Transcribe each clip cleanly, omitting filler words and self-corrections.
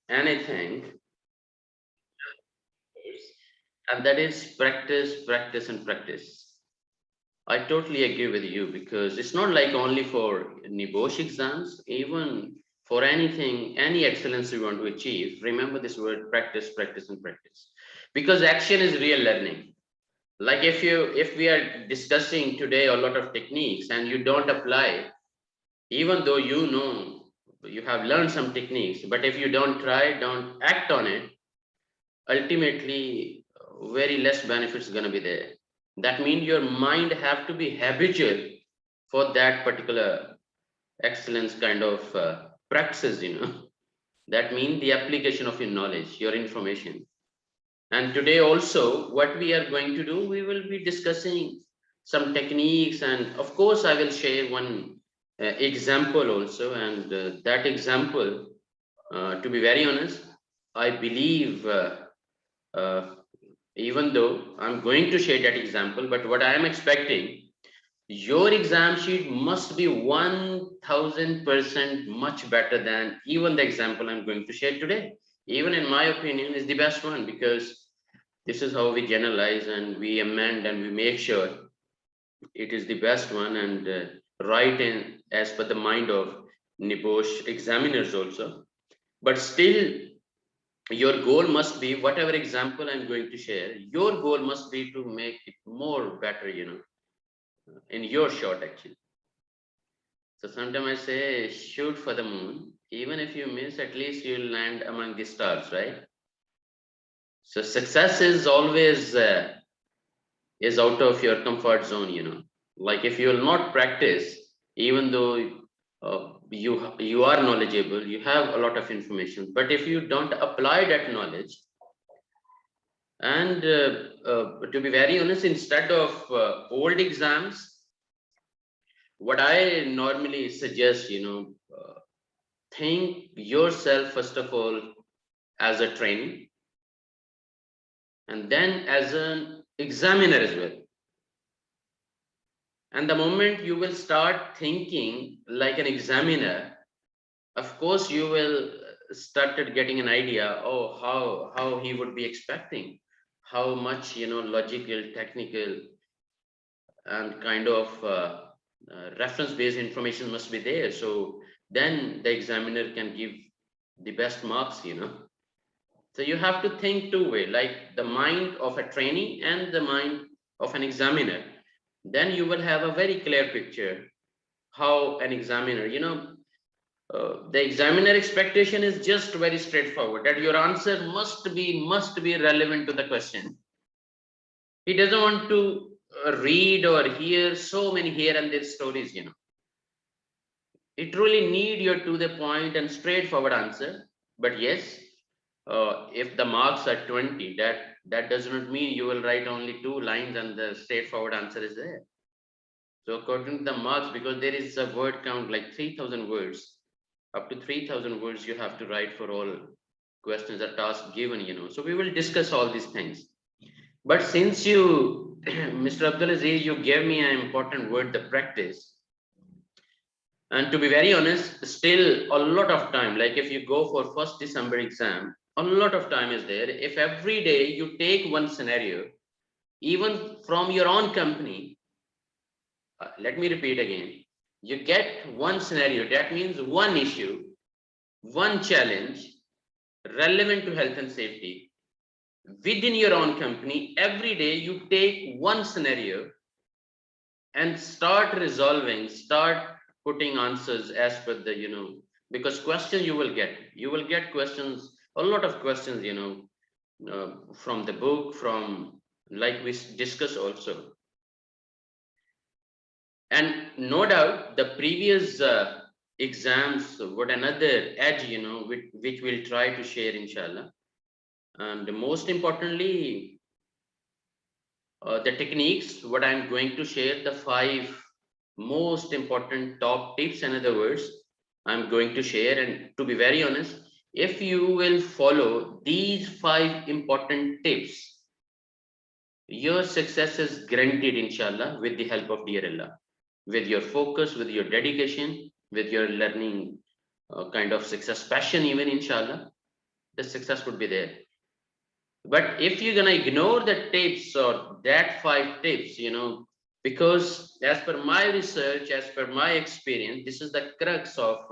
anything, and that is practice, practice, and practice. I totally agree with you because it's not like only for NEBOSH exams, even for anything, any excellence you want to achieve, remember this word practice, practice, and practice. Because action is real learning. Like if we are discussing today a lot of techniques and you don't apply, even though you know you have learned some techniques, but if you don't try, don't act on it, ultimately very less benefits going to be there. That means your mind have to be habitual for that particular excellence kind of practices, that means the application of your knowledge, your information. And today also what we are going to do, we will be discussing some techniques, and of course I will share one example also. And that example, to be very honest, I believe uh, even though I'm going to share that example, but what I am expecting, your exam sheet must be 1000% much better than even the example I'm going to share today. Even in my opinion, is the best one, because this is how we generalize and we amend and we make sure it is the best one, and right in as per the mind of NEBOSH examiners also. But still, your goal must be whatever example I'm going to share, your goal must be to make it more better, in your shot actually. So sometimes I say shoot for the moon. Even if you miss, at least you'll land among the stars, right? So success is always is out of your comfort zone, like if you will not practice, even though you are knowledgeable, you have a lot of information, but if you don't apply that knowledge, and to be very honest, instead of old exams, what I normally suggest, think yourself first of all as a trainee, and then as an examiner as well. And the moment you will start thinking like an examiner, of course you will started getting an idea, oh, how he would be expecting, how much logical, technical, and kind of reference based information must be there. So then the examiner can give the best marks. So you have to think two way, like the mind of a trainee and the mind of an examiner. Then you will have a very clear picture how an examiner, the examiner expectation is just very straightforward, that your answer must be relevant to the question. He doesn't want to read or hear so many here and there stories. It really need your to the point and straightforward answer. But yes, if the marks are 20, that does not mean you will write only 2 lines and the straightforward answer is there. So according to the marks, because there is a word count like 3000 words, up to 3000 words you have to write for all questions or tasks given. So we will discuss all these things. But since you Mr. Abdul Aziz, you gave me an important word, the practice. And to be very honest, still a lot of time, like if you go for 1st December exam, a lot of time is there. If every day you take one scenario, even from your own company, let me repeat again, you get one scenario, that means one issue, one challenge relevant to health and safety within your own company. Every day you take one scenario and start resolving, start putting answers as per the, because question you will get questions, a lot of questions, from the book, from like we discussed also. And no doubt the previous exams would another edge, which we'll try to share inshallah. And most importantly, the techniques, what I'm going to share, the 5 most important top tips, in other words, I'm going to share. And to be very honest, if you will follow these 5 important tips, your success is guaranteed inshallah, with the help of dear Allah, with your focus, with your dedication, with your learning kind of success passion, even inshallah. the success would be there. But if you're gonna ignore the tips or that 5 tips, because as per my research, as per my experience, this is the crux of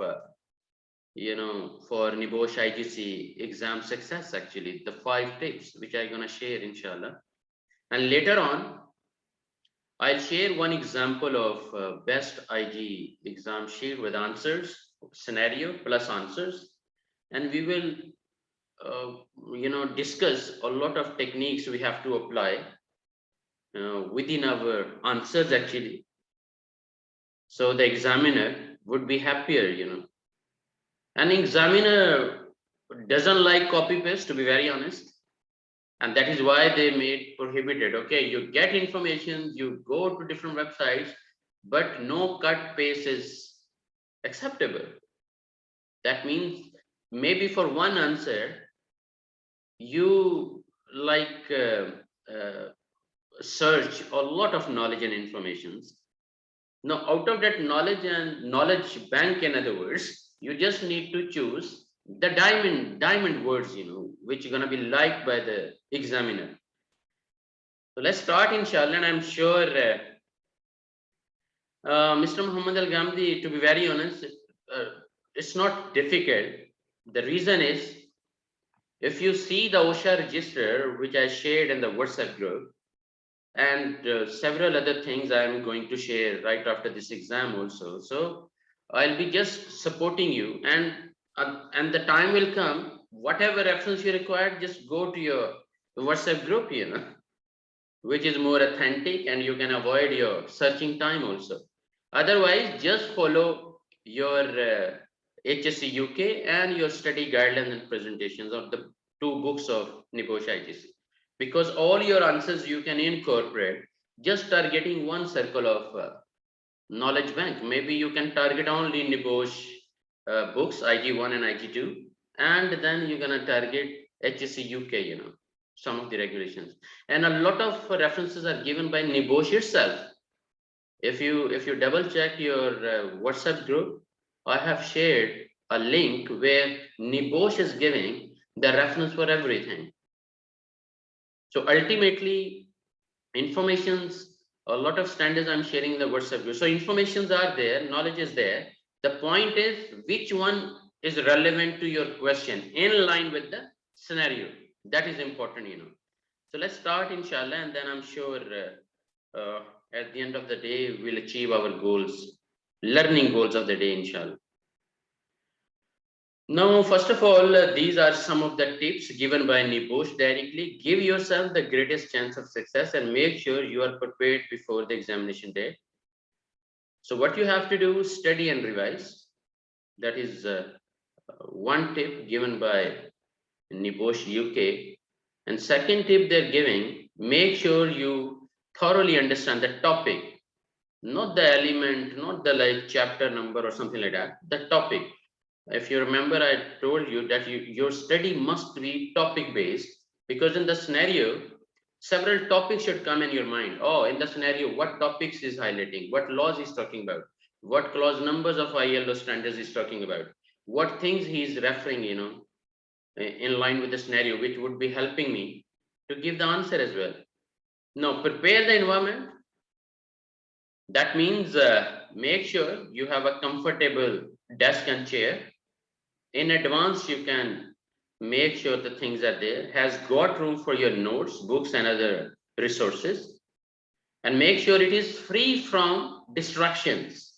for NEBOSH IGC exam success, actually, the 5 tips which I'm gonna share, inshallah. And later on, I'll share one example of best IG exam sheet with answers, scenario plus answers, and we will, discuss a lot of techniques we have to apply within our answers, actually. So the examiner would be happier. An examiner doesn't like copy paste, to be very honest. And that is why they made prohibited. Okay, you get information, you go to different websites, but no cut paste is acceptable. That means maybe for one answer, you search a lot of knowledge and informations. Now, out of that knowledge and knowledge bank, in other words, you just need to choose the diamond words, which are going to be liked by the examiner. So let's start, inshallah, and I'm sure Mr. Muhammad Al Ghamdi, to be very honest, it's not difficult. The reason is, if you see the OSHA register, which I shared in the WhatsApp group, and several other things I'm going to share right after this exam also. So I'll be just supporting you, and the time will come, whatever reference you require, just go to your WhatsApp group, which is more authentic, and you can avoid your searching time also. Otherwise, just follow your HSC UK and your study guidelines and presentations of the 2 books of NEBOSH IGC. Because all your answers you can incorporate, just targeting one circle of knowledge bank. Maybe you can target only NEBOSH books, IG1 and IG2, and then you're gonna target HSC UK, some of the regulations. And a lot of references are given by NEBOSH itself. If you double check your WhatsApp group, I have shared a link where NEBOSH is giving the reference for everything. So ultimately, informations, a lot of standards I'm sharing in the WhatsApp group. So informations are there, knowledge is there. The point is, which one is relevant to your question in line with the scenario. That is important, So let's start, inshallah, and then I'm sure at the end of the day, we'll achieve our goals, learning goals of the day, inshallah. Now, first of all, these are some of the tips given by NEBOSH directly. Give yourself the greatest chance of success and make sure you are prepared before the examination day. So what you have to do, study and revise. That is one tip given by NEBOSH UK. And second tip they're giving, make sure you thoroughly understand the topic, not the element, not the chapter number or something like that, the topic. If you remember, I told you that your study must be topic based, because in the scenario, several topics should come in your mind. Oh, in the scenario, what topics is highlighting, what laws he's talking about, what clause numbers of ILO standards he's talking about, what things he's referring, in line with the scenario, which would be helping me to give the answer as well. Now, prepare the environment. That means make sure you have a comfortable desk and chair. In advance, you can make sure the things are there, has got room for your notes, books, and other resources, and make sure it is free from distractions.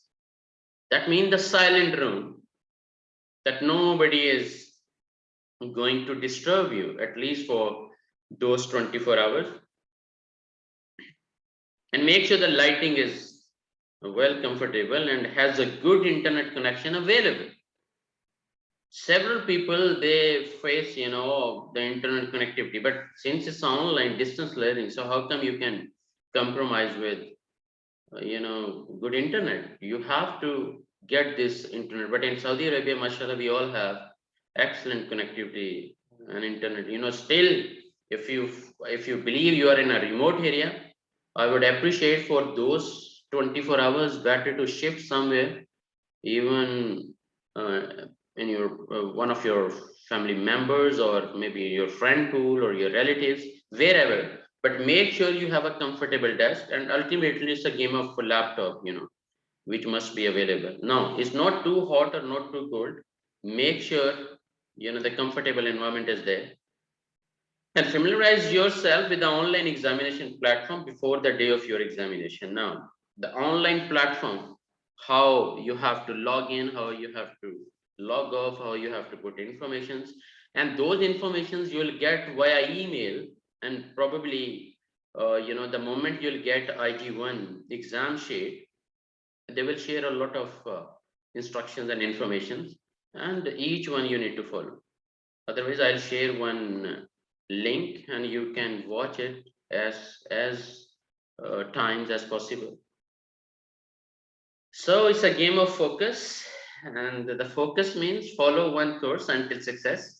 That means the silent room, that nobody is going to disturb you, at least for those 24 hours. And make sure the lighting is well comfortable and has a good internet connection available. Several people, they face, the internet connectivity, but since it's online distance learning, so how come you can compromise with, good internet? You have to get this internet. But in Saudi Arabia, mashallah, we all have excellent connectivity and internet. Still, if you believe you are in a remote area, I would appreciate for those 24 hours better to shift somewhere, even in your one of your family members, or maybe your friend pool or your relatives, wherever. But make sure you have a comfortable desk, and ultimately it's a game of laptop, which must be available. Now, it's not too hot or not too cold. Make sure the comfortable environment is there, and familiarize yourself with the online examination platform before the day of your examination. Now, the online platform, how you have to log in, how you have to log off, how you have to put informations, and those informations you'll get via email, and probably the moment you'll get IG1 exam sheet, they will share a lot of instructions and information, and each one you need to follow. Otherwise, I'll share one link and you can watch it as times as possible. So it's a game of focus, and the focus means follow one course until success.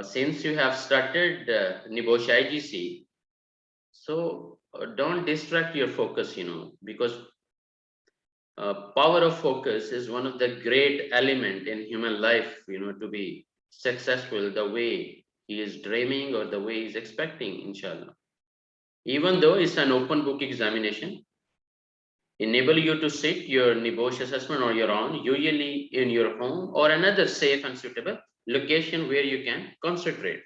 Since you have started NEBOSH IGC, so don't distract your focus, because power of focus is one of the great element in human life, to be successful the way he is dreaming or the way he's expecting, inshallah. Even though it's an open book examination, enable you to sit your NEBOSH assessment on your own, usually in your home or another safe and suitable location where you can concentrate.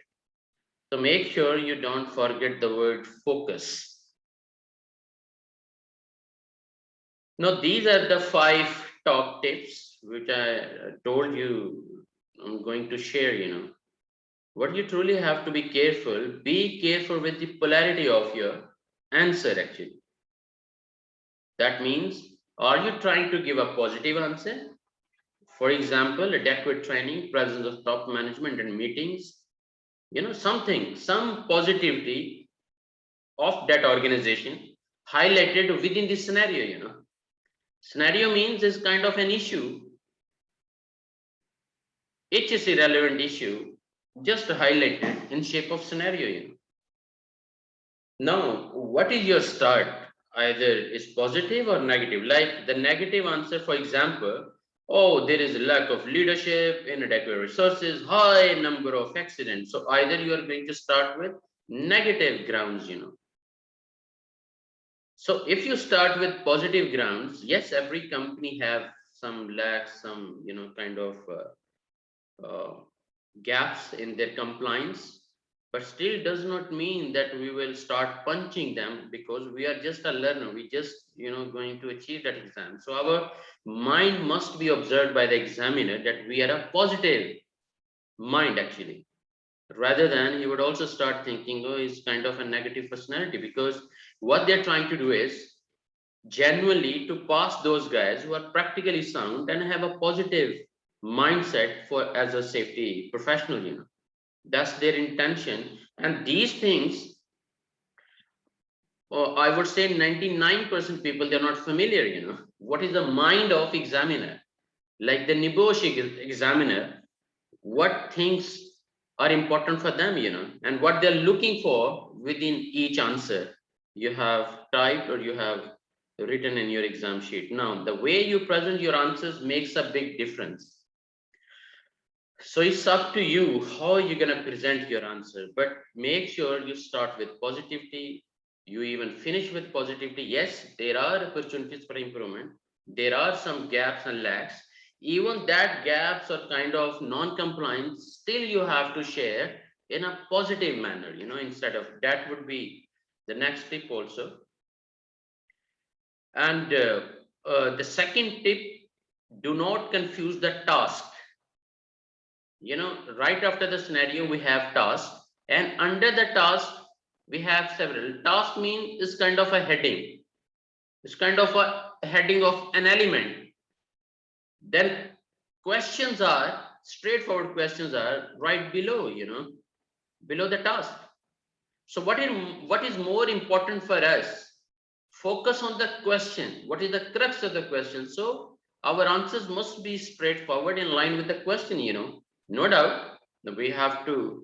So make sure you don't forget the word focus. Now, these are the 5 top tips which I told you I'm going to share. What you truly have to be careful with the polarity of your answer actually. That means, are you trying to give a positive answer? For example, adequate training, presence of top management and meetings, some positivity of that organization highlighted within this scenario. Scenario means is kind of an issue. Each is irrelevant issue, just highlighted in shape of scenario. Now, what is your start? Either is positive or negative. Like the negative answer, for example, oh, there is a lack of leadership, inadequate resources, high number of accidents. So either you are going to start with negative grounds. So if you start with positive grounds, yes, every company have some lacks, some kind of gaps in their compliance, but still does not mean that we will start punching them, because we are just a learner. We just going to achieve that exam. So our mind must be observed by the examiner that we are a positive mind actually, rather than he would also start thinking, oh, he's kind of a negative personality, because what they're trying to do is genuinely to pass those guys who are practically sound and have a positive mindset for as a safety professional. That's their intention. And these things, I would say 99% people, they're not familiar. What is the mind of examiner? Like the NEBOSH examiner, what things are important for them, and what they're looking for within each answer you have typed or you have written in your exam sheet. Now, the way you present your answers makes a big difference. So it's up to you how you're going to present your answer, but make sure you start with positivity. You even finish with positivity. Yes, there are opportunities for improvement. There are some gaps and lacks. Even that gaps or kind of non-compliance, still you have to share in a positive manner, instead of that would be the next tip also. And the second tip, do not confuse the task. Right after the scenario, we have task, and under the task, we have several. Task mean is kind of a heading. It's kind of a heading of an element. Then questions are, straightforward questions are right below, below the task. So what is more important for us? Focus on the question. What is the crux of the question? So our answers must be straightforward in line with the question, No doubt, we have to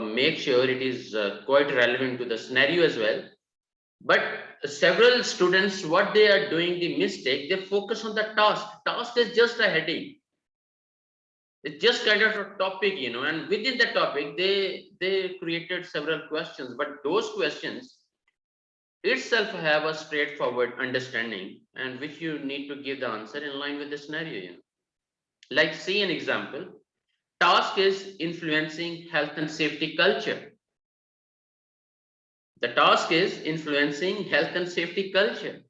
make sure it is quite relevant to the scenario as well. But several students, what they are doing, the mistake, they focus on the task. Task is just a heading. It's just kind of a topic, and within the topic, they created several questions, but those questions itself have a straightforward understanding and which you need to give the answer in line with the scenario. Like, see an example. Task is influencing health and safety culture. The task is influencing health and safety culture.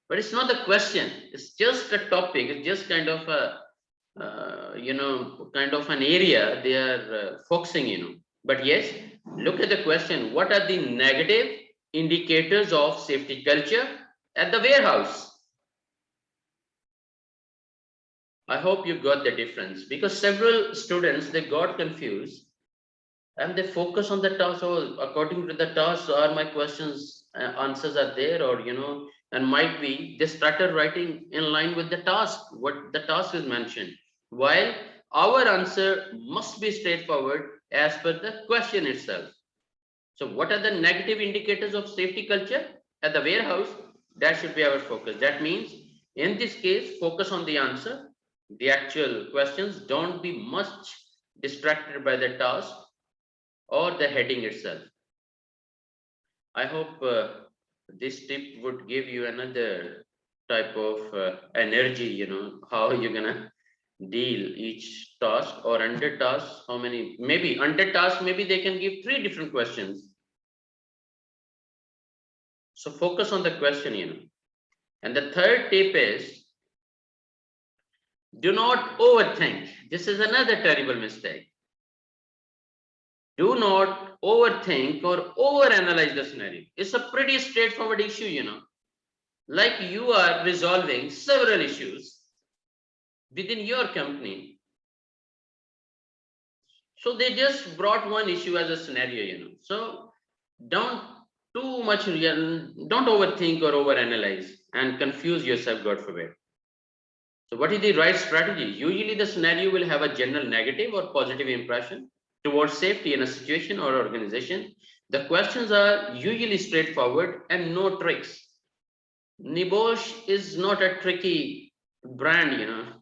But it's not the question. It's just a topic. It's just kind of a, kind of an area they are focusing, But yes, look at the question. What are the negative indicators of safety culture at the warehouse? I hope you got the difference, because several students, they got confused and they focus on the task. So according to the task, are my questions answers are there, or and might be they started writing in line with the task, what the task is mentioned, while our answer must be straightforward as per the question itself. So what are the negative indicators of safety culture at the warehouse? That should be our focus. That means in this case, focus on the answer, the actual questions. Don't be much distracted by the task or the heading itself. I hope this tip would give you another type of energy, how you're gonna deal each task, or under task, how many, maybe under task, maybe they can give 3 different questions. So focus on the question, And the third tip is, do not overthink. This is another terrible mistake. Do not overthink or overanalyze the scenario. It's a pretty straightforward issue, Like you are resolving several issues within your company. So they just brought one issue as a scenario, So don't too much, don't overthink or overanalyze and confuse yourself, God forbid. So what is the right strategy? Usually the scenario will have a general negative or positive impression towards safety in a situation or organization. The questions are usually straightforward and no tricks. NEBOSH is not a tricky brand.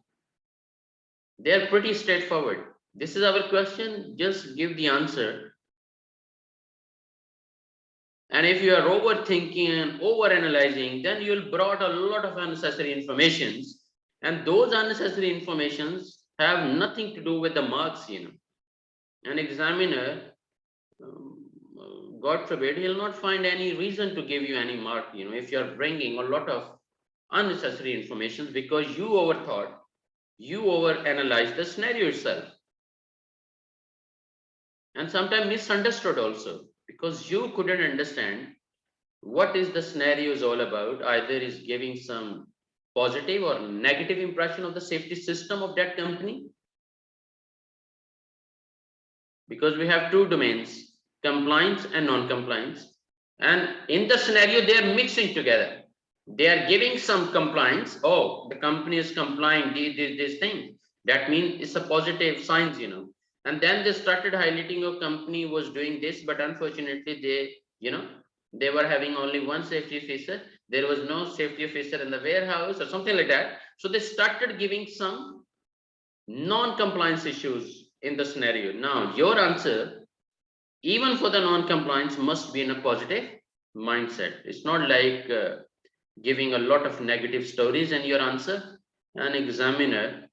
They're pretty straightforward. This is our question, just give the answer. And if you are overthinking and overanalyzing, then you'll brought a lot of unnecessary informations, and those unnecessary informations have nothing to do with the marks. An examiner, God forbid, he'll not find any reason to give you any mark, if you're bringing a lot of unnecessary information because you overthought, you overanalyzed the scenario itself, and sometimes misunderstood also, because you couldn't understand what is the scenario is all about. Either is giving some positive or negative impression of the safety system of that company, because we have 2 domains, compliance and non-compliance, and in the scenario they are mixing together. They are giving some compliance. Oh, the company is complying this thing, that means it's a positive signs, and then they started highlighting a company was doing this, but unfortunately they were having only one safety officer. There was no safety officer in the warehouse or something like that. So they started giving some non-compliance issues in the scenario. Now your answer, even for the non-compliance, must be in a positive mindset. It's not like giving a lot of negative stories in your answer. An examiner,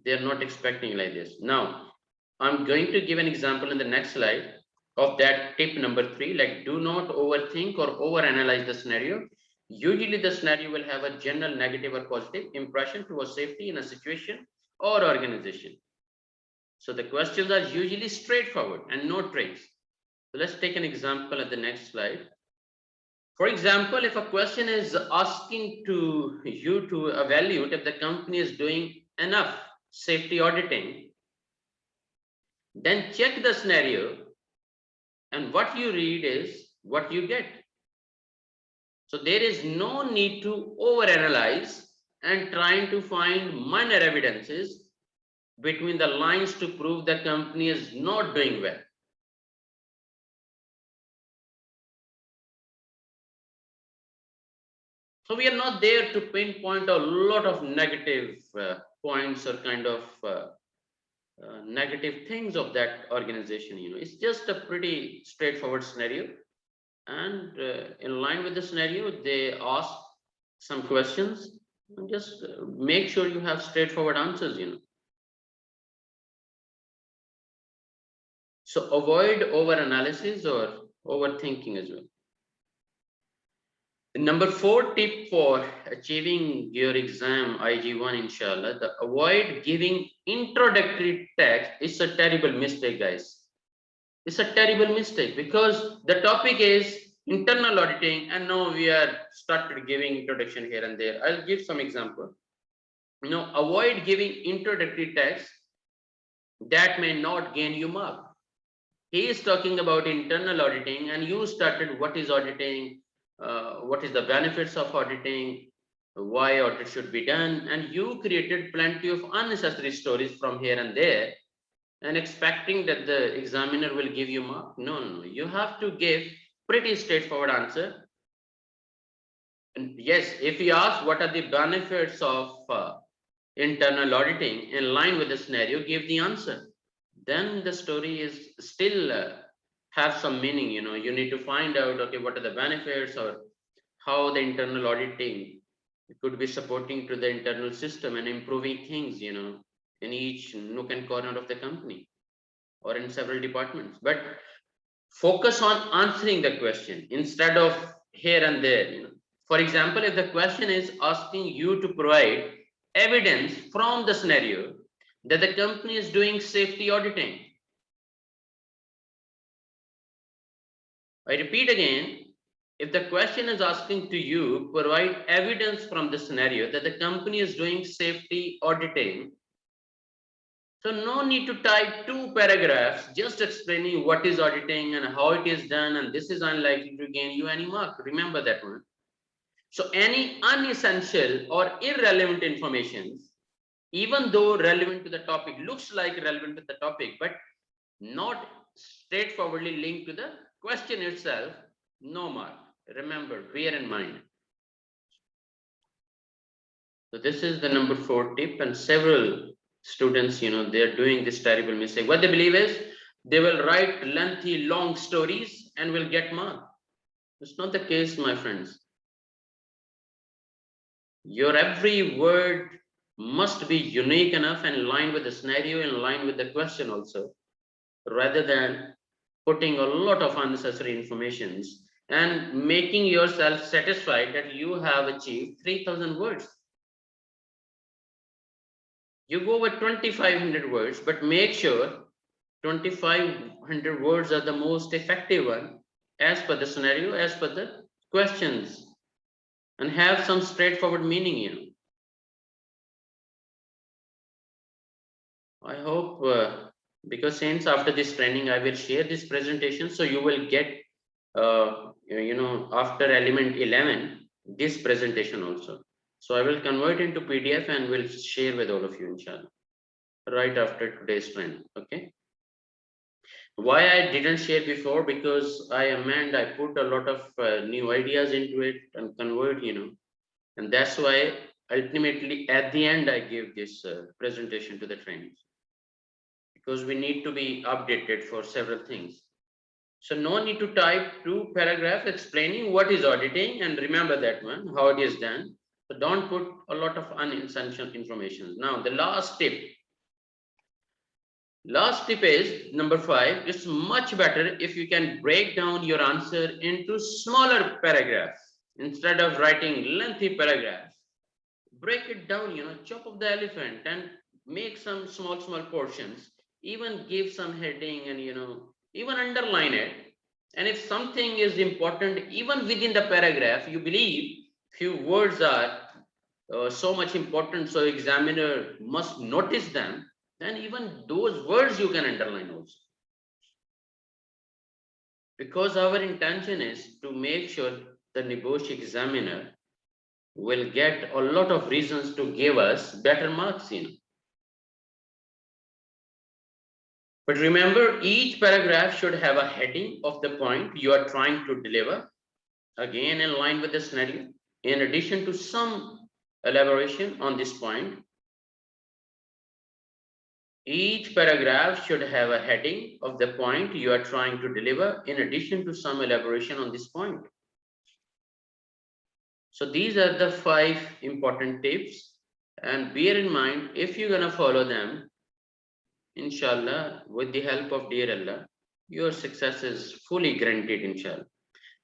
they're not expecting like this. Now I'm going to give an example in the next slide of that tip number 3, like do not overthink or overanalyze the scenario. Usually the scenario will have a general negative or positive impression towards safety in a situation or organization. So the questions are usually straightforward and no tricks. So let's take an example at the next slide. For example, if a question is asking to you to evaluate if the company is doing enough safety auditing, then check the scenario, and what you read is what you get. So there is no need to overanalyze and trying to find minor evidences between the lines to prove the company is not doing well. So we are not there to pinpoint a lot of negative points or kind of negative things of that organization. It's just a pretty straightforward scenario, and in line with the scenario, they ask some questions, and just make sure you have straightforward answers. So avoid over analysis or overthinking as well. Number 4 tip for achieving your exam IG1, inshallah, the avoid giving introductory text is a terrible mistake, guys. It's a terrible mistake because the topic is internal auditing, and now we are started giving introduction here and there. I'll give some example. Avoid giving introductory text that may not gain you mark. He is talking about internal auditing, and you started what is auditing, what is the benefits of auditing, why audit should be done, and you created plenty of unnecessary stories from here and there, and expecting that the examiner will give you mark. No. You have to give pretty straightforward answer. And yes, if you ask what are the benefits of internal auditing in line with the scenario, give the answer. Then the story is still have some meaning. You need to find out, okay, what are the benefits, or how the internal auditing could be supporting to the internal system and improving things, in each nook and corner of the company or in several departments. But focus on answering the question instead of here and there. For example, if the question is asking you to provide evidence from the scenario that the company is doing safety auditing. I repeat again, if the question is asking to you provide evidence from the scenario that the company is doing safety auditing, so no need to type 2 paragraphs just explaining what is auditing and how it is done, and this is unlikely to gain you any mark. Remember that one. So any unessential or irrelevant information, even though relevant to the topic, looks like relevant to the topic, but not straightforwardly linked to the question itself, no mark. Remember, bear in mind. So this is the number 4 tip, and several students, they're doing this terrible mistake. What they believe is they will write lengthy, long stories and will get mark. It's not the case, my friends. Your every word must be unique enough and in line with the scenario, in line with the question also, rather than putting a lot of unnecessary informations and making yourself satisfied that you have achieved 3,000 words. You go with 2,500 words, but make sure 2,500 words are the most effective one as per the scenario, as per the questions, and have some straightforward meaning. I hope, because since after this training, I will share this presentation, so you will get, after element 11, this presentation also. So I will convert into PDF and will share with all of you, inshallah, right after today's training. Okay. Why I didn't share before? Because I put a lot of new ideas into it and convert, and that's why ultimately at the end I give this presentation to the trainings, because we need to be updated for several things. So no need to type 2 paragraphs explaining what is auditing, and remember that one, how it is done. So don't put a lot of unessential information. Now the last tip is number 5. It's much better if you can break down your answer into smaller paragraphs instead of writing lengthy paragraphs. Break it down, chop up the elephant and make some small portions, even give some heading, and even underline it. And if something is important, even within the paragraph, you believe few words are so much important, so examiner must notice them, then even those words you can underline also. Because our intention is to make sure the NEBOSH examiner will get a lot of reasons to give us better marks. But remember, each paragraph should have a heading of the point you are trying to deliver, again in line with the scenario, in addition to some elaboration on this point. Each paragraph should have a heading of the point you are trying to deliver, in addition to some elaboration on this point. So these are the 5 important tips, and bear in mind, if you're gonna follow them, inshallah, with the help of dear Allah, your success is fully guaranteed, inshallah.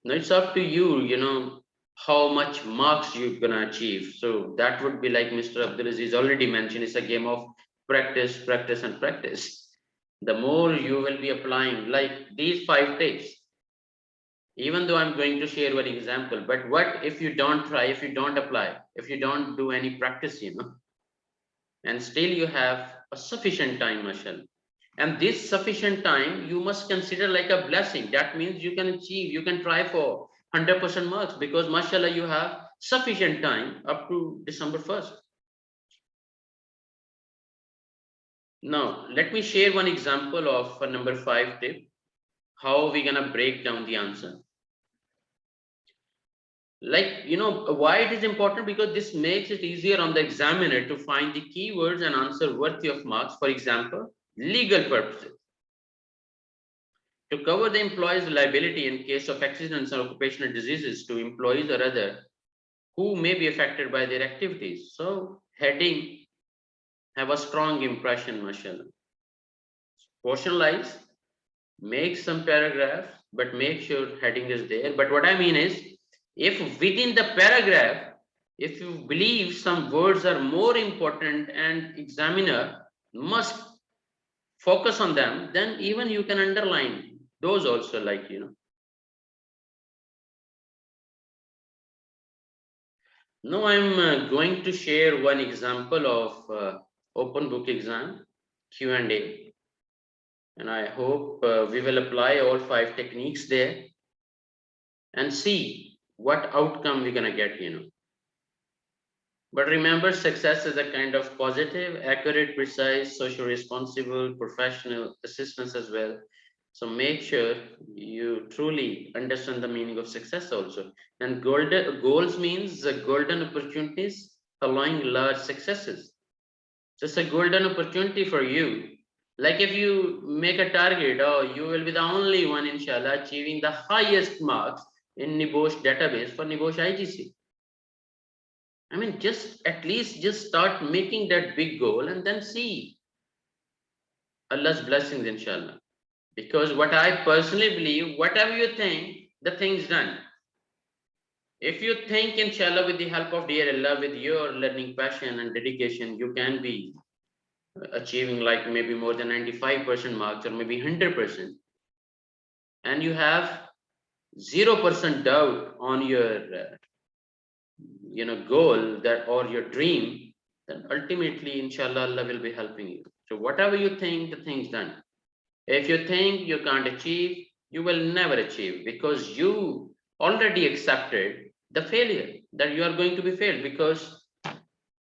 Now it's up to you, how much marks you're gonna achieve. So that would be like Mr. Abdulaziz already mentioned, it's a game of practice, practice, and practice. The more you will be applying, like these 5 tips, even though I'm going to share one example, but what if you don't try, if you don't apply, if you don't do any practice, and still you have a sufficient time, mashallah. And this sufficient time you must consider like a blessing. That means you can achieve, you can try for 100% marks, because mashallah you have sufficient time up to December 1st. Now let me share one example of a number 5 tip, how we gonna break down the answer. Like, why it is important, because this makes it easier on the examiner to find the keywords and answer worthy of marks. For example, legal purposes, to cover the employee's liability in case of accidents or occupational diseases to employees or other who may be affected by their activities. So heading have a strong impression, mashallah. Portionalize, make some paragraphs, but make sure heading is there. But what I mean is, if within the paragraph, if you believe some words are more important and examiner must focus on them, then even you can underline those also, like, Now I'm going to share one example of open book exam Q&A, and I hope we will apply all 5 techniques there and see what outcome we're gonna get, But remember, success is a kind of positive, accurate, precise, social responsible, professional assistance as well. So make sure you truly understand the meaning of success also. And golden goals means the golden opportunities allowing large successes. Just a golden opportunity for you. Like if you make a target, oh, you will be the only one, inshallah, achieving the highest marks in NEBOSH database for NEBOSH IGC. I mean, just at least just start making that big goal and then see Allah's blessings, inshallah. Because what I personally believe, whatever you think, the thing's done. If you think, inshallah, with the help of dear Allah, with your learning passion and dedication, you can be achieving like maybe more than 95% marks or maybe 100%. And you have 0% doubt on your goal that or your dream, then ultimately inshallah Allah will be helping you. So whatever you think, the thing's done. If you think you can't achieve, you will never achieve, because you already accepted the failure, that you are going to be failed. Because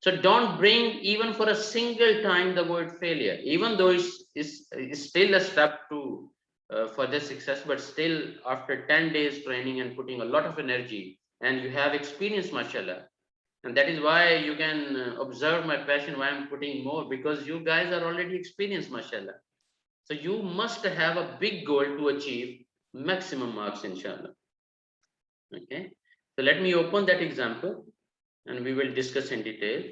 so don't bring even for a single time the word failure, even though it's still a step to further success, but still after 10 days training and putting a lot of energy, and you have experience, mashallah. And that is why you can observe my passion, why I'm putting more, because you guys are already experienced, mashallah. So you must have a big goal to achieve maximum marks, inshallah. Okay. So let me open that example and we will discuss in detail.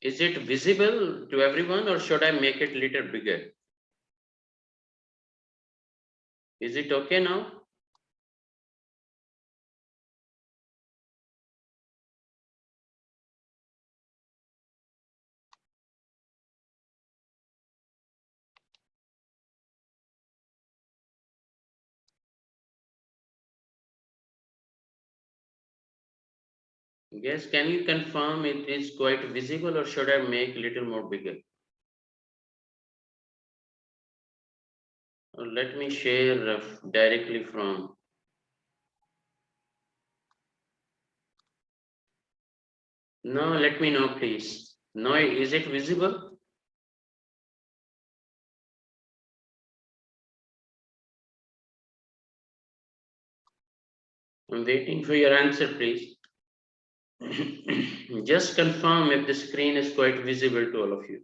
Is it visible to everyone, or should I make it a little bigger? Is it okay now? Yes, can you confirm it is quite visible, or should I make a little more bigger? Or let me share directly from. No, let me know, please. No, is it visible? I'm waiting for your answer, please. Just confirm if the screen is quite visible to all of you.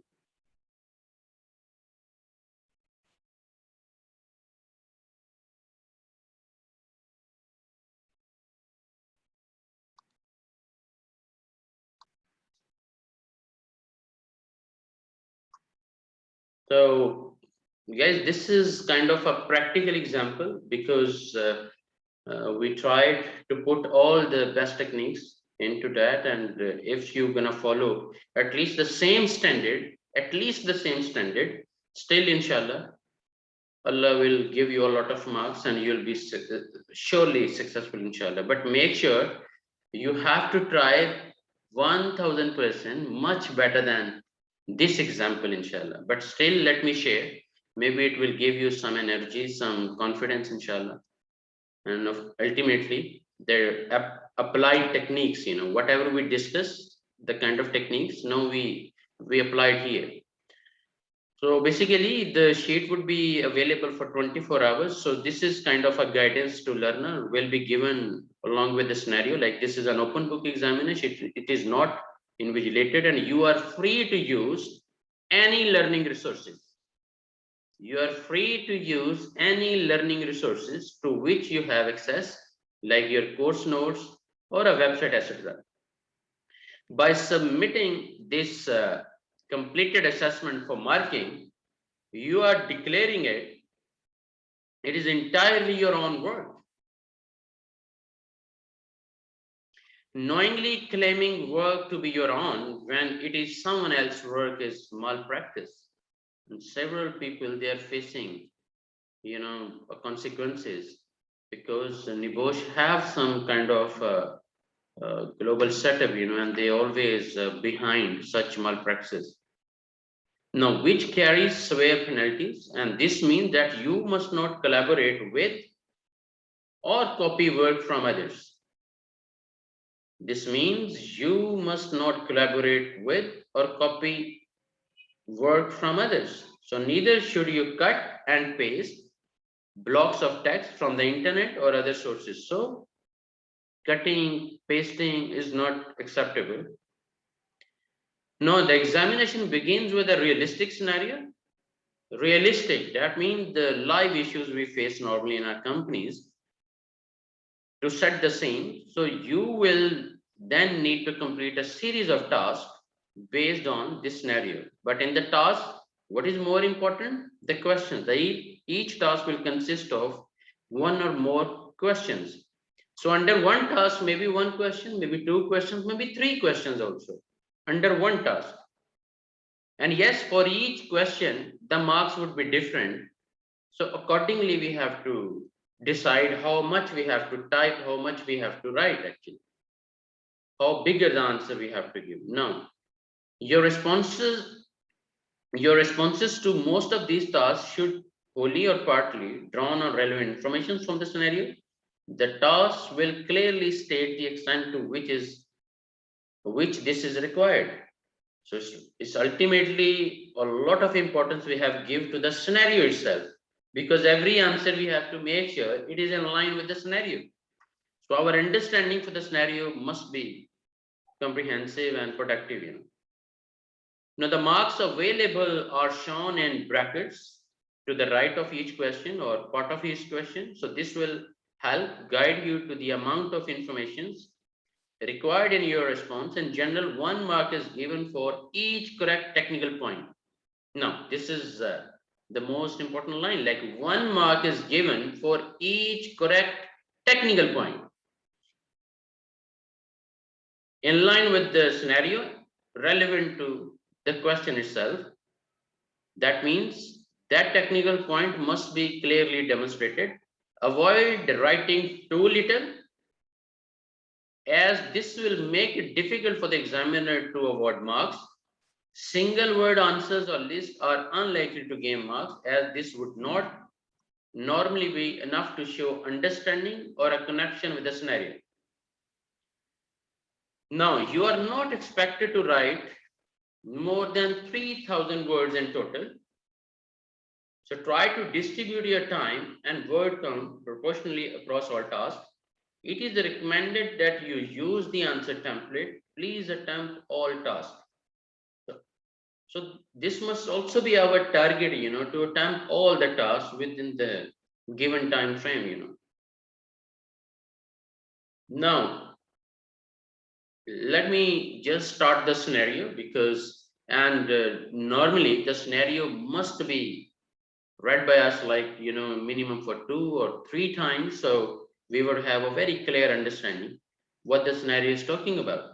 So, guys, this is kind of a practical example because we tried to put all the best techniques into that, and if you're gonna follow at least the same standard, still, inshallah, Allah will give you a lot of marks and you'll be surely successful, inshallah. But make sure you have to try 1000% much better than this example, inshallah. But still, let me share. Maybe it will give you some energy, some confidence, inshallah. And ultimately, the applied techniques, whatever we discuss, the kind of techniques, now we applied here. So basically, the sheet would be available for 24 hours. So this is kind of a guidance to learner will be given along with the scenario. Like this is an open book examination. It is not invigilated, and you are free to use any learning resources. You are free to use any learning resources to which you have access, like your course notes or a website, etc. By submitting this completed assessment for marking, you are declaring it is entirely your own work. Knowingly claiming work to be your own when it is someone else's work is malpractice. And several people, they are facing, consequences because NEBOSH have some kind of global setup, and they always behind such malpractices. Now, which carries severe penalties, and this means that you must not collaborate with or copy work from others. This means you must not collaborate with or copy work from others. So neither should you cut and paste blocks of text from the internet or other sources. So cutting, pasting is not acceptable. No, the examination begins with a realistic scenario. Realistic, that means the live issues we face normally in our companies. To set the scene, so you will then need to complete a series of tasks based on this scenario. But in the task, what is more important? The questions. Each task will consist of one or more questions. So under one task, maybe one question, maybe two questions, maybe three questions also under one task. And yes, for each question, the marks would be different. So accordingly, we have to decide how much we have to type, how much we have to write actually. How bigger the answer we have to give. Now, your responses to most of these tasks should wholly or partly drawn on relevant information from the scenario. The task will clearly state the extent to which this is required. So it's ultimately a lot of importance we have give to the scenario itself, because every answer we have to make sure it is in line with the scenario. So our understanding for the scenario must be comprehensive and productive. Now the marks available are shown in brackets to the right of each question or part of each question. So this will help guide you to the amount of information required in your response. In general, 1 mark is given for each correct technical point. Now, this is the most important line, like 1 mark is given for each correct technical point. In line with the scenario, relevant to the question itself. That means that technical point must be clearly demonstrated. Avoid writing too little, as this will make it difficult for the examiner to award marks. Single word answers or lists are unlikely to gain marks, as this would not normally be enough to show understanding or a connection with the scenario. Now, you are not expected to write more than 3000 words in total. So try to distribute your time and word count proportionally across all tasks. It is recommended that you use the answer template. Please attempt all tasks. So this must also be our target, to attempt all the tasks within the given time frame. Now, let me just start the scenario because, and normally the scenario must be read by us like, minimum for 2 or 3 times. So we would have a very clear understanding what the scenario is talking about.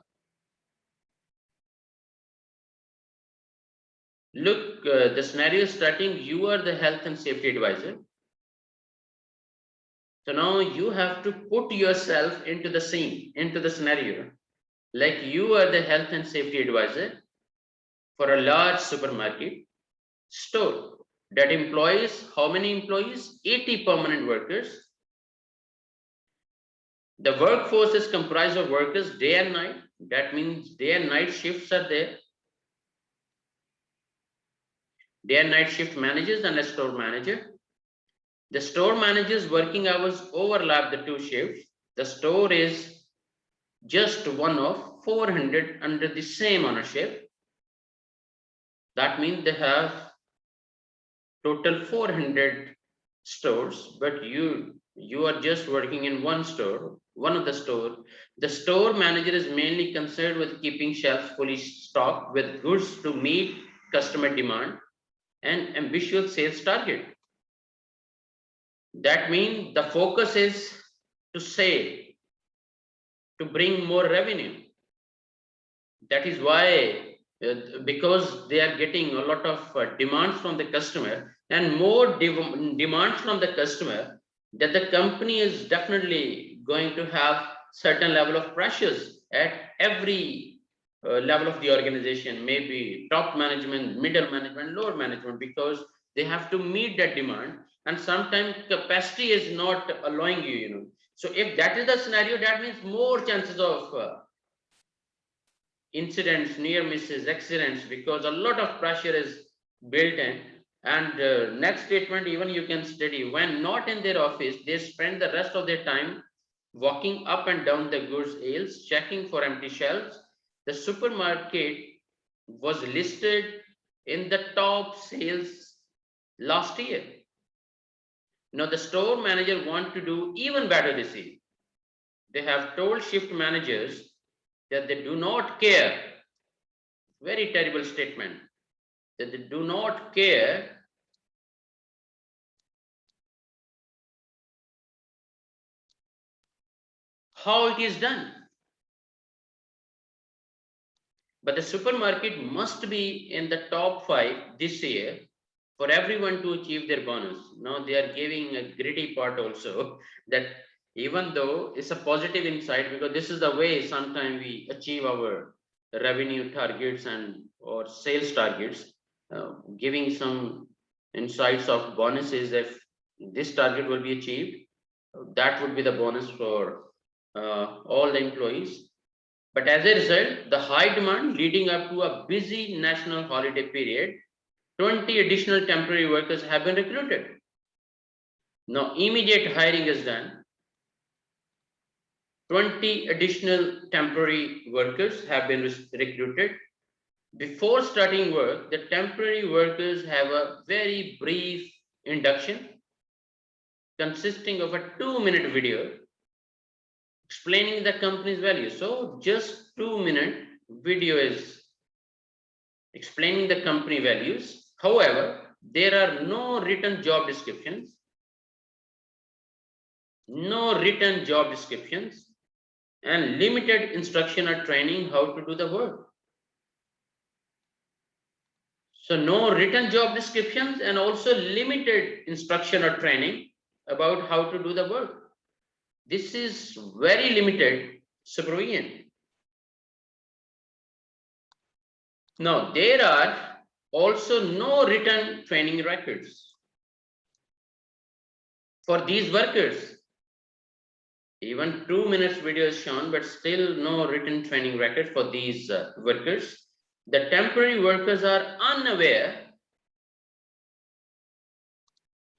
Look, the scenario is starting, you are the health and safety advisor. So now you have to put yourself into the scene, into the scenario. Like you are the health and safety advisor for a large supermarket store that employs how many employees? 80 permanent workers. The workforce is comprised of workers day and night. That means day and night shifts are there. Day and night shift managers and a store manager. The store manager's working hours overlap the two shifts. The store is just one of 400 under the same ownership. That means they have total 400 stores, but you are just working in one store, one of the store. The store manager is mainly concerned with keeping shelves fully stocked with goods to meet customer demand and ambitious sales target. That means the focus is to sell, to bring more revenue. That is why, because they are getting a lot of demands from the customer and more demands from the customer, that the company is definitely going to have certain level of pressures at every level of the organization, maybe top management, middle management, lower management, because they have to meet that demand, and sometimes capacity is not allowing you. So if that is the scenario, that means more chances of incidents, near misses, accidents, because a lot of pressure is built in. And next statement, even you can study, when not in their office, they spend the rest of their time walking up and down the goods aisles, checking for empty shelves. The supermarket was listed in the top sales last year. Now the store manager want to do even better this year. They have told shift managers that they do not care. Very terrible statement. That they do not care how it is done. But the supermarket must be in the top 5 this year for everyone to achieve their bonus. Now they are giving a gritty part also, that even though it's a positive insight, because this is the way sometimes we achieve our revenue targets and or sales targets, giving some insights of bonuses. If this target will be achieved, that would be the bonus for all the employees. But as a result, the high demand leading up to a busy national holiday period, 20 additional temporary workers have been recruited. Now, immediate hiring is done. 20 additional temporary workers have been recruited. Before starting work, the temporary workers have a very brief induction consisting of a 2-minute video explaining the company's value. So just 2-minute video is explaining the company values. However, there are no written job descriptions, and limited instruction or training how to do the work. So no written job descriptions and also limited instruction or training about how to do the work. This is very limited supervision. Now, there are also no written training records for these workers. Even 2 minutes video is shown, but still no written training record for these workers. The temporary workers are unaware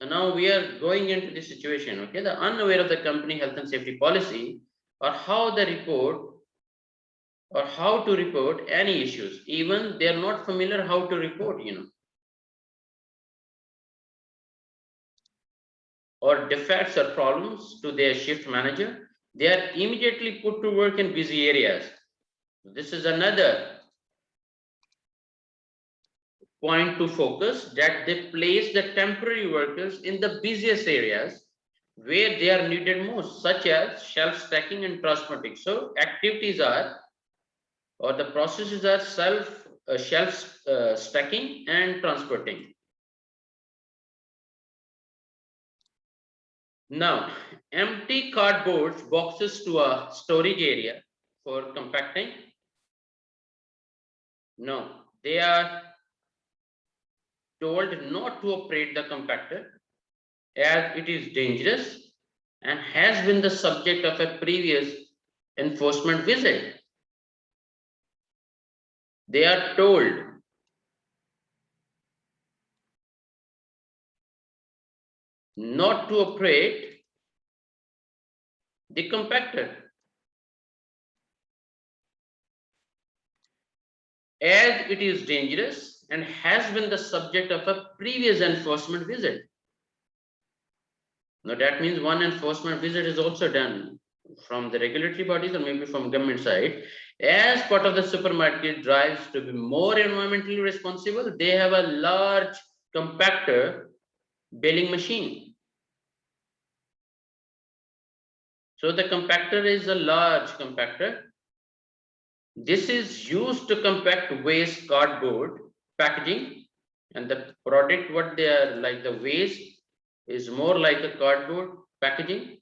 So now we are going into the situation, okay? The unaware of the company health and safety policy, or how the report or how to report any issues. Even they are not familiar how to report, or defects or problems to their shift manager. They are immediately put to work in busy areas. This is another point to focus, that they place the temporary workers in the busiest areas where they are needed most, such as shelf stacking and transporting. So activities are, or the processes are shelf stacking and transporting. Now, empty cardboard boxes to a storage area for compacting. No, they are told not to operate the compactor as it is dangerous and has been the subject of a previous enforcement visit. They are told not to operate the compactor as it is dangerous and has been the subject of a previous enforcement visit. Now that means one enforcement visit is also done from the regulatory bodies or maybe from government side. As part of the supermarket drives to be more environmentally responsible, they have a large compactor baling machine. So the compactor is a large compactor. This is used to compact waste cardboard packaging, and the product what they are like, the waste is more like a cardboard packaging,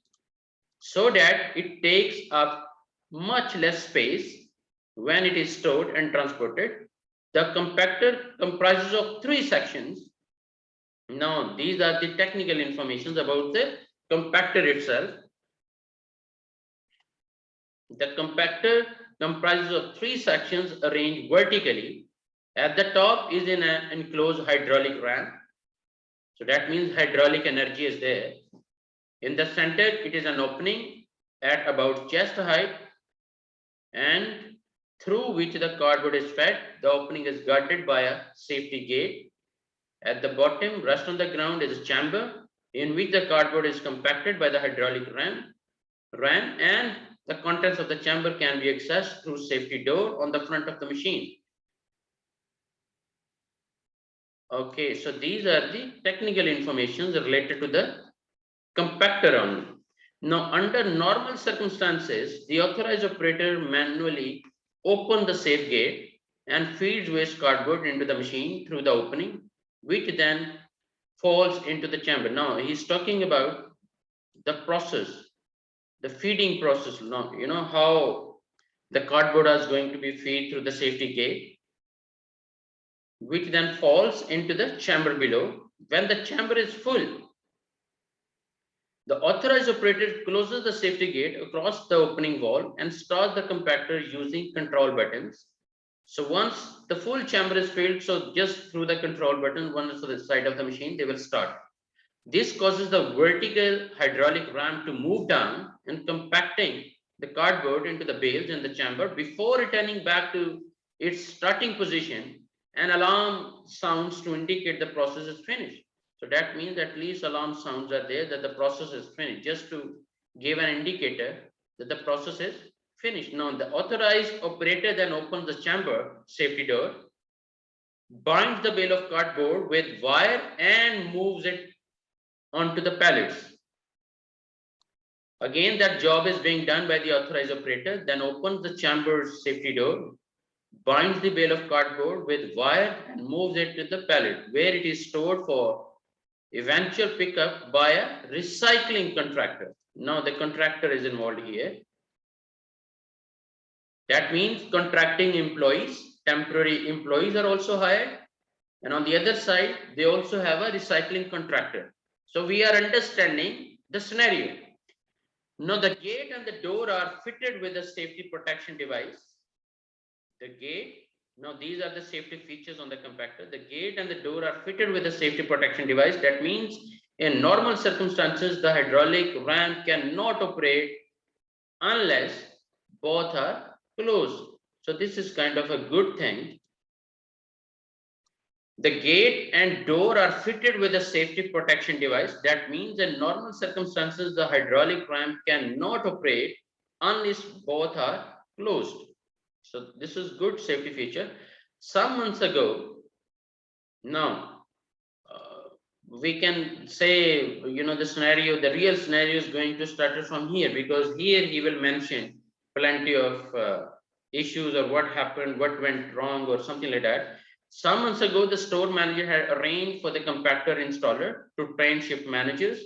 so that it takes up much less space when it is stored and transported. The compactor comprises of 3 sections. Now these are the technical informations about the compactor itself. The compactor comprises of 3 sections arranged vertically. At the top is in an enclosed hydraulic ram. So that means hydraulic energy is there. In the center, it is an opening at about chest height, and through which the cardboard is fed. The opening is guarded by a safety gate. At the bottom, rest on the ground, is a chamber in which the cardboard is compacted by the hydraulic ram, and the contents of the chamber can be accessed through safety door on the front of the machine. Okay, so these are the technical informations related to the compactor only. Now, under normal circumstances, the authorized operator manually opens the safe gate and feeds waste cardboard into the machine through the opening, which then falls into the chamber. Now, he's talking about the process, the feeding process. Now, you know how the cardboard is going to be fed through the safety gate, which then falls into the chamber below. When the chamber is full, the authorized operator closes the safety gate across the opening wall and starts the compactor using control buttons. So once the full chamber is filled, so just through the control button, one is to the side of the machine, they will start. This causes the vertical hydraulic ram to move down and compacting the cardboard into the bales in the chamber before returning back to its starting position. An alarm sounds to indicate the process is finished. So that means at least alarm sounds are there that the process is finished, just to give an indicator that the process is finished. Now the authorized operator then opens the chamber safety door, binds the bale of cardboard with wire and moves it onto the pallets. Again, that job is being done by the authorized operator, then opens the chamber's safety door, binds the bale of cardboard with wire and moves it to the pallet, where it is stored for eventual pickup by a recycling contractor. Now the contractor is involved here. That means contracting employees, temporary employees are also hired. And on the other side, they also have a recycling contractor. So we are understanding the scenario. Now the gate and the door are fitted with a safety protection device. The gate, now these are the safety features on the compactor. The gate and the door are fitted with a safety protection device. That means In normal circumstances, the hydraulic ramp cannot operate unless both are closed. So this is kind of a good thing. The gate and door are fitted with a safety protection device. That means in normal circumstances, the hydraulic ramp cannot operate unless both are closed. So this is good safety feature. Some months ago, now we can say, the scenario, the real scenario is going to start from here, because here he will mention plenty of issues or what happened, what went wrong or something like that. Some months ago, the store manager had arranged for the compactor installer to train shift managers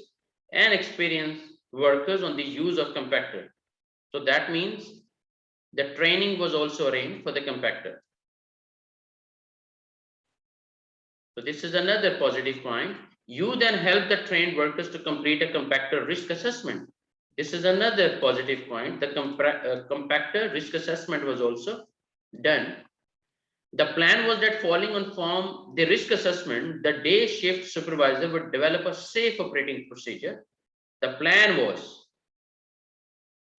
and experienced workers on the use of compactor. So that means the training was also arranged for the compactor. So this is another positive point. You then help the trained workers to complete a compactor risk assessment. This is another positive point. The compactor risk assessment was also done. The plan was that following on the risk assessment, the day shift supervisor would develop a safe operating procedure. The plan was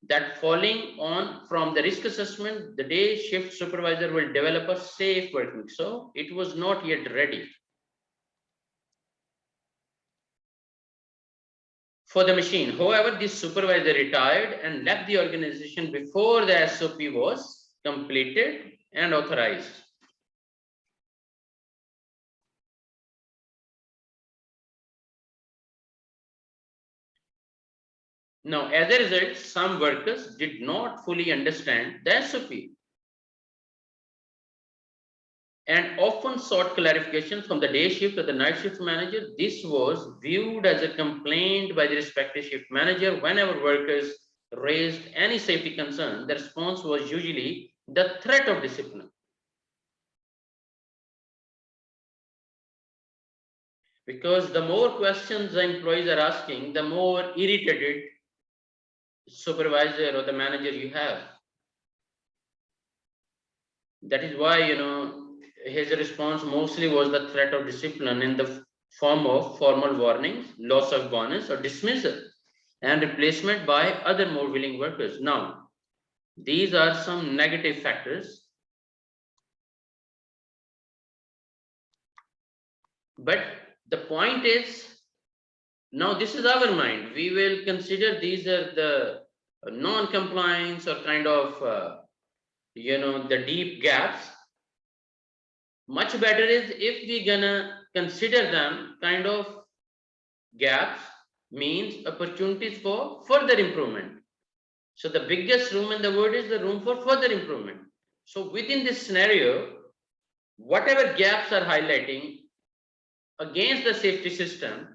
that following on from the risk assessment, the day shift supervisor will develop a safe working. So it was not yet ready for the machine. However, this supervisor retired and left the organization before the SOP was completed and authorized. Now, as a result, some workers did not fully understand the SOP and often sought clarification from the day shift or the night shift manager. This was viewed as a complaint by the respective shift manager. Whenever workers raised any safety concern, the response was usually the threat of discipline. Because the more questions the employees are asking, the more irritated supervisor or the manager you have. That is why, his response mostly was the threat of discipline in the form of formal warnings, loss of bonus or dismissal, and replacement by other more willing workers. Now, these are some negative factors, but the point is, now this is our mind. We will consider these are the non-compliance or kind of the deep gaps. Much better is if we gonna consider them kind of gaps, means opportunities for further improvement. So the biggest room in the world is the room for further improvement. So within this scenario, whatever gaps are highlighting against the safety system,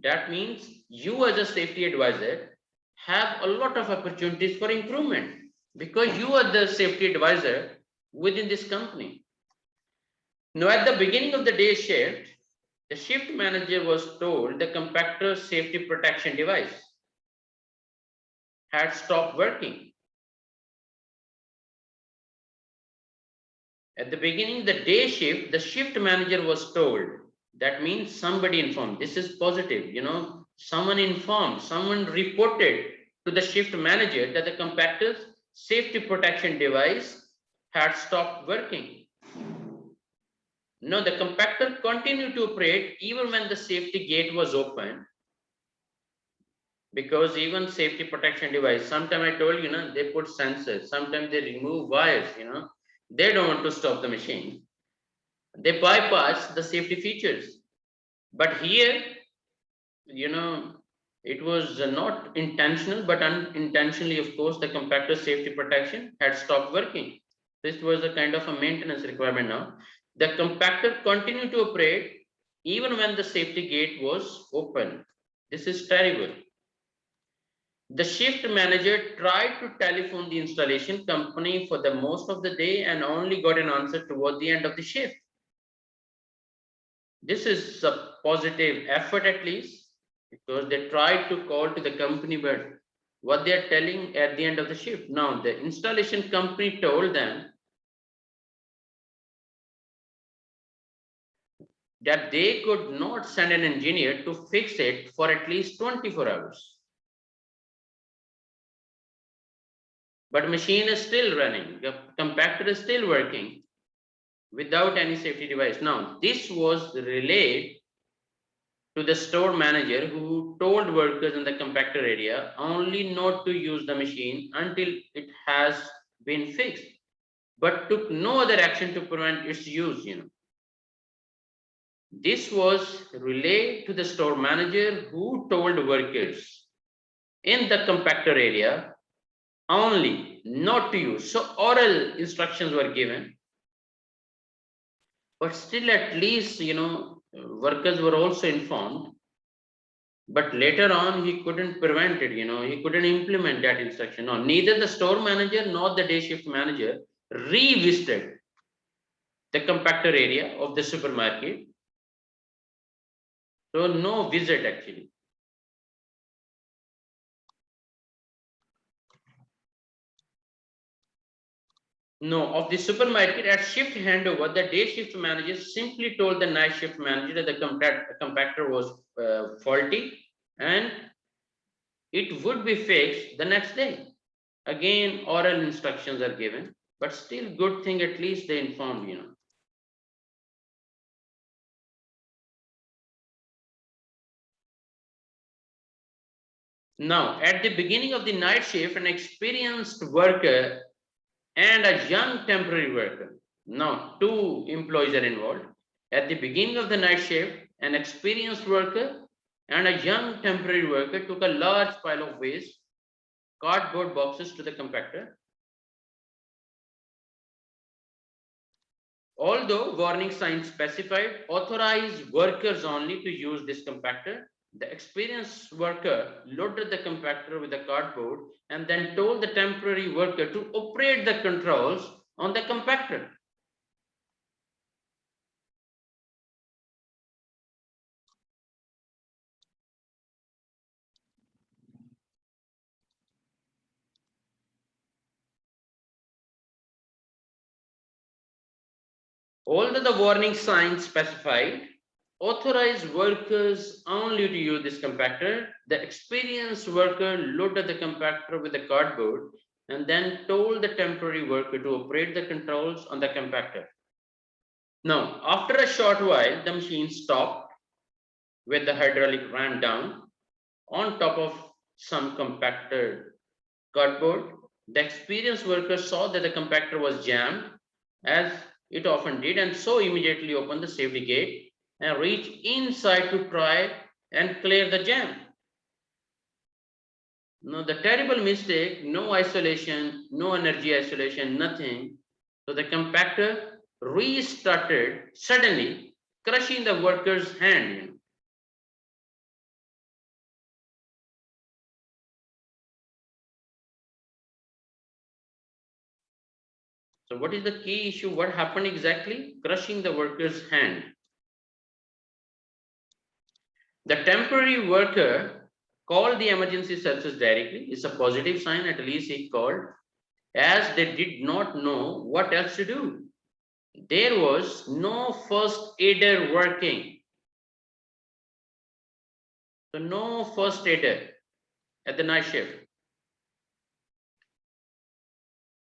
that means you as a safety advisor have a lot of opportunities for improvement, because you are the safety advisor within this company. Now, at the beginning of the day shift, the shift manager was told the compactor safety protection device had stopped working. At the beginning of the day shift, the shift manager was told. That means somebody informed. This is positive, someone informed, someone reported to the shift manager that the compactor's safety protection device had stopped working. No, the compactor continued to operate even when the safety gate was open, because even safety protection device, sometimes I told they put sensors, sometimes they remove wires, they don't want to stop the machine. They bypass the safety features. But here, it was not intentional, but unintentionally, of course, the compactor safety protection had stopped working. This was a kind of a maintenance requirement now. The compactor continued to operate even when the safety gate was open. This is terrible. The shift manager tried to telephone the installation company for the most of the day and only got an answer toward the end of the shift. This is a positive effort at least, because they tried to call to the company, but what they are telling at the end of the shift. Now, the installation company told them that they could not send an engineer to fix it for at least 24 hours. But machine is still running, the compactor is still working without any safety device. Now, this was relayed to the store manager, who told workers in the compactor area only not to use the machine until it has been fixed, but took no other action to prevent its use. This was relayed to the store manager, who told workers in the compactor area only not to use. So oral instructions were given, but still at least, workers were also informed. But later on, he couldn't prevent it, he couldn't implement that instruction. No, neither the store manager nor the day shift manager revisited the compactor area of the supermarket. So no visit actually. No, of the supermarket at shift handover, the day shift manager simply told the night shift manager that the compactor was faulty and it would be fixed the next day. Again, oral instructions are given, but still good thing, at least they informed. Now, at the beginning of the night shift, an experienced worker and a young temporary worker. Now, two employees are involved. At the beginning of the night shift, an experienced worker and a young temporary worker took a large pile of waste, cardboard boxes, to the compactor. Although warning signs specified authorized workers only to use this compactor, the experienced worker loaded the compactor with the cardboard and then told the temporary worker to operate the controls on the compactor. Although the warning signs specified authorized workers only to use this compactor, the experienced worker loaded the compactor with the cardboard and then told the temporary worker to operate the controls on the compactor. Now, after a short while, the machine stopped with the hydraulic ram down on top of some compactor cardboard. The experienced worker saw that the compactor was jammed, as it often did, and so immediately opened the safety gate and reached inside to try and clear the jam. Now, the terrible mistake: no isolation, no energy isolation, nothing. So the compactor restarted suddenly, crushing the worker's hand. So what is the key issue? What happened exactly? Crushing the worker's hand. The temporary worker called the emergency services directly. It's a positive sign, at least he called, as they did not know what else to do. There was no first aider working. So no first aider at the night shift.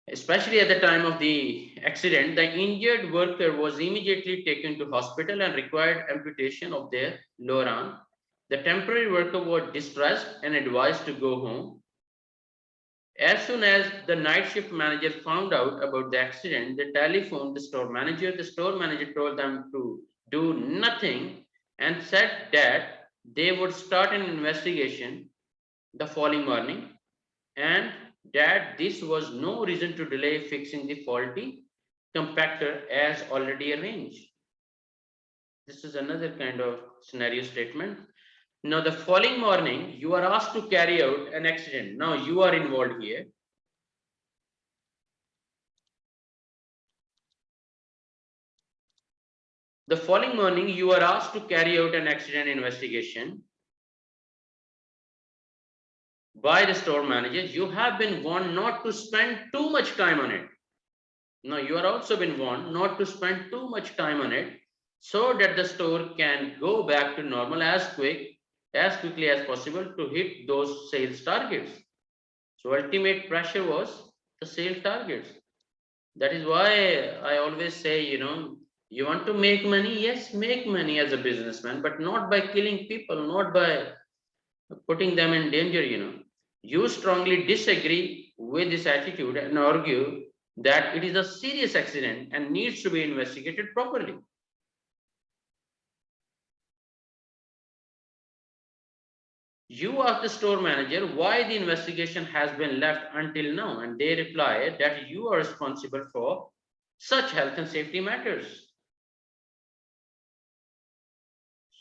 Especially at the time of the accident, the injured worker was immediately taken to hospital and required amputation of their lower arm. The temporary worker was distressed and advised to go home. As soon as the night shift manager found out about the accident, they telephoned the store manager. The store manager told them to do nothing and said that they would start an investigation the following morning, and that this was no reason to delay fixing the faulty compactor as already arranged. This is another kind of scenario statement. Now, the following morning, you are asked to carry out an accident. Now, you are involved here. The following morning, you are asked to carry out an accident investigation by the store manager. You have been warned not to spend too much time on it. Now, you are also been warned not to spend too much time on it. so that the store can go back to normal as quickly as possible to hit those sales targets. So ultimate pressure was the sales targets. That is why I always say, you want to make money, yes, make money as a businessman, but not by killing people, not by putting them in danger. You strongly disagree with this attitude and argue that it is a serious accident and needs to be investigated properly. You ask the store manager why the investigation has been left until now, and they reply that you are responsible for such health and safety matters.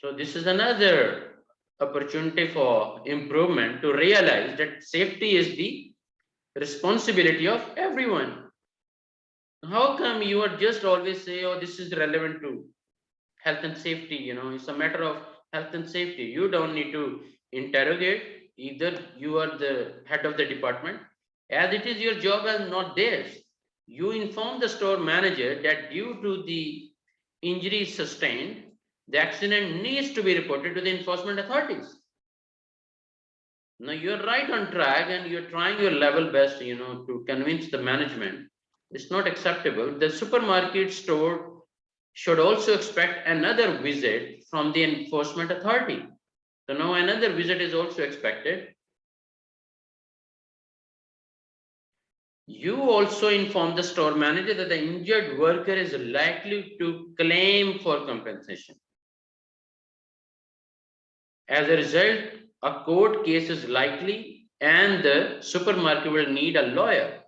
So this is another opportunity for improvement to realize that safety is the responsibility of everyone. How come you are just always say, oh, this is relevant to health and safety? It's a matter of health and safety. You don't need to interrogate. Either you are the head of the department, as it is your job and not theirs. You inform the store manager that due to the injury sustained, the accident needs to be reported to the enforcement authorities. Now you're right on track and you're trying your level best, to convince the management. It's not acceptable. The supermarket store should also expect another visit from the enforcement authority. So now another visit is also expected. You also inform the store manager that the injured worker is likely to claim for compensation. As a result, a court case is likely and the supermarket will need a lawyer.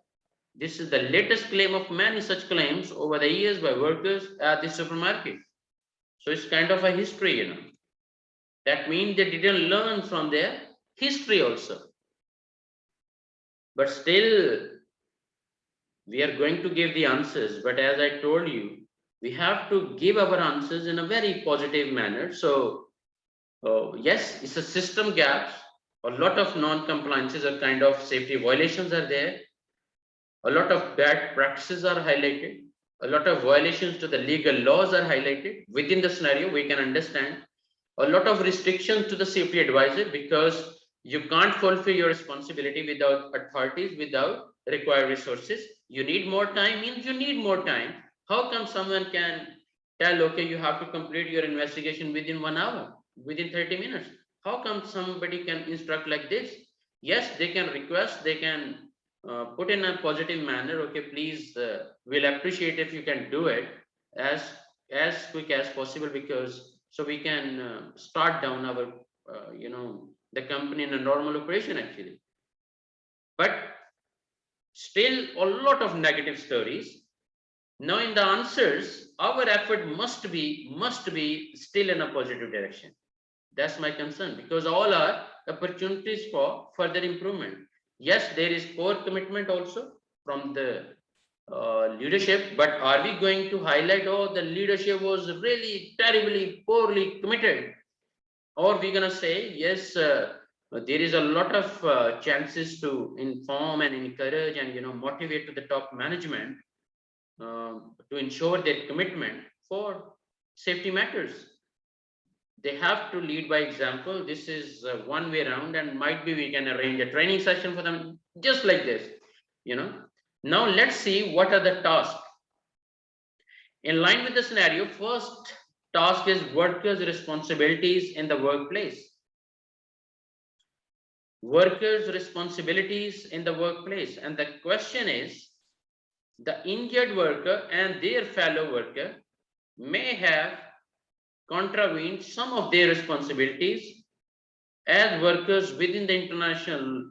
This is the latest claim of many such claims over the years by workers at the supermarket. So it's kind of a history, That means they didn't learn from their history also. But still, we are going to give the answers. But as I told you, we have to give our answers in a very positive manner. So, yes, it's a system gaps. A lot of non-compliances or kind of safety violations are there. A lot of bad practices are highlighted. A lot of violations to the legal laws are highlighted. Within the scenario, we can understand a lot of restrictions to the safety advisor because you can't fulfill your responsibility without authorities, without required resources. You need more time means you need more time. How come someone can tell, okay, you have to complete your investigation within 1 hour, within 30 minutes? How come somebody can instruct like this? Yes, they can request, they can put in a positive manner, okay, please, we'll appreciate if you can do it as quick as possible, because so we can start down our the company in a normal operation actually. But still a lot of negative stories. Now in the answers, our effort must be still in a positive direction. That's my concern, because all are opportunities for further improvement. Yes, there is core commitment also from the leadership, but are we going to highlight, oh, the leadership was really terribly poorly committed? Or we're gonna say, yes, there is a lot of chances to inform and encourage and motivate to the top management to ensure their commitment for safety matters. They have to lead by example. This is one way around, and might be we can arrange a training session for them just like this. Now let's see what are the tasks in line with the scenario. First task is workers' responsibilities in the workplace. Workers' responsibilities in the workplace, and the question is, the injured worker and their fellow worker may have contravened some of their responsibilities as workers within the International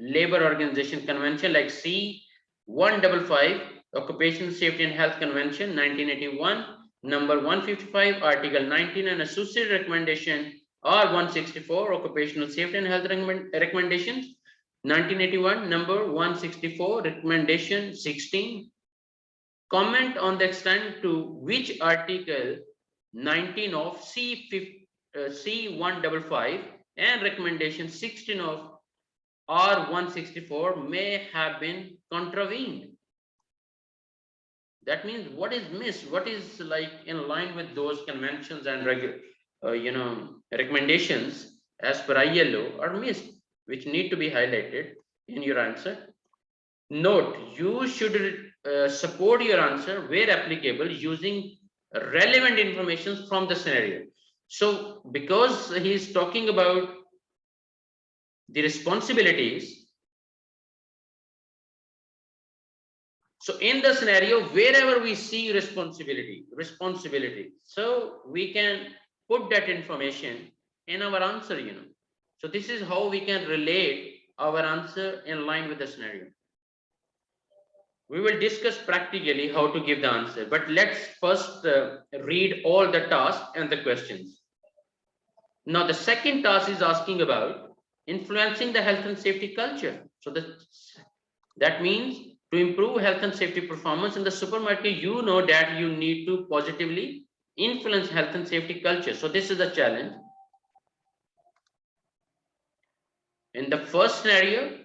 Labour Organization Convention like C155, Occupational Safety and Health Convention 1981, number 155, Article 19, and associated recommendation R164, Occupational Safety and Health Recommendations 1981, number 164, recommendation 16. Comment on the extent to which Article 19 of C155 and recommendation 16 of R164 may have been contravened. That means what is missed, what is like in line with those conventions and recommendations as per ILO are missed, which need to be highlighted in your answer. Note, you should support your answer where applicable using relevant information from the scenario. So because he is talking about the responsibilities, so in the scenario, wherever we see responsibility, so we can put that information in our answer, So this is how we can relate our answer in line with the scenario. We will discuss practically how to give the answer, but let's first read all the tasks and the questions. Now, the second task is asking about influencing the health and safety culture. So that means to improve health and safety performance in the supermarket, you know that you need to positively influence health and safety culture. So this is the challenge. In the first scenario,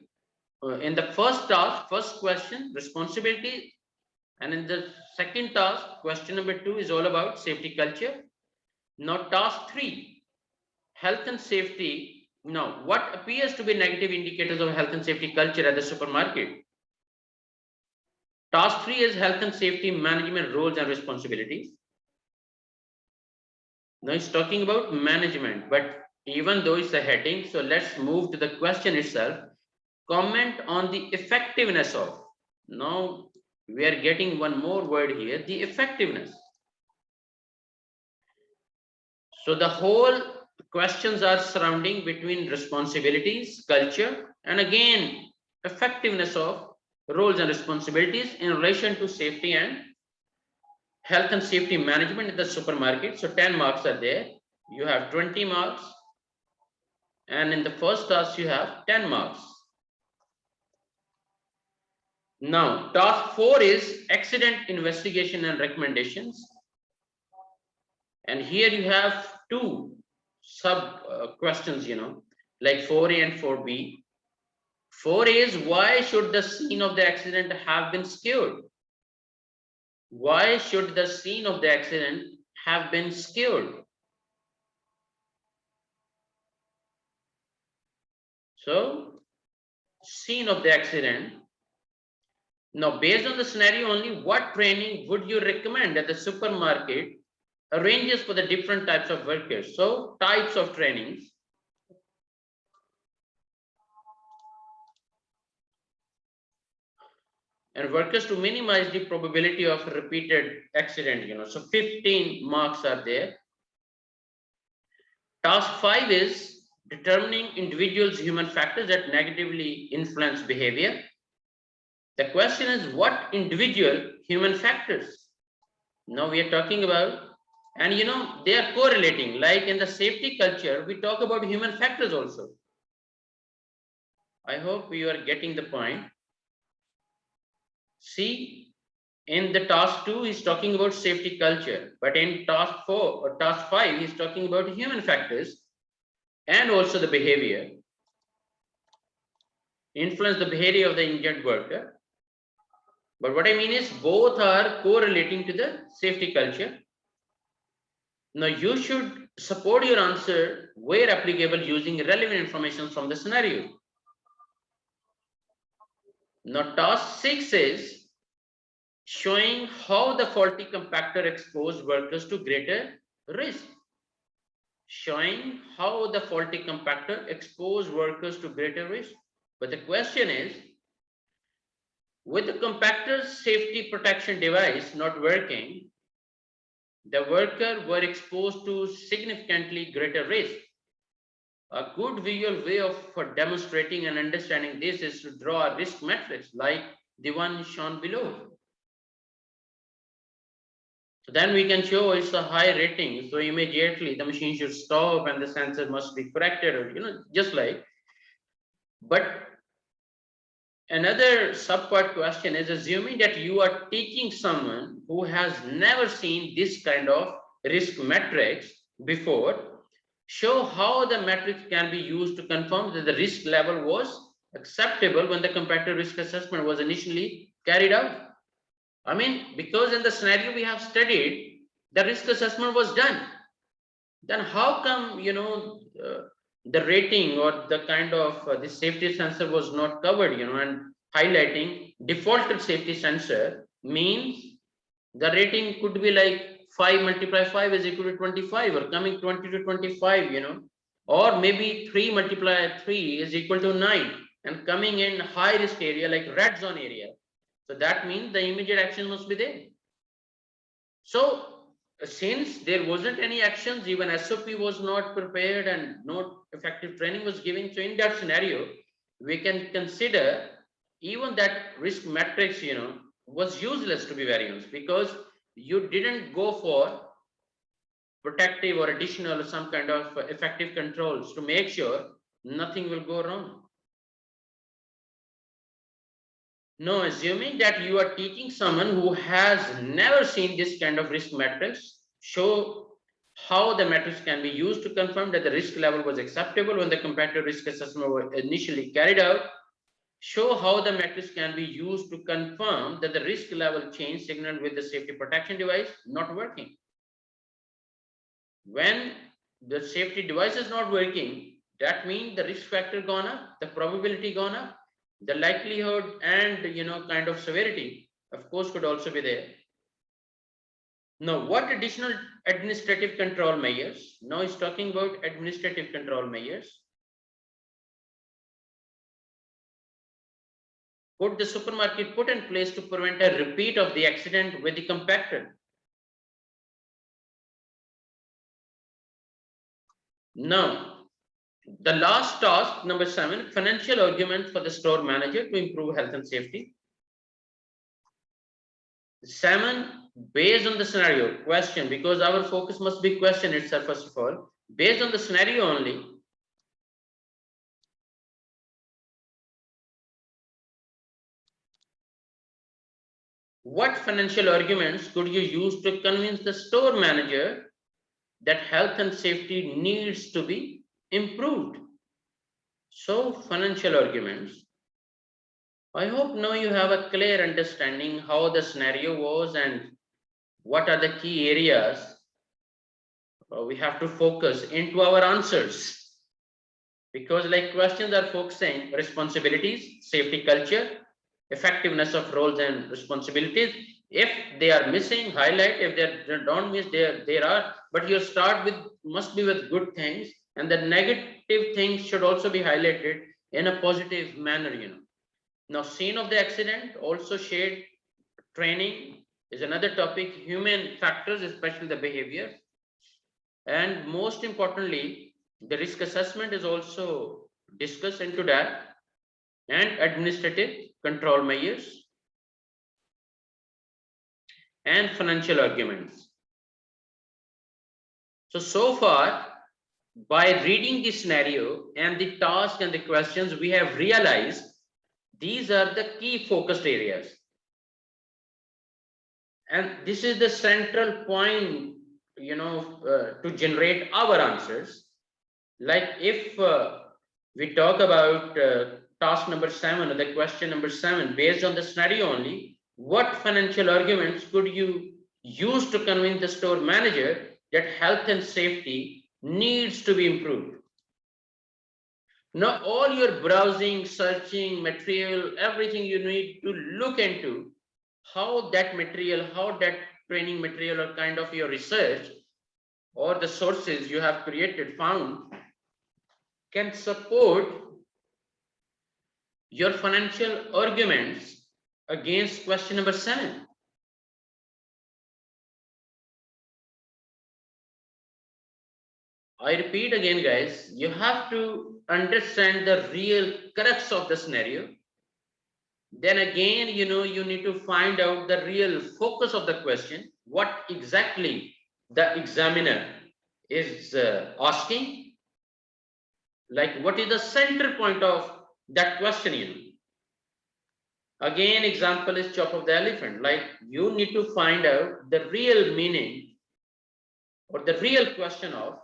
in the first task, first question, responsibility, and in the second task, question number 2 is all about safety culture. Now, task 3, health and safety. Now, what appears to be negative indicators of health and safety culture at the supermarket? Task 3 is health and safety management roles and responsibilities. Now, it's talking about management, but even though it's a heading, so let's move to the question itself. Comment on the effectiveness of. Now, we are getting one more word here, the effectiveness. So the whole questions are surrounding between responsibilities, culture, and again, effectiveness of roles and responsibilities in relation to safety and health and safety management in the supermarket. So 10 marks are there. You have 20 marks. And in the first task, you have 10 marks. Now, task 4 is accident investigation and recommendations. And here you have 2 sub questions, like 4A and 4B. 4A is why should the scene of the accident have been secured? Why should the scene of the accident have been secured? So, scene of the accident. Now, based on the scenario only, what training would you recommend at the supermarket arranges for the different types of workers? So, types of trainings. And workers to minimize the probability of repeated accident, So 15 marks are there. Task 5 is determining individuals' human factors that negatively influence behavior. The question is what individual human factors? Now we are talking about, and they are correlating, like in the safety culture, we talk about human factors also. I hope you are getting the point. See, in the task 2, he's talking about safety culture, but in task 4 or task 5, he's talking about human factors and also the behavior. Influence the behavior of the injured worker. But what I mean is both are correlating to the safety culture. Now you should support your answer where applicable using relevant information from the scenario. Now task 6 is showing how the faulty compactor exposed workers to greater risk. Showing how the faulty compactor exposed workers to greater risk. But the question is, with the compactor's safety protection device not working, the worker were exposed to significantly greater risk. A good visual way of demonstrating and understanding this is to draw a risk matrix like the one shown below. So then we can show it's a high rating. So immediately the machine should stop and the sensor must be corrected, or just like. But another subpart question is assuming that you are teaching someone who has never seen this kind of risk matrix before. Show how the matrix can be used to confirm that the risk level was acceptable when the compactor risk assessment was initially carried out. I mean, because in the scenario we have studied, the risk assessment was done. Then how come, the rating or the kind of the safety sensor was not covered, and highlighting defaulted safety sensor means the rating could be like 5 multiply 5 is equal to 25, or coming 20 to 25, or maybe 3 multiply 3 is equal to 9, and coming in high risk area like red zone area. So that means the immediate action must be there. So since there wasn't any actions, even SOP was not prepared and no effective training was given. So in that scenario, we can consider even that risk matrix, was useless, to be very honest, because you didn't go for protective or additional or some kind of effective controls to make sure nothing will go wrong. No, assuming that you are teaching someone who has never seen this kind of risk matrix, show how the matrix can be used to confirm that the risk level was acceptable when the comparative risk assessment was initially carried out. Show how the matrix can be used to confirm that the risk level change signaled with the safety protection device not working. When the safety device is not working, that means the risk factor gone up, the probability gone up, the likelihood and kind of severity, of course, could also be there. Now, what additional administrative control measures? Now he's talking about administrative control measures. Could the supermarket put in place to prevent a repeat of the accident with the compactor? Now, the last task, number 7, financial argument for the store manager to improve health and safety. 7, based on the scenario, question, because our focus must be question itself, first of all. Based on the scenario only, what financial arguments could you use to convince the store manager that health and safety needs to be improved? So, financial arguments. I hope now you have a clear understanding how the scenario was and what are the key areas we have to focus into our answers. Because like questions are focusing responsibilities, safety culture, effectiveness of roles and responsibilities. If they are missing, highlight. If they don't miss, there are. But you start with, must be with good things, and the negative things should also be highlighted in a positive manner. Now, scene of the accident, also shared training is another topic. Human factors, especially the behavior, and most importantly, the risk assessment is also discussed into that, and administrative control measures and financial arguments. So far, by reading the scenario and the task and the questions, we have realized these are the key focused areas. And this is the central point, to generate our answers. Like if we talk about task number 7 or the question number 7, based on the scenario only, what financial arguments could you use to convince the store manager that health and safety needs to be improved? Now, all your browsing, searching, material, everything you need to look into how that material, how that training material or kind of your research or the sources you have created, found, can support your financial arguments against question number 7. I repeat again, guys, you have to understand the real crux of the scenario. Then again, you need to find out the real focus of the question, what exactly the examiner is asking, like what is the center point of that question. Again, example is chop of the elephant, like you need to find out the real meaning or the real question of,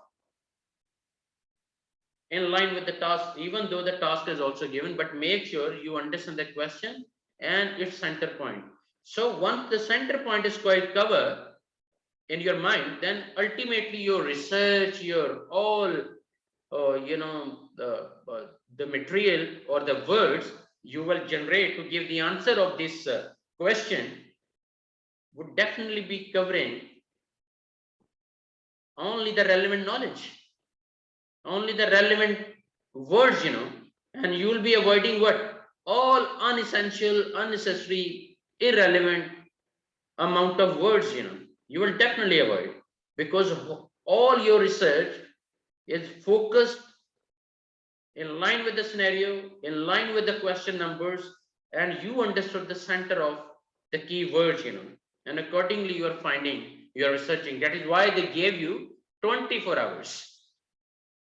in line with the task, even though the task is also given, but make sure you understand the question and its center point. So once the center point is quite covered in your mind, then ultimately your research, your all, the material or the words you will generate to give the answer of this question would definitely be covering only the relevant knowledge, only the relevant words, and you will be avoiding what? All unessential, unnecessary, irrelevant amount of words, you will definitely avoid, because all your research is focused in line with the scenario, in line with the question numbers, and you understood the center of the key words, and accordingly you are finding, you are researching. That is why they gave you 24 hours.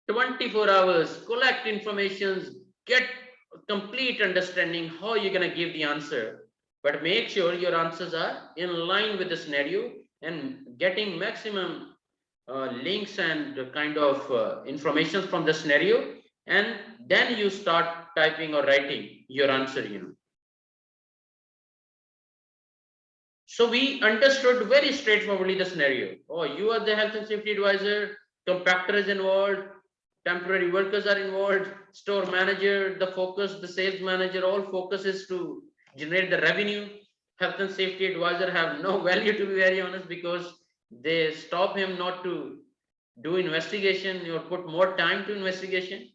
24 hours, collect informations, get complete understanding how you're going to give the answer, but make sure your answers are in line with the scenario and getting maximum links and kind of information from the scenario, and then you start typing or writing your answer, So we understood very straightforwardly the scenario. Oh, you are the health and safety advisor, compactor is involved, temporary workers are involved, store manager, the focus, the sales manager, all focus is to generate the revenue. Health and safety advisor have no value, to be very honest, because they stop him not to do investigation or put more time to investigation.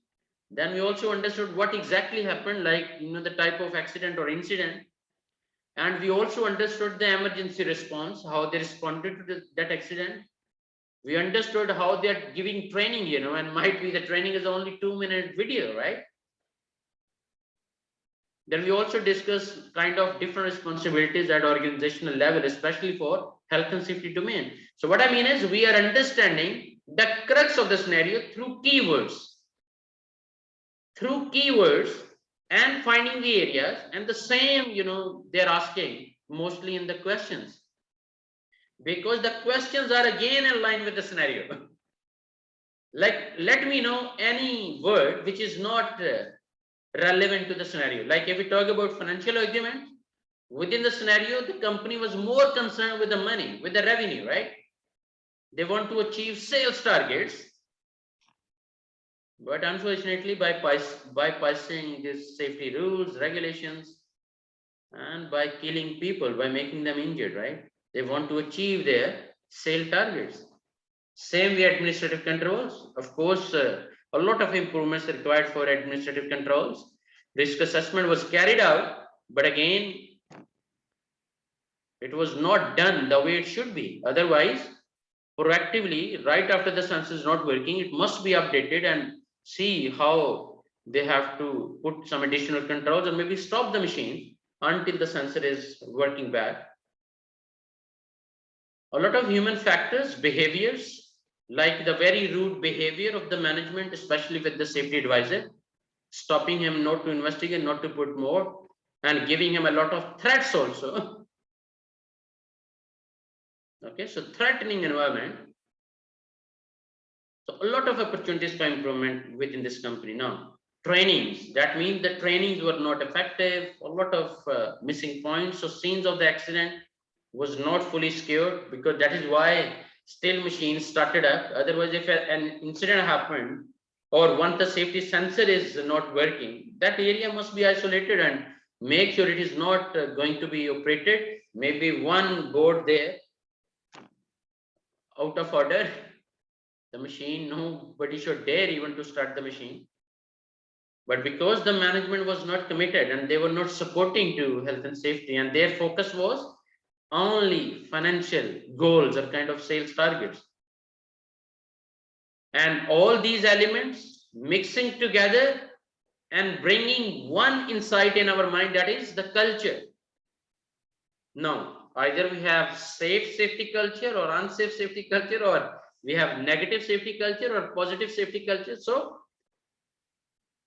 Then we also understood what exactly happened, like the type of accident or incident, and we also understood the emergency response, how they responded to that accident. We understood how they are giving training, and might be the training is only 2-minute video, right? Then we also discuss kind of different responsibilities at organizational level, especially for health and safety domain. So what I mean is we are understanding the crux of the scenario through keywords, and finding the areas, and the same, they're asking mostly in the questions, because the questions are again in line with the scenario. Like, let me know any word which is not relevant to the scenario. Like if we talk about financial agreement, within the scenario, the company was more concerned with the money, with the revenue, right? They want to achieve sales targets, but unfortunately bypassing these safety rules, regulations, and by killing people, by making them injured, right? They want to achieve their sale targets. Same way administrative controls. Of course, a lot of improvements required for administrative controls. Risk assessment was carried out, but again, it was not done the way it should be. Otherwise, proactively, right after the sensor is not working, it must be updated and see how they have to put some additional controls or maybe stop the machine until the sensor is working back. A lot of human factors, behaviors, like the very rude behavior of the management, especially with the safety advisor, stopping him not to investigate, not to put more, and giving him a lot of threats also. Okay, so threatening environment. So a lot of opportunities for improvement within this company. Now, trainings, that means the trainings were not effective, a lot of missing points. So scenes of the accident was not fully secured, because that is why still machines started up. Otherwise, if an incident happened or once the safety sensor is not working, that area must be isolated and make sure it is not going to be operated. Maybe one board there out of order, the machine, nobody should dare even to start the machine. But because the management was not committed and they were not supporting to health and safety, and their focus was only financial goals or kind of sales targets, and all these elements mixing together and bringing one insight in our mind, that is the culture. Now, either we have safe safety culture or unsafe safety culture, or we have negative safety culture or positive safety culture. So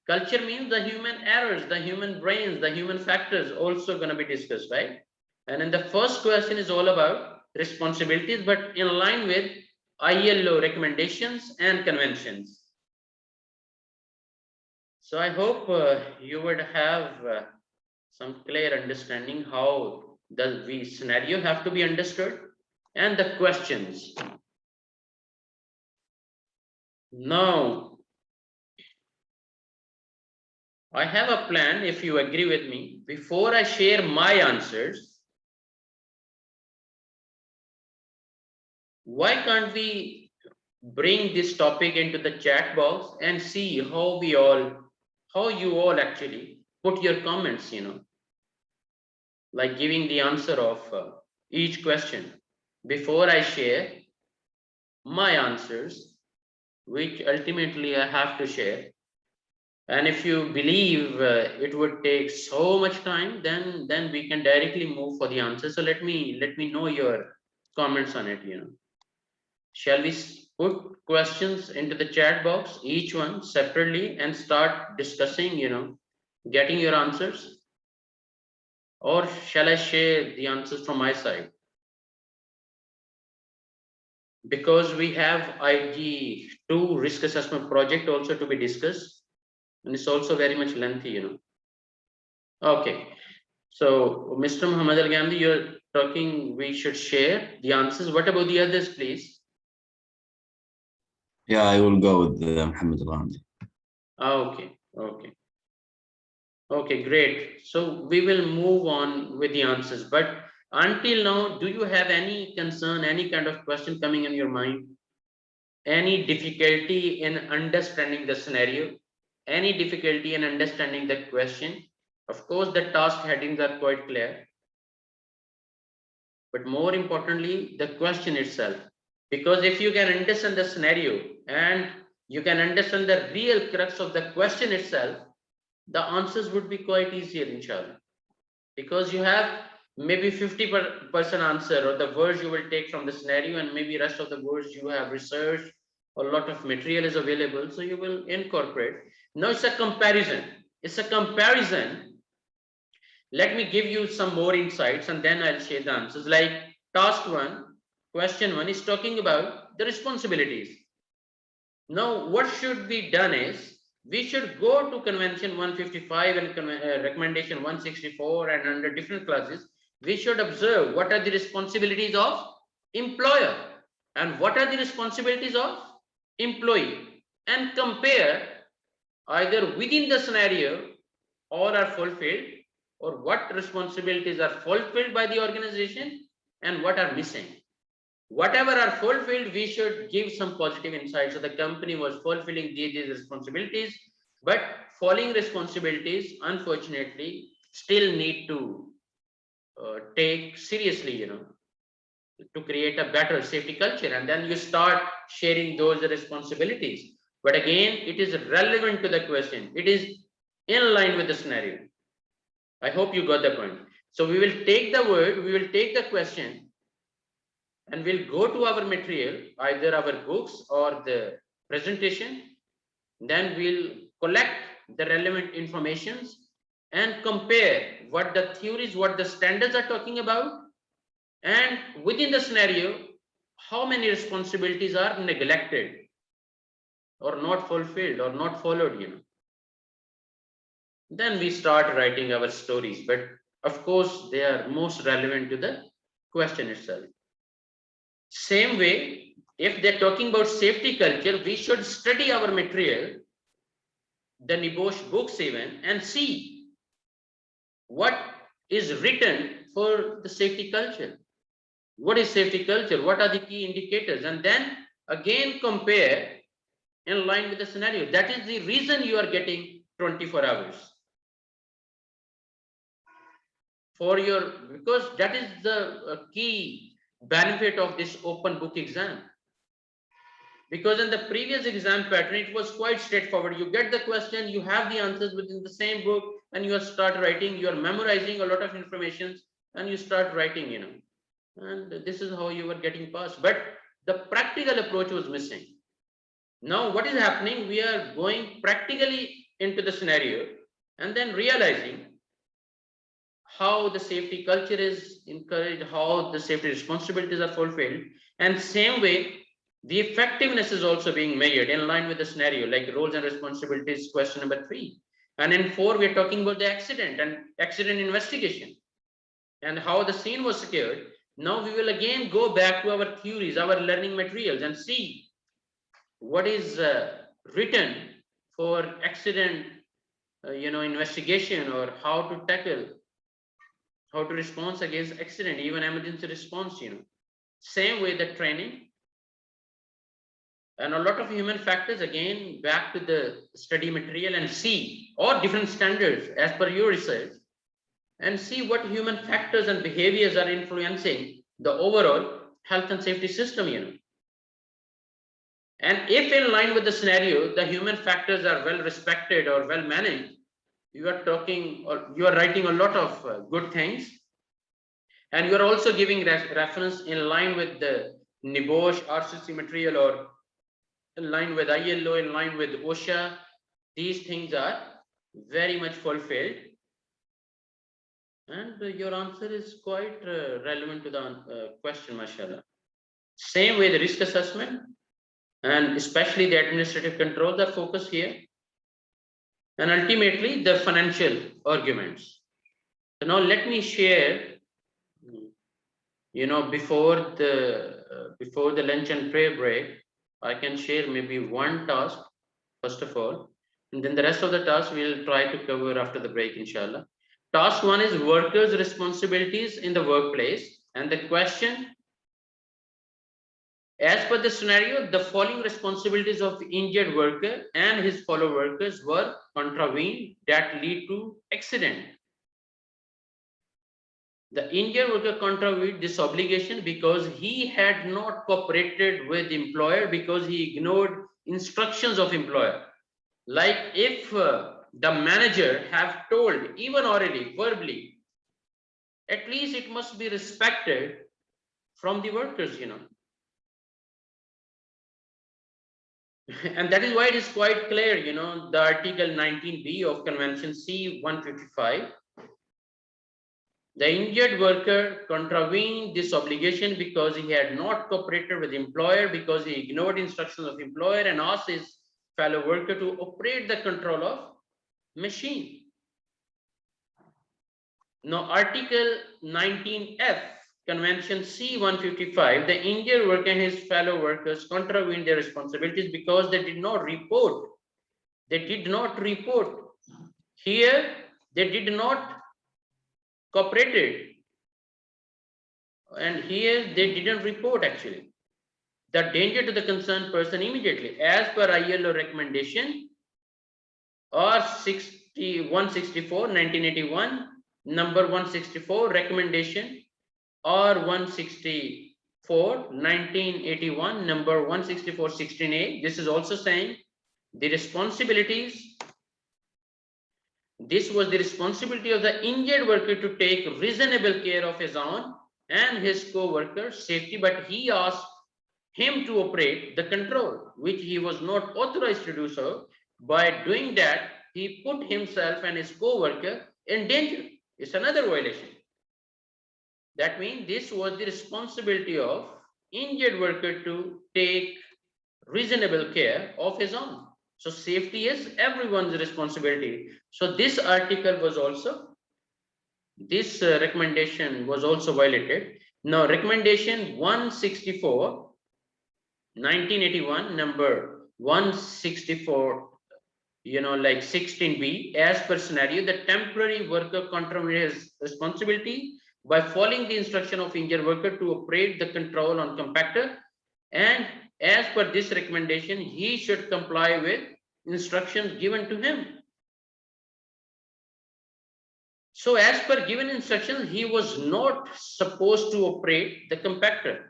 culture means the human errors, the human brains, the human factors also going to be discussed, right? And then the first question is all about responsibilities, but in line with ILO recommendations and conventions. So I hope you would have some clear understanding how The scenario have to be understood and the questions. Now, I have a plan, if you agree with me. Before I share my answers, why can't we bring this topic into the chat box and see how you all actually put your comments, like giving the answer of each question before I share my answers, which ultimately I have to share. And if you believe it would take so much time, then we can directly move for the answer. So let me know your comments on it. Shall we put questions into the chat box, each one separately, and start discussing? Getting your answers, or shall I share the answers from my side? Because we have IG2 risk assessment project also to be discussed, and it's also very much lengthy. Okay. So, Mr. Muhammad Al Ghamdi, you're talking we should share the answers. What about the others, please? Yeah, I will go with Muhammad Al Ghamdi. Okay, okay. Okay, great. So we will move on with the answers. But until now, do you have any concern, any kind of question coming in your mind? Any difficulty in understanding the scenario? Any difficulty in understanding the question? Of course, the task headings are quite clear. But more importantly, the question itself. Because if you can understand the scenario and you can understand the real crux of the question itself, the answers would be quite easier, inshallah. Because you have maybe 50% answer, or the words you will take from the scenario, and maybe rest of the words you have researched, a lot of material is available, so you will incorporate. Now it's a comparison. It's a comparison. Let me give you some more insights and then I'll share the answers. Like task 1, question 1 is talking about the responsibilities. Now what should be done is we should go to convention 155 and recommendation 164, and under different classes we should observe what are the responsibilities of employer and what are the responsibilities of employee, and compare either within the scenario all are fulfilled, or what responsibilities are fulfilled by the organization and what are missing. Whatever are fulfilled, we should give some positive insight. So the company was fulfilling these responsibilities, but falling responsibilities, unfortunately, still need to take seriously, to create a better safety culture. And then you start sharing those responsibilities. But again, it is relevant to the question. It is in line with the scenario. I hope you got the point. So we will take the word, we will take the question, and we'll go to our material, either our books or the presentation. Then we'll collect the relevant informations and compare what the theories, what the standards are talking about, and within the scenario, how many responsibilities are neglected or not fulfilled or not followed. Then we start writing our stories, but of course they are most relevant to the question itself. Same way, if they're talking about safety culture, we should study our material, the NEBOSH books even, and see what is written for the safety culture. What is safety culture? What are the key indicators? And then again compare in line with the scenario. That is the reason you are getting 24 hours. Because that is the key benefit of this open book exam. Because in the previous exam pattern, it was quite straightforward. You get the question, you have the answers within the same book, and you start writing, you are memorizing a lot of information, and you start writing, and this is how you were getting passed. But the practical approach was missing. Now what is happening? We are going practically into the scenario and then realizing how the safety culture is encouraged, how the safety responsibilities are fulfilled, and same way the effectiveness is also being measured in line with the scenario, like roles and responsibilities, question number 3. And in 4, we're talking about the accident and accident investigation. and how the scene was secured. Now we will again go back to our theories, our learning materials, and see what is written for accident, investigation, or how to tackle, how to respond against accident, even emergency response. Same way the training and a lot of human factors, again back to the study material and see, or different standards as per your research, and see what human factors and behaviors are influencing the overall health and safety system. And if in line with the scenario, the human factors are well respected or well managed, you are talking or you are writing a lot of good things. And you are also giving reference in line with the NEBOSH RCC material, or in line with ILO, in line with OSHA. These things are very much fulfilled. And your answer is quite relevant to the question, mashallah. Same way the risk assessment, and especially the administrative controls are focused here. And ultimately the financial arguments. So now let me share, before the lunch and prayer break, I can share maybe one task first of all, and then the rest of the tasks we'll try to cover after the break, inshallah. Task 1 is workers' responsibilities in the workplace, and the question, as per the scenario, the following responsibilities of injured worker and his fellow workers were contravened that lead to accident. The injured worker contravened this obligation because he had not cooperated with employer, because he ignored instructions of employer. Like if the manager have told, even orally, verbally, at least it must be respected from the workers. And that is why it is quite clear, the Article 19B of Convention C 155. The injured worker contravened this obligation because he had not cooperated with employer, because he ignored instructions of employer and asked his fellow worker to operate the control of machine. Now, Article 19F, Convention C 155, the injured worker and his fellow workers contravened their responsibilities because they did not report. They did not report. Here, they did not cooperated, and here they didn't report actually the danger to the concerned person immediately, as per ILO recommendation or 164 1981, number 164 recommendation, or 164 1981, number 164 16A. This is also saying the responsibilities. This was the responsibility of the injured worker to take reasonable care of his own and his co-workers' safety, but he asked him to operate the control, which he was not authorized to do so. By doing that, he put himself and his co-worker in danger. It's another violation. That means this was the responsibility of injured worker to take reasonable care of his own. So safety is everyone's responsibility. So this article was also, this recommendation was also violated. Now recommendation 164 1981, number 164, like 16B, as per scenario, the temporary worker contravened his responsibility by following the instruction of injured worker to operate the control on compactor, and as per this recommendation, he should comply with instructions given to him. So as per given instructions, he was not supposed to operate the compactor.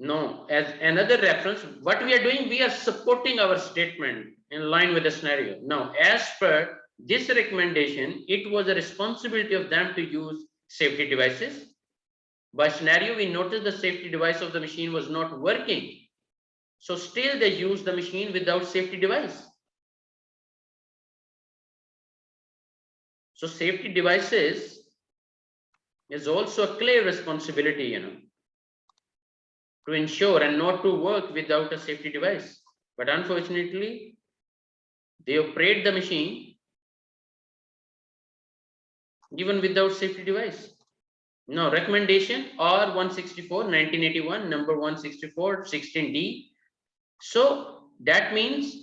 No, as another reference, what we are doing, we are supporting our statement in line with the scenario. Now, as per this recommendation, it was a responsibility of them to use safety devices. By scenario, we noticed the safety device of the machine was not working. So still they used the machine without safety device. So safety devices is also a clear responsibility, to ensure and not to work without a safety device. But unfortunately, they operate the machine even without safety device. No, recommendation R164 1981 number 164 16D. So that means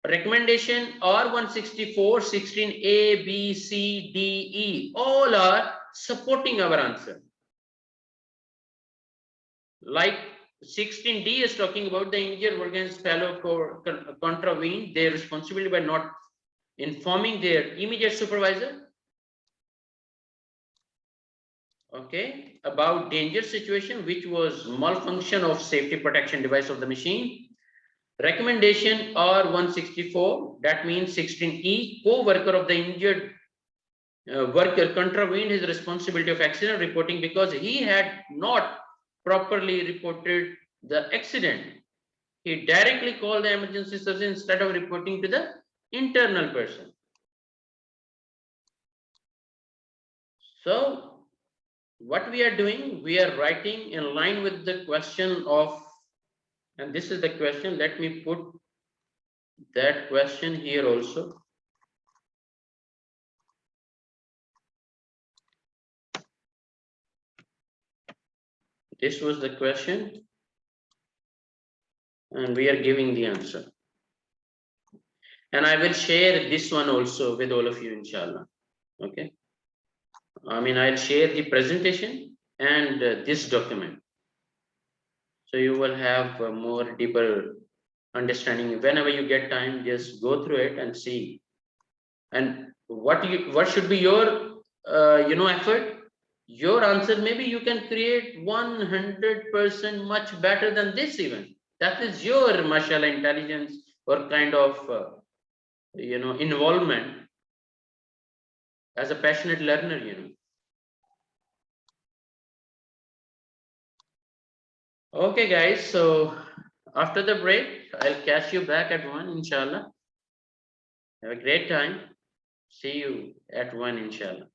recommendation R164 16A B C D E all are supporting our answer. Like 16D is talking about the injured organs fellow contravened their responsibility by not informing their immediate supervisor, okay, about danger situation, which was malfunction of safety protection device of the machine. Recommendation R164, that means 16E, co-worker of the injured worker contravened his responsibility of accident reporting because he had not properly reported the accident. He directly called the emergency service instead of reporting to the internal person. So what we are doing, we are writing in line with the question of, and this is the question, let me put that question here also. This was the question and we are giving the answer. And I will share this one also with all of you, inshallah. Okay. I mean, I'll share the presentation and this document. So you will have a more deeper understanding. Whenever you get time, just go through it and see. And what should be your effort? Your answer, maybe you can create 100% much better than this even. That is your mashallah intelligence or kind of involvement as a passionate learner. Okay guys, so after the break I'll catch you back at 1 inshallah. Have a great time. See you at 1 inshallah.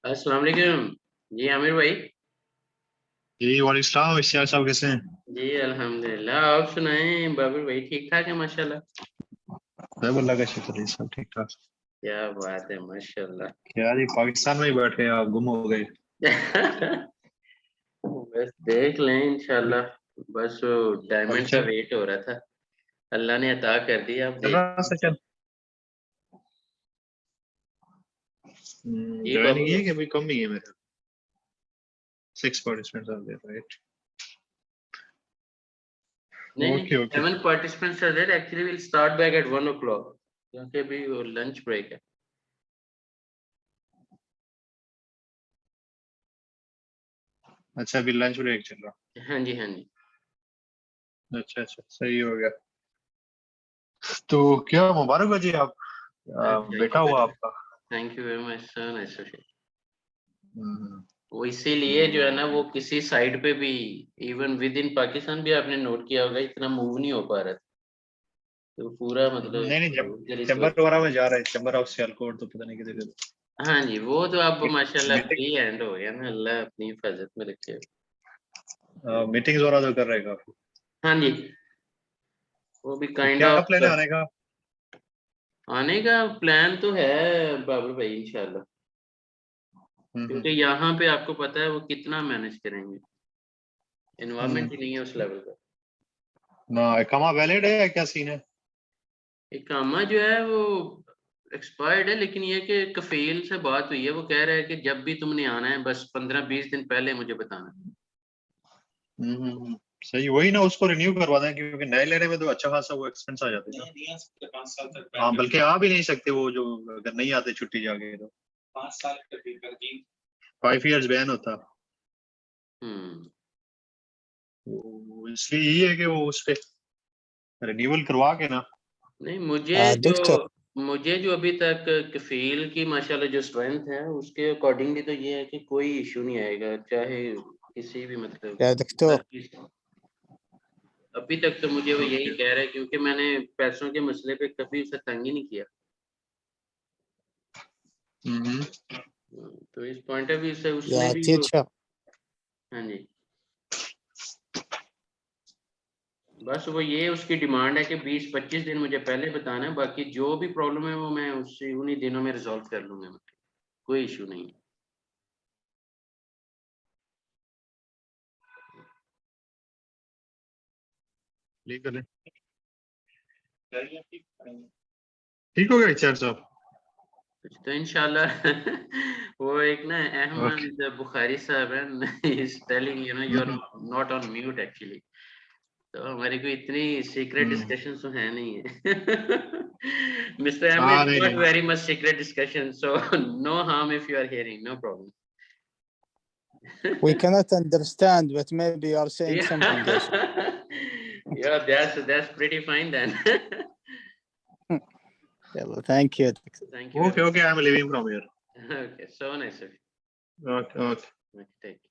अस्सलाम वालेकुम। जी आमिर भाई। जी वालेकुम सलाम। इश्तियाक साहब कैसे हैं? जी अल्हम्दुलिल्लाह, आप सुनाएं बाबर भाई? ठीक ठाक है माशाल्लाह। सब अल्लाह का शुक्र है, सब ठीक ठाक। क्या बात है माशाल्लाह। क्या जी, पाकिस्तान में ही बैठे हैं आप, गुम हो गए। बस देख लें इंशाल्लाह। बस वो डायमंड का अच्छा, वेट हो रहा था, अल्लाह ने अता कर दिया। आप चल देख रहा सेशन जी ज्वाइन बाबर की है भाई। कि अभी कम ही है मेरा? 6 पार्टिसिपेंट्स आर देयर, राइट? नहीं नहीं, okay okay. 7 participants are there. Actually will start back at 1 o'clock, क्योंकि अभी वो लंच ब्रेक है। अच्छा, अभी लंच ब्रेक चल रहा। हाँ जी हाँ जी। अच्छा अच्छा, सही हो गया। तो क्या मुबारक हो जी, आप थैंक बेटा यू हुआ वेरी मच। आपका? Thank you very much sir, nice to. Hmm, वो इसीलिए जो है ना, वो किसी साइड पे भी, इवन विद इन पाकिस्तान भी आपने नोट किया होगा, इतना मूव नहीं हो पा रहा था। तो पूरा नहीं नहीं, जब मतलब उधर इस चैम्बर वक्त। वगैरह में जा रहे हैं, चैम्बर ऑफ सियालकोट तो पता नहीं किधर हाँ जी, वो तो आप माशाल्लाह मीटिंग, फ्री हैंड हो गया ना, अल्लाह अपनी हिफाजत में रखे। मीटिंग्स वगैरह तो कर रहे हैं काफी। हाँ जी, वो भी तो काइंड क्या ऑफ। प्लान है आने का? आने का प्लान तो है बाबर भाई, इंशाल्लाह। क्योंकि हम्म यहाँ पे आपको पता है वो कितना मैनेज करेंगे, हम्म। इन्वायरमेंट ही नहीं है उस लेवल का। ना इकामा वैलिड है या क्या सीन है? इकामा जो है वो एक्सपायर्ड है, लेकिन ये कि कफील से बात हुई है, वो कह रहा है कि जब भी तुमने आना है बस 15-20 दिन पहले मुझे बताना। सही, वही ना, उसको रिन्यू करवा दें, क्योंकि नए लेने में तो अच्छा खासा वो एक्सपेंस आ जाते हैं। नहीं आ सकते 5 साल तक। हाँ, बल्कि आ भी नहीं सकते वो, जो अगर नहीं आते छुट्टी जाके तो 5 साल कर दी, 5 years बैन होता। हम्म। तो इसलिए यही है कि वो उस पे रिन्यूअल करवा के ना। नहीं, دكتور मुझे जो अभी तक कफील की माशाल्लाह जो स्ट्रेंथ है, उसके अकॉर्डिंगली तो ये है कि कोई इशू नहीं आएगा, चाहे किसी भी मतलब يا دكتور हर चीज। अभी तक तो मुझे वो यही ओके। कह रहा है, क्योंकि मैंने पैसों के मसले पे कभी उसे तंग ही नहीं किया। हम्म तो इस पॉइंट ऑफ व्यू से उसने يا भी वो। تيتشر हाँ जी, बस वो ये उसकी डिमांड है कि 20-25 दिन मुझे पहले बताना है, बाकी जो भी प्रॉब्लम है वो मैं उससे उन्हीं दिनों में रिजॉल्व कर लूंगा मैं। कोई इशू नहीं है। ठीक है, ठीक हो गया एचआर साहब। तो इंशाल्लाह। वो एक ना ओके। अहमद बुखारी साहब है, is telling you no you are not on mute actually. तो हमारी कोई इतनी सीक्रेट डिस्कशन तो है नहीं है। मिस्टर हाँ, अहमद, नहीं नॉट नहीं, very much secret discussion, so no harm if you are hearing, no problem. we cannot understand but maybe you are saying something else. Yeah, yeah, that's pretty fine then. يلا thank you دكتور. Thank you very okay much. Okay, I am living from here. Okay, so nice of okay okay. you. Okay, take care.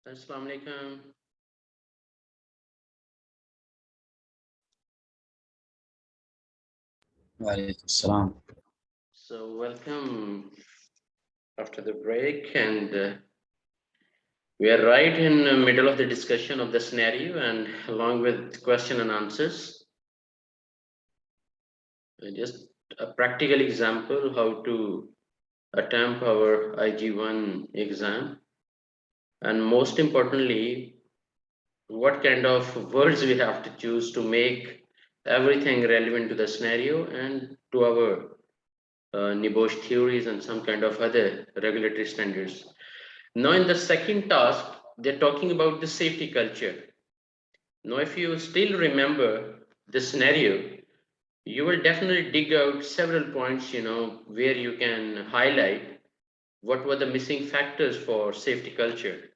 Assalamu alaikum. وعليكم السلام. So welcome after the break, and we are right in the middle of the discussion of the scenario and along with question and answers. Just a practical example how to attempt our IG1 exam, and most importantly, what kind of words we have to choose to make everything relevant to the scenario and to our NEBOSH theories and some kind of other regulatory standards. Now, in the second task, they're talking about the safety culture. Now, if you still remember the scenario, you will definitely dig out several points, where you can highlight what were the missing factors for safety culture.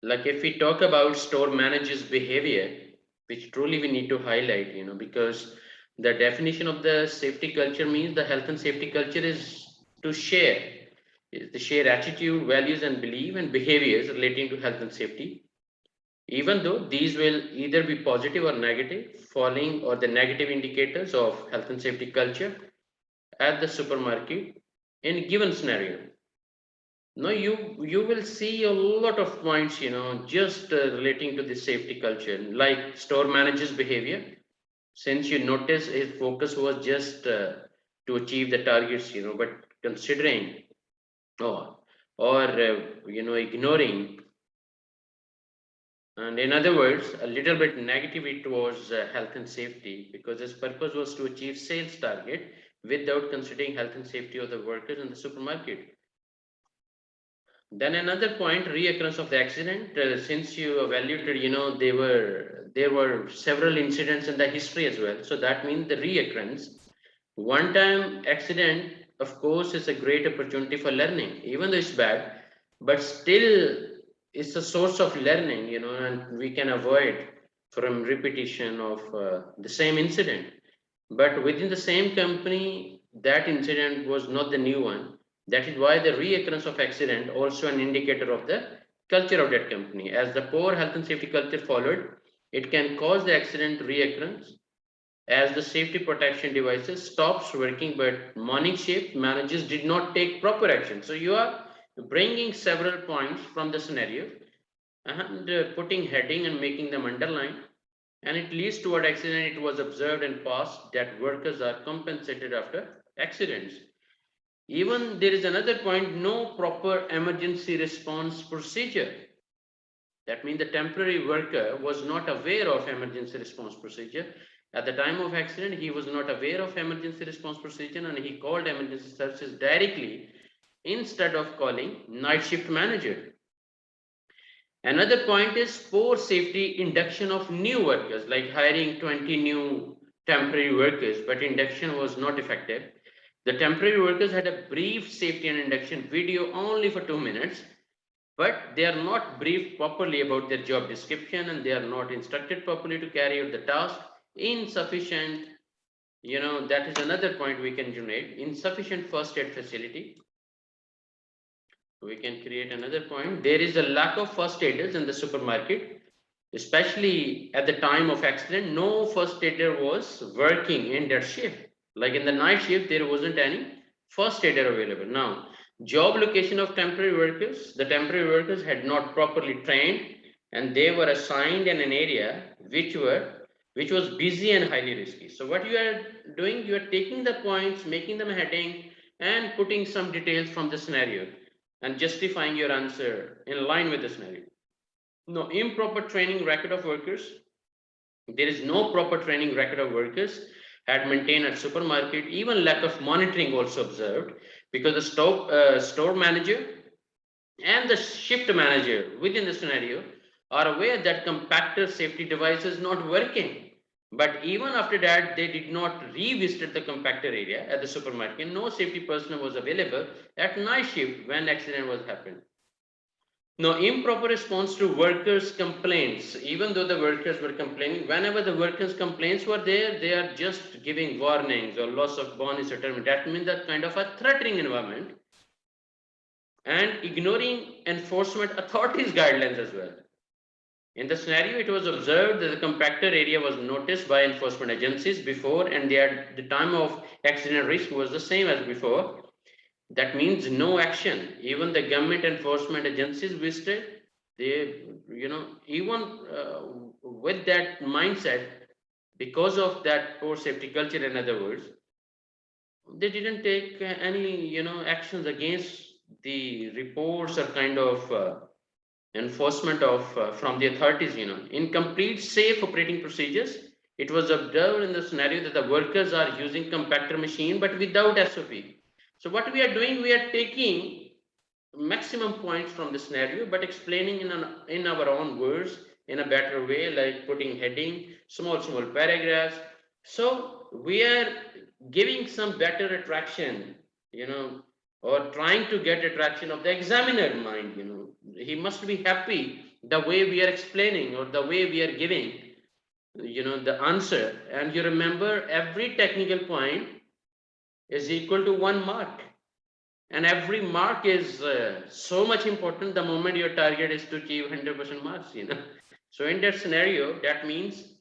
Like if we talk about store managers' behavior, which truly we need to highlight, because the definition of the safety culture means the health and safety culture is to share, is the share attitude, values, and belief and behaviors relating to health and safety. Even though these will either be positive or negative, falling or the negative indicators of health and safety culture at the supermarket in a given scenario. No, you will see a lot of points, just relating to the safety culture, like store manager's behavior. Since you notice his focus was just to achieve the targets, but considering or ignoring, and in other words, a little bit negativity towards health and safety because his purpose was to achieve sales target without considering health and safety of the workers in the supermarket. Then another point, reoccurrence of the accident. Since you evaluated, there were several incidents in the history as well. So that means the reoccurrence. One-time accident, of course, is a great opportunity for learning, even though it's bad, but still it's a source of learning, and we can avoid from repetition of the same incident. But within the same company, that incident was not the new one. That is why the reoccurrence of accident also an indicator of the culture of that company. As the poor health and safety culture followed, it can cause the accident reoccurrence as the safety protection devices stops working, but morning shift managers did not take proper action. So you are bringing several points from the scenario and putting heading and making them underline, and it leads toward accident. It was observed and passed that workers are compensated after accidents. Even there is another point, no proper emergency response procedure. That means the temporary worker was not aware of emergency response procedure. At the time of accident, he was not aware of emergency response procedure and he called emergency services directly instead of calling night shift manager. Another point is poor safety induction of new workers, like hiring 20 new temporary workers, but induction was not effective. The temporary workers had a brief safety and induction video only for 2 minutes, but they are not briefed properly about their job description and they are not instructed properly to carry out the task. Insufficient, that is another point we can generate. Insufficient first aid facility. We can create another point. There is a lack of first aiders in the supermarket, especially at the time of accident. No first aider was working in their shift. Like in the night shift, there wasn't any first aider available. Now, job location of temporary workers. The temporary workers had not properly trained and they were assigned in an area which was busy and highly risky. So what you are doing, you are taking the points, making them a heading and putting some details from the scenario and justifying your answer in line with the scenario. No, improper training record of workers. There is no proper training record of workers had maintained at supermarket. Even lack of monitoring also observed because the store manager and the shift manager within the scenario are aware that compactor safety device is not working. But even after that, they did not revisit the compactor area at the supermarket. No safety personnel was available at night shift when accident was happened. No, improper response to workers' complaints. Even though the workers were complaining, whenever the workers' complaints were there, they are just giving warnings or loss of bonus or term. That means that kind of a threatening environment. and ignoring enforcement authorities' guidelines as well. In the scenario, it was observed that the compactor area was noticed by enforcement agencies before, and the time of accident risk was the same as before. That means no action. Even the government enforcement agencies visited. They, even with that mindset, because of that poor safety culture, in other words, they didn't take any, actions against the reports or kind of enforcement of from the authorities. In complete safe operating procedures, it was observed in the scenario that the workers are using compactor machine but without SOP. So what we are doing, we are taking maximum points from the scenario but explaining in our own words in a better way, like putting heading, small paragraphs. So we are giving some better attraction, or trying to get attraction of the examiner mind. He must be happy the way we are explaining or the way we are giving, the answer. And you remember, every technical point is equal to 1 mark, and every mark is so much important the moment your target is to achieve 100% marks. So in that scenario, that means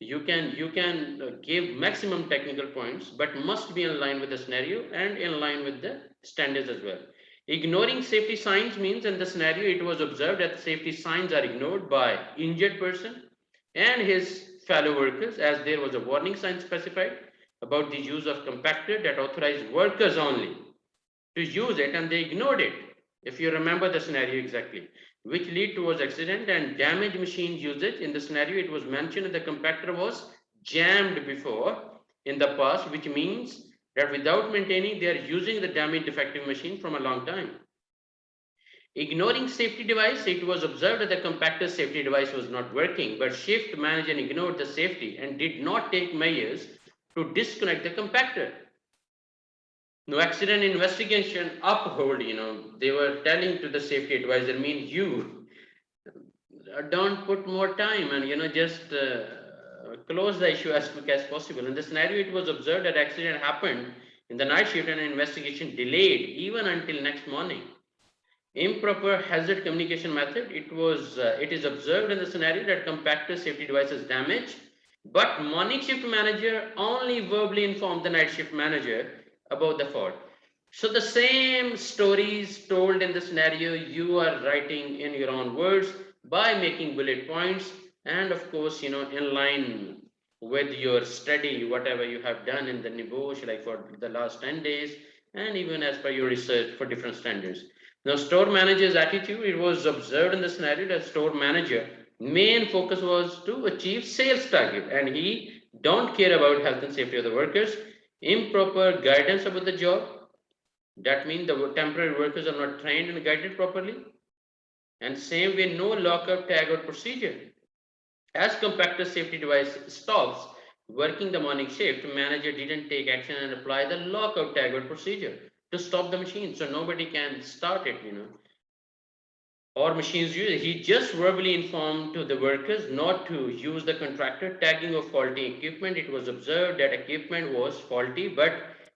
you can give maximum technical points, but must be in line with the scenario and in line with the standards as well. Ignoring safety signs means, in the scenario, it was observed that safety signs are ignored by injured person and his fellow workers, as there was a warning sign specified about the use of compactor that authorized workers only to use it, and they ignored it, if you remember the scenario exactly, which lead towards accident and damaged machine usage. In the scenario, it was mentioned that the compactor was jammed before in the past, which means that without maintaining, they are using the damaged defective machine from a long time. Ignoring safety device, it was observed that the compactor safety device was not working, but shift manager ignored the safety and did not take measures to disconnect the compactor. No accident investigation uphold, they were telling to the safety advisor, you don't put more time and, just close the issue as quick as possible. In the scenario, it was observed that accident happened in the night shift and investigation delayed even until next morning. Improper hazard communication method, it is observed in the scenario that compactor safety device is damaged, but morning shift manager only verbally informed the night shift manager about the fault. So the same stories told in the scenario, you are writing in your own words by making bullet points, and of course, in line with your study, whatever you have done in the NEBOSH, like for the last 10 days, and even as per your research for different standards. Now, store manager's attitude, it was observed in the scenario that store manager main focus was to achieve sales target, and he don't care about health and safety of the workers. Improper guidance about the job, that means the temporary workers are not trained and guided properly. And same way, no lockout tagout procedure. As compactor safety device stops working the morning shift, manager didn't take action and apply the lockout tagout procedure to stop the machine, so nobody can start it, or machines use it. He just verbally informed to the workers not to use the contractor. Tagging of faulty equipment, it was observed that equipment was faulty, but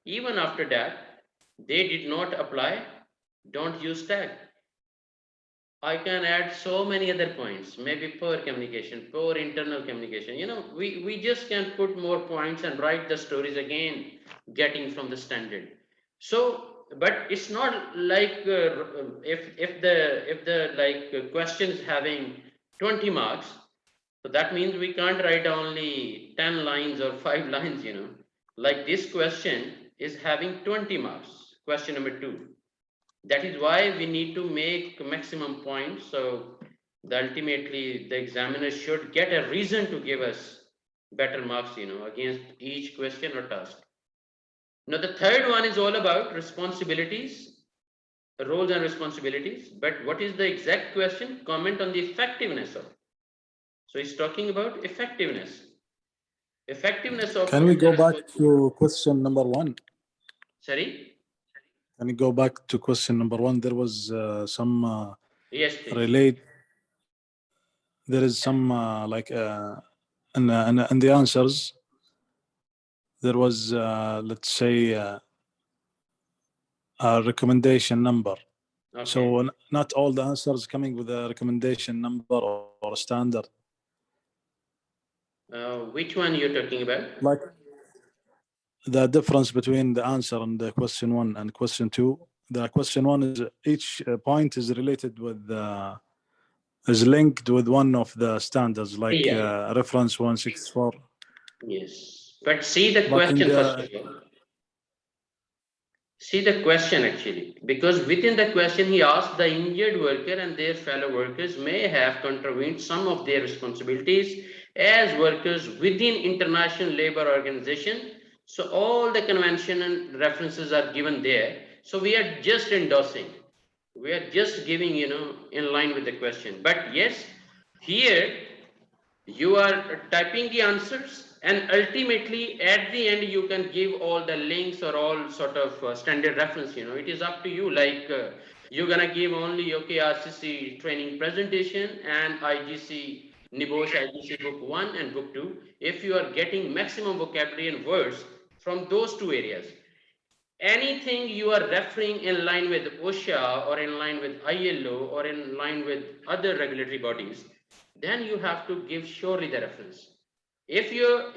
even after that, they did not apply don't use tag. I can add so many other points, maybe poor communication, poor internal communication. We just can put more points and write the stories again, getting from the standard. So, but it's not like if the questions having 20 marks, so that means we can't write only 10 lines or 5 lines, like this question is having 20 marks, question number 2. That is why we need to make maximum points. So ultimately the examiner should get a reason to give us better marks, against each question or task. Now the third one is all about responsibilities, roles and responsibilities. But what is the exact question? Comment on the effectiveness of. So he's talking about effectiveness. Effectiveness of. Can we go back to question number 1? Sorry? Can we go back to question number 1? There was some Yes, please. relate. There is some like in the answers. There was let's say a recommendation number Okay. So not all the answers coming with a recommendation number or a standard. Which one you're talking about? Like the difference between the answer on the question 1 and question 2. The question 1 is each point is related with is linked with one of the standards, like reference 164. Yes, but see the But in question first the of all. See the question actually, because within the question he asked the injured worker and their fellow workers may have contravened some of their responsibilities as workers within International Labour Organization. So all the convention and references are given there. So we are just endorsing. We are just giving, in line with the question. But yes, here you are typing the answers, and ultimately at the end you can give all the links or all sort of standard reference. It is up to you, like you're gonna give only RCC training presentation and IGC NEBOSH IGC book 1 and book 2 if you are getting maximum vocabulary and words from those two areas. Anything you are referring in line with OSHA or in line with ILO or in line with other regulatory bodies, then you have to give surely the reference. If your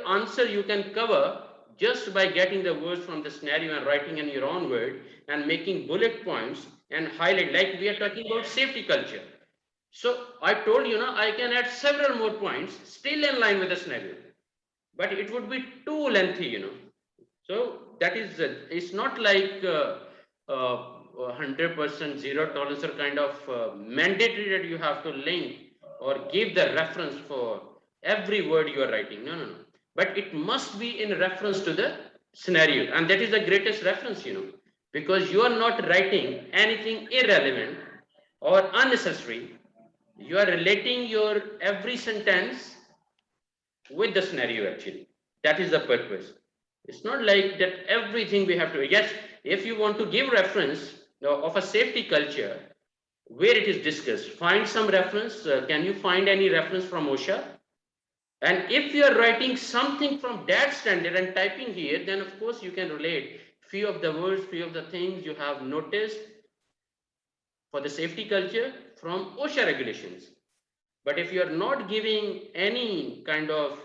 answer you can cover just by getting the words from the scenario and writing in your own word and making bullet points and highlight, like we are talking about safety culture. So I told I can add several more points still in line with the scenario, but it would be too lengthy. So that is, it's not like 100% zero tolerance or kind of mandatory that you have to link or give the reference for every word you are writing. No. But it must be in reference to the scenario, and that is the greatest reference, because you are not writing anything irrelevant or unnecessary. You are relating your every sentence with the scenario actually. That is the purpose. It's not like that everything we have to. Yes, if you want to give reference of a safety culture where it is discussed, find some reference. Can you find any reference from OSHA? And if you are writing something from that standard and typing here, then of course you can relate few of the words, few of the things you have noticed for the safety culture from OSHA regulations. But if you are not giving any kind of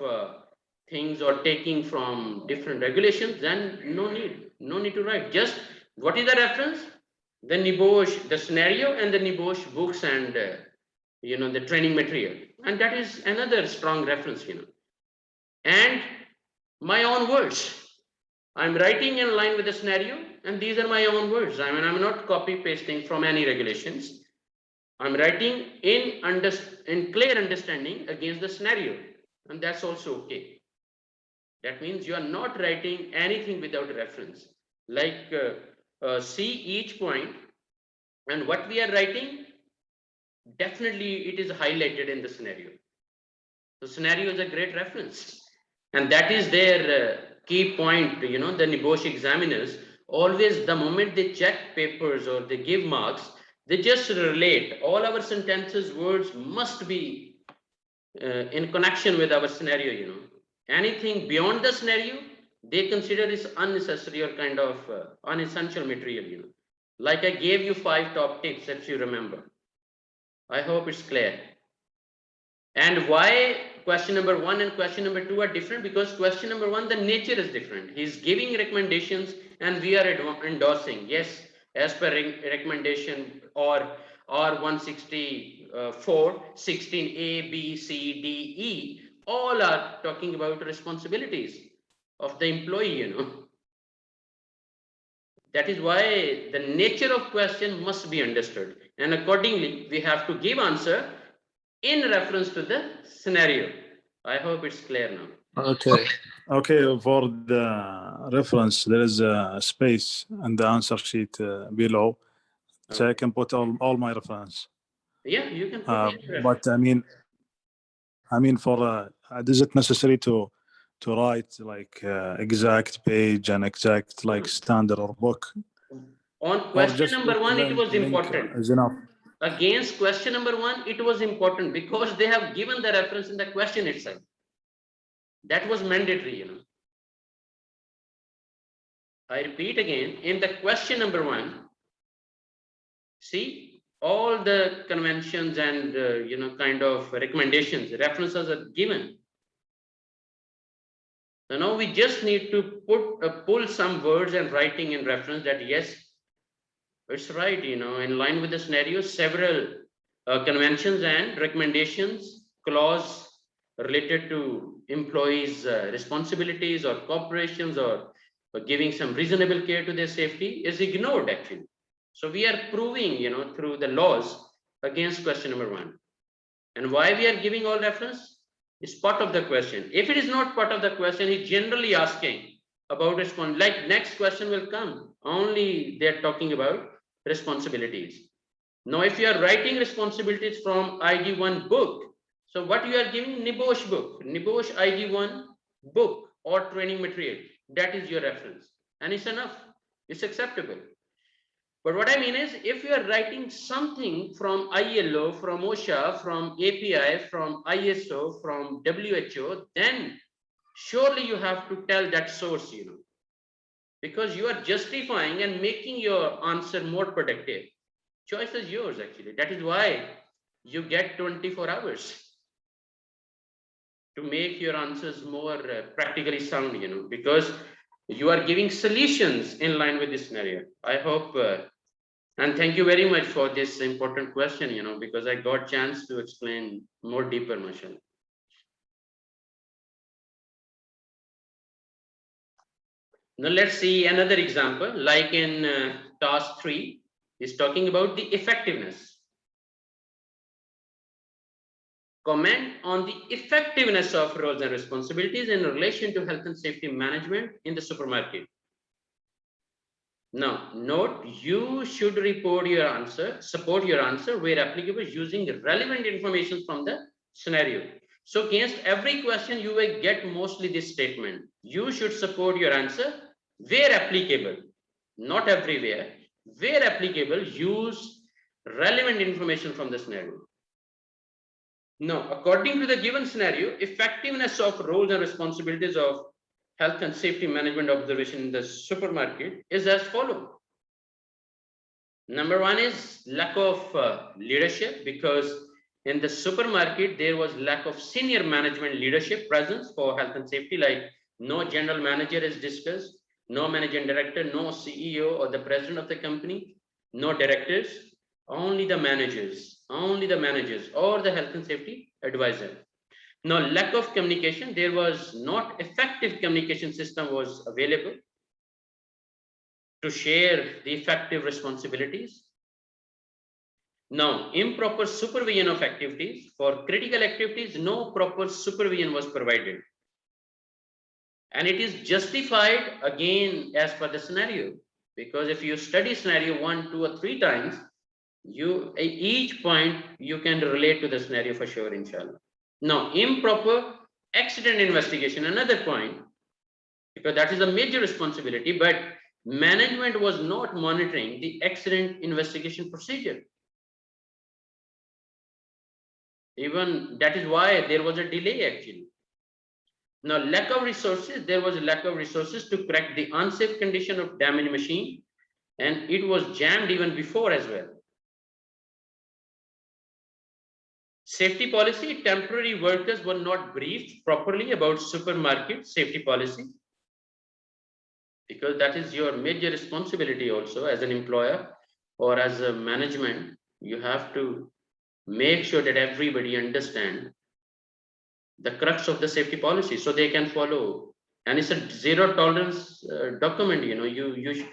things or taking from different regulations, then no need to write. Just what is the reference? The NEBOSH, the scenario, and the NEBOSH books and the training material, and that is another strong reference. And my own words. I'm writing in line with the scenario, and these are my own words. I mean, I'm not copy pasting from any regulations. I'm writing in clear understanding against the scenario, and that's also okay. That means you are not writing anything without reference. Like see each point, and what we are writing, definitely it is highlighted in the scenario. The scenario is a great reference, and that is their key point. The NEBOSH examiners always, the moment they check papers or they give marks, they just relate all our sentences, words must be in connection with our scenario. Anything beyond the scenario, they consider is unnecessary or kind of unessential material. Like I gave you 5 top tips, if you remember. I hope it's clear. And why question number 1 and question number 2 are different? Because question number 1, the nature is different. He's giving recommendations and we are endorsing. Yes, as per recommendation or R164, 16A, B, C, D, E, all are talking about responsibilities of the employee. That is why the nature of question must be understood, and accordingly we have to give answer in reference to the scenario. I hope it's clear now. Okay. For the reference, there is a space in the answer sheet below, so I can put all my reference. Yeah, you can put but I mean, for is it necessary to write like exact page and exact like standard or book? On question number 1, it was important. Is enough. Against question number 1, it was important because they have given the reference in the question itself. That was mandatory. I repeat again, in the question number 1, See, all the conventions and kind of recommendations, references are given. So now we just need to pull some words and writing in reference that yes, it's right, in line with the scenario, several conventions and recommendations clause related to employees' responsibilities or corporations or giving some reasonable care to their safety is ignored actually. So we are proving, through the laws against question number 1. And why we are giving all reference is part of the question. If it is not part of the question, he's generally asking about response. Like next question will come. Only they're talking about responsibilities. Now, if you are writing responsibilities from IG1 book, so what you are giving NEBOSH book, NEBOSH IG1 book or training material, that is your reference. And it's enough. It's acceptable. But what I mean is, if you are writing something from ILO, from OSHA, from API, from ISO, from WHO, then surely you have to tell that source, because you are justifying and making your answer more productive. Choice is yours, actually. That is why you get 24 hours to make your answers more practically sound, because you are giving solutions in line with this scenario. I hope, and thank you very much for this important question, because I got chance to explain more deeper, mashallah. Now let's see another example, like in task 3, is talking about the effectiveness. Comment on the effectiveness of roles and responsibilities in relation to health and safety management in the supermarket. Now, note, you should report your answer, support your answer where applicable using relevant information from the scenario. So against every question, you will get mostly this statement. You should support your answer where applicable, not everywhere. Where applicable, use relevant information from the scenario. Now, according to the given scenario, effectiveness of roles and responsibilities of health and safety management observation in the supermarket is as follows. Number 1 is lack of leadership, because in the supermarket, there was lack of senior management leadership presence for health and safety, like no general manager is discussed, no managing director, no CEO or the president of the company, no directors, only the managers or the health and safety advisor. Now, lack of communication, there was not effective communication system was available to share the effective responsibilities. Now, improper supervision of activities. For critical activities, no proper supervision was provided. And it is justified again as per the scenario, because if you study scenario 1, 2 or 3 times, each point you can relate to the scenario for sure, inshallah. Now, improper accident investigation, another point, because that is a major responsibility, but management was not monitoring the accident investigation procedure. Even that is why there was a delay actually. Now, lack of resources, there was a lack of resources to correct the unsafe condition of damaged machine, and it was jammed even before as well. Safety policy, temporary workers were not briefed properly about supermarket safety policy, because that is your major responsibility also as an employer or as a management. You have to make sure that everybody understand the crux of the safety policy so they can follow. And it's a zero tolerance document,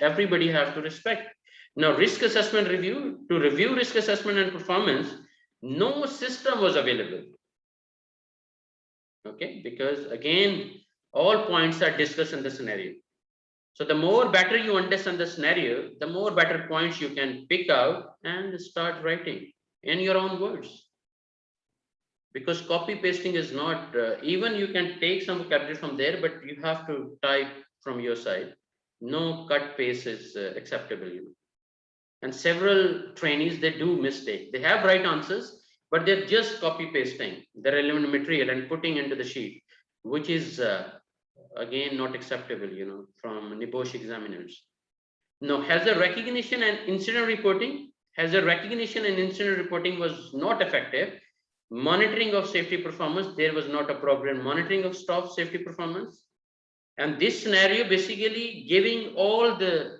everybody have to respect. Now, risk assessment review, to review risk assessment and performance, no system was available. Okay, because again, all points are discussed in the scenario. So the more better you understand the scenario, the more better points you can pick out and start writing in your own words. Because copy pasting is not, even you can take some vocabulary from there, but you have to type from your side. No cut paste is acceptable. And several trainees, they do mistake. They have right answers, but they're just copy pasting the relevant material and putting into the sheet, which is again not acceptable, from NEBOSH examiners. Now, hazard recognition and incident reporting. hazard recognition and incident reporting was not effective. Monitoring of safety performance, there was not appropriate monitoring of staff safety performance. And this scenario basically giving all the,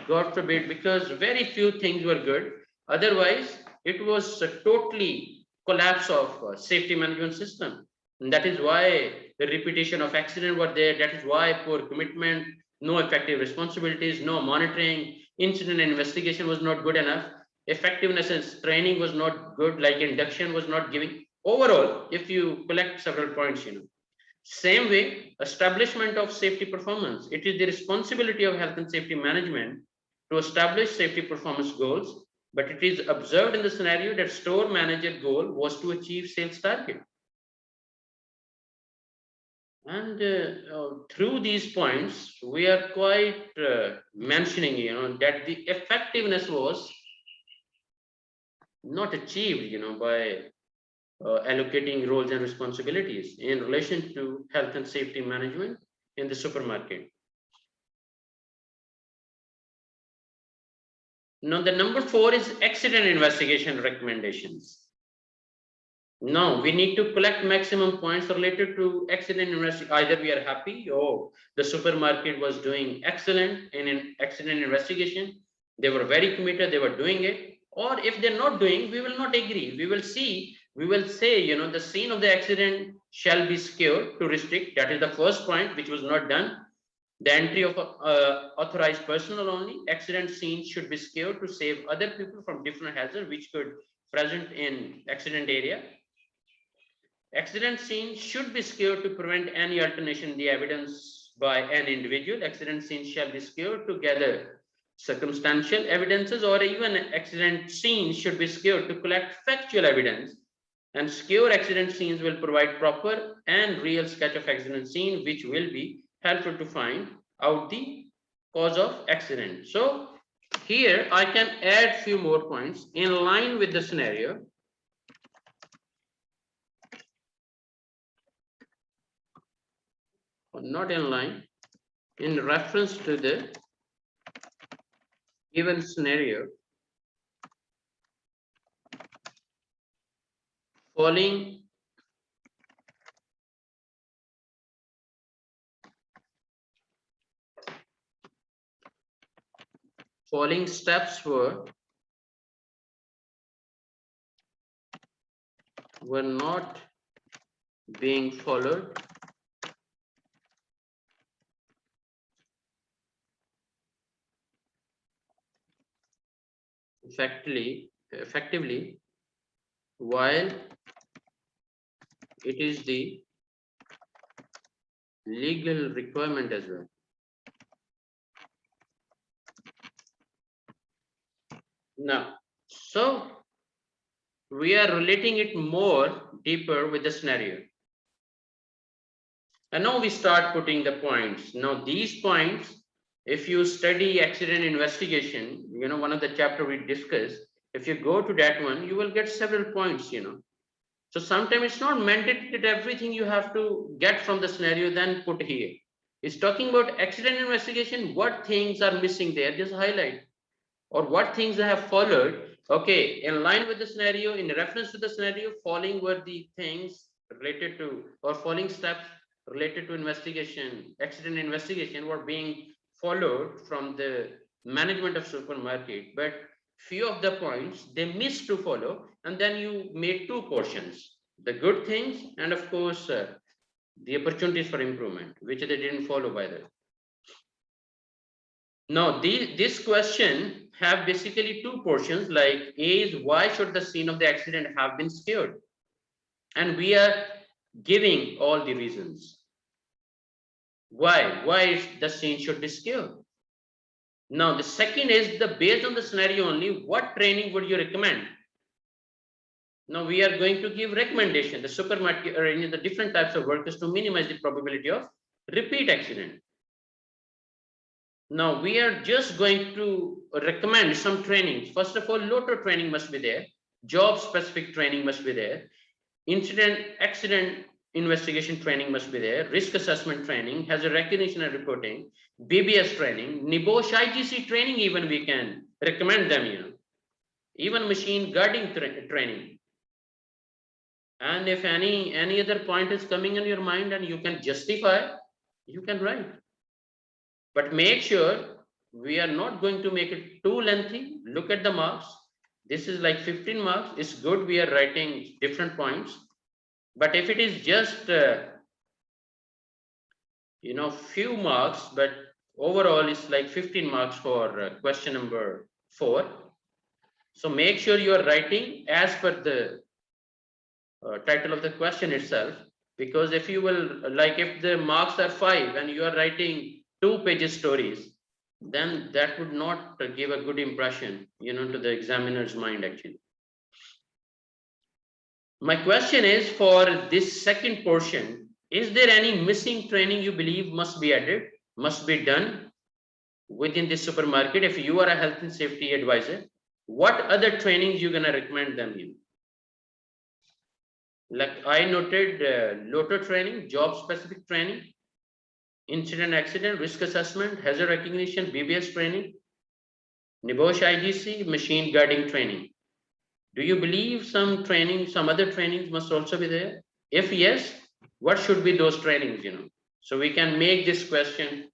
God forbid, because very few things were good. Otherwise, it was a totally collapse of safety management system. And that is why the repetition of accident were there. That is why poor commitment, no effective responsibilities, no monitoring, incident investigation was not good enough. Effectiveness and training was not good, like induction was not giving. Overall, if you collect several points, same way, establishment of safety performance. It is the responsibility of health and safety management to establish safety performance goals, but it is observed in the scenario that store manager goal was to achieve sales target. And through these points, we are quite mentioning, that the effectiveness was not achieved, by allocating roles and responsibilities in relation to health and safety management in the supermarket. Now, the number 4 is accident investigation recommendations. Now, we need to collect maximum points related to accident investigation. Either we are happy, oh, the supermarket was doing excellent in an accident investigation. They were very committed, they were doing it. Or if they're not doing, we will not agree. We will say, the scene of the accident shall be secured to restrict. That is the first point, which was not done. The entry of authorized personnel only. Accident scene should be secured to save other people from different hazards which could present in accident area. Accident scene should be secured to prevent any alternation in the evidence by an individual. Accident scene shall be secured to gather circumstantial evidences, or even accident scene should be secured to collect factual evidence. And secure accident scenes will provide proper and real sketch of accident scene, which will be helpful to find out the cause of accident. So here I can add few more points in line with the scenario. Not in line, in reference to the given scenario. Following steps were not being followed. Effectively, while it is the legal requirement as well. Now, so we are relating it more deeper with the scenario. And now we start putting the points. Now these points, if you study accident investigation, one of the chapter we discussed, if you go to that one, you will get several points, So sometimes it's not mandatory that everything you have to get from the scenario then put here. It's talking about accident investigation, what things are missing there, just highlight. Or what things I have followed. Okay, in line with the scenario, in reference to the scenario, following were the things related to, or following steps related to investigation, accident investigation were being followed from the management of supermarket, but few of the points they missed to follow, and then you made 2 portions, the good things and of course the opportunities for improvement, which they didn't follow by the way. Now this question have basically 2 portions, like A is why should the scene of the accident have been secured, and we are giving all the reasons why the scene should be secured. Now the second is the based on the scenario only, what training would you recommend? Now we are going to give recommendation, the supermarket or the different types of workers to minimize the probability of repeat accident. Now we are just going to recommend some trainings. First of all, LOTO training must be there, job specific training must be there, accident investigation training must be there, risk assessment training, hazard recognition and reporting, BBS training, NEBOSH IGC training, even we can recommend them, even machine guarding training. And if any other point is coming in your mind and you can justify, you can write. But make sure we are not going to make it too lengthy. Look at the marks. This is like 15 marks. It's good we are writing different points. But if it is just few marks, but overall it's like 15 marks for question number 4. So make sure you are writing as per the title of the question itself, because if you will, like if the marks are 5 and you are writing 2-page stories, then that would not give a good impression, to the examiner's mind actually. My question is, for this second portion, is there any missing training you believe must be added, must be done within this supermarket? If you are a health and safety advisor, what other trainings you're gonna recommend them in? Like I noted LOTO training, job specific training, incident accident, risk assessment, hazard recognition, BBS training, NEBOSH IGC, machine guarding training. Do you believe some training, some other trainings must also be there? If yes, what should be those trainings, so we can make this question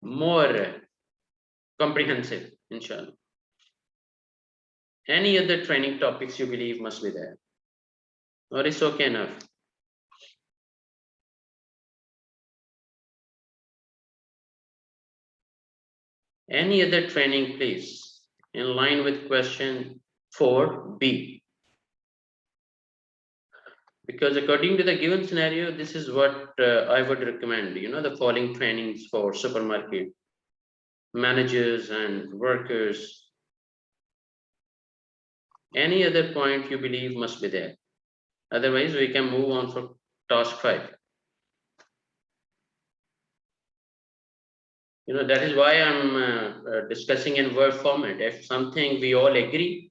more comprehensive, inshallah. Any other training topics you believe must be there? Or it's okay enough? Any other training, please, in line with question 4B. Because according to the given scenario, this is what I would recommend, the following trainings for supermarket managers and workers. Any other point you believe must be there? Otherwise, we can move on for task 5. That is why I'm discussing in Word format. If something we all agree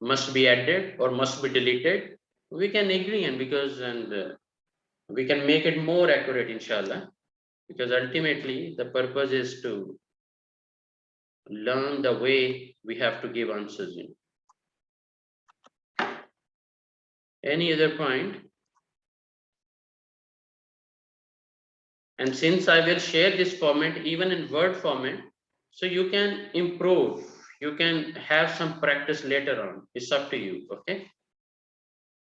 must be added or must be deleted, we can agree, and we can make it more accurate, inshallah. Because ultimately the purpose is to learn the way we have to give answers. Any other point? And since I will share this format even in Word format, so you can improve, you can have some practice later on. It's up to you, okay?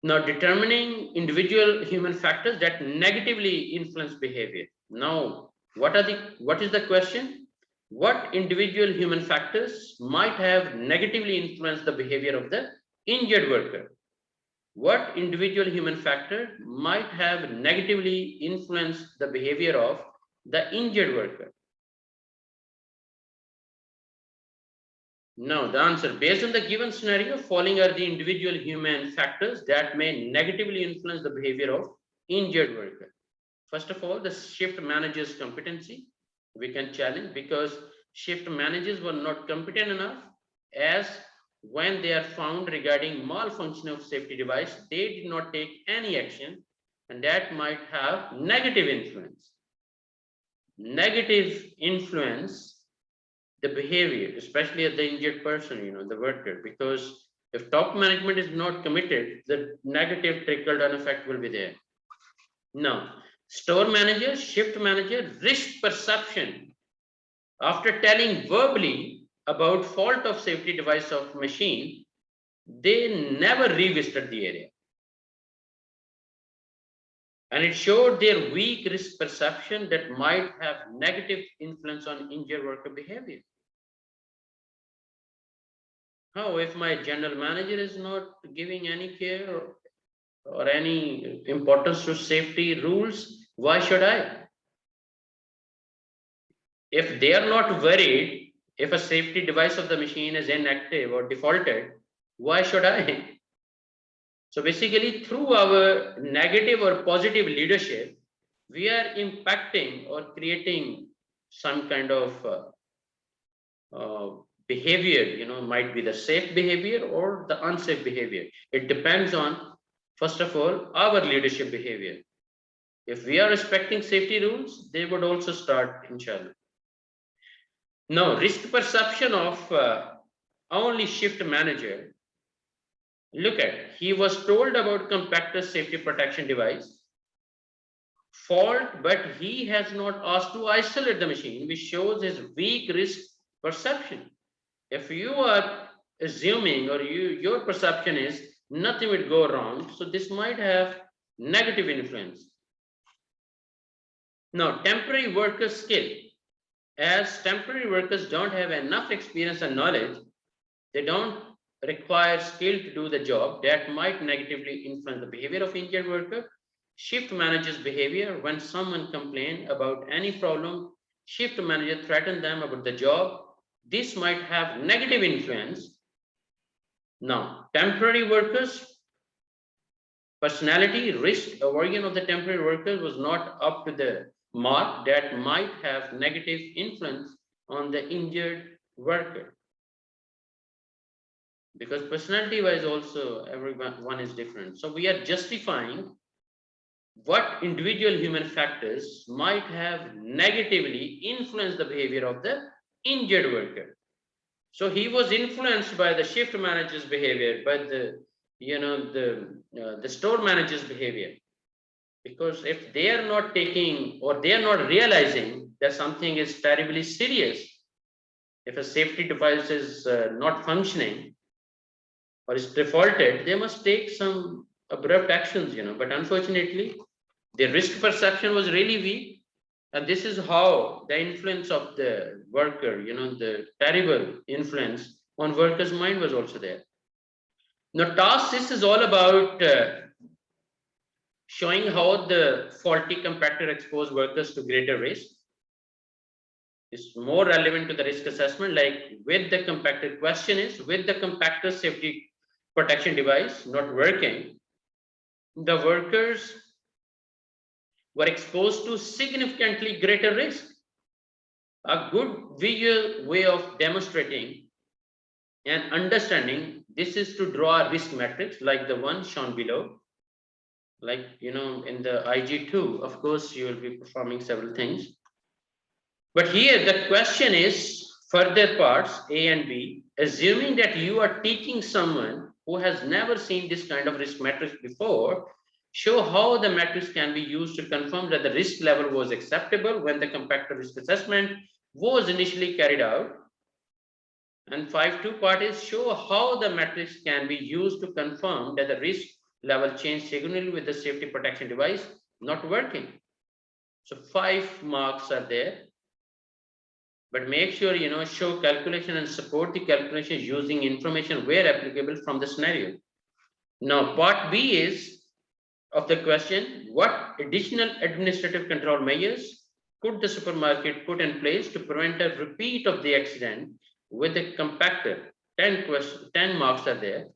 Now, determining individual human factors that negatively influence behavior. Now, what is the question? What individual human factors might have negatively influenced the behavior of the injured worker? What individual human factor might have negatively influenced the behavior of the injured worker? Now, the answer, based on the given scenario, following are the individual human factors that may negatively influence the behavior of injured worker. First of all, the shift manager's competency we can challenge, because shift managers were not competent enough, as when they are found regarding malfunction of safety device, they did not take any action, and that might have negative influence. Negative influence the behavior, especially of the injured person, the worker, because if top management is not committed, the negative trickle-down effect will be there. Now, store manager, shift manager, risk perception. After telling verbally about fault of safety device of machine, they never revisited the area. And it showed their weak risk perception that might have negative influence on injured worker behavior. How if my general manager is not giving any care or any importance to safety rules, why should I? If they are not worried, if a safety device of the machine is inactive or defaulted, why should I? So basically, through our negative or positive leadership, we are impacting or creating some kind of behavior, might be the safe behavior or the unsafe behavior. It depends on, first of all, our leadership behavior. If we are respecting safety rules, they would also start, inshallah. Now, risk perception of only shift manager. Look at, he was told about compactor safety protection device. Fault, but he has not asked to isolate the machine, which shows his weak risk perception. If you are assuming or your perception is nothing would go wrong, so this might have negative influence. Now, temporary worker skill. As temporary workers don't have enough experience and knowledge, they don't require skill to do the job, that might negatively influence the behavior of injured worker. Shift manager's behavior. When someone complains about any problem, shift manager threaten them about the job. This might have negative influence. Now, temporary workers, personality, risk, aversion of the temporary workers was not up to the mark, that might have negative influence on the injured worker. Because personality wise also everyone is different. So we are justifying what individual human factors might have negatively influenced the behavior of the injured worker. So he was influenced by the shift manager's behavior, by the the store manager's behavior. Because if they are not taking or they are not realizing that something is terribly serious, if a safety device is not functioning or is defaulted, they must take some abrupt actions, but unfortunately, the risk perception was really weak. And this is how the influence of the worker, the terrible influence on workers' mind was also there. Now, task this is all about showing how the faulty compactor exposed workers to greater risk. It's more relevant to the risk assessment, like with the compactor. Question is, with the compactor safety protection device not working, the workers were exposed to significantly greater risk. A good visual way of demonstrating and understanding this is to draw a risk matrix like the one shown below. Like, in the IG2, of course, you will be performing several things. But here the question is further parts A and B, assuming that you are teaching someone who has never seen this kind of risk matrix before, show how the matrix can be used to confirm that the risk level was acceptable when the compactor risk assessment was initially carried out. And 5.2 part is show how the matrix can be used to confirm that the risk level changed significantly with the safety protection device not working. So 5 marks are there. But make sure, show calculation and support the calculation using information where applicable from the scenario. Now, part B is of the question, what additional administrative control measures could the supermarket put in place to prevent a repeat of the accident with the compactor? 10 marks are there.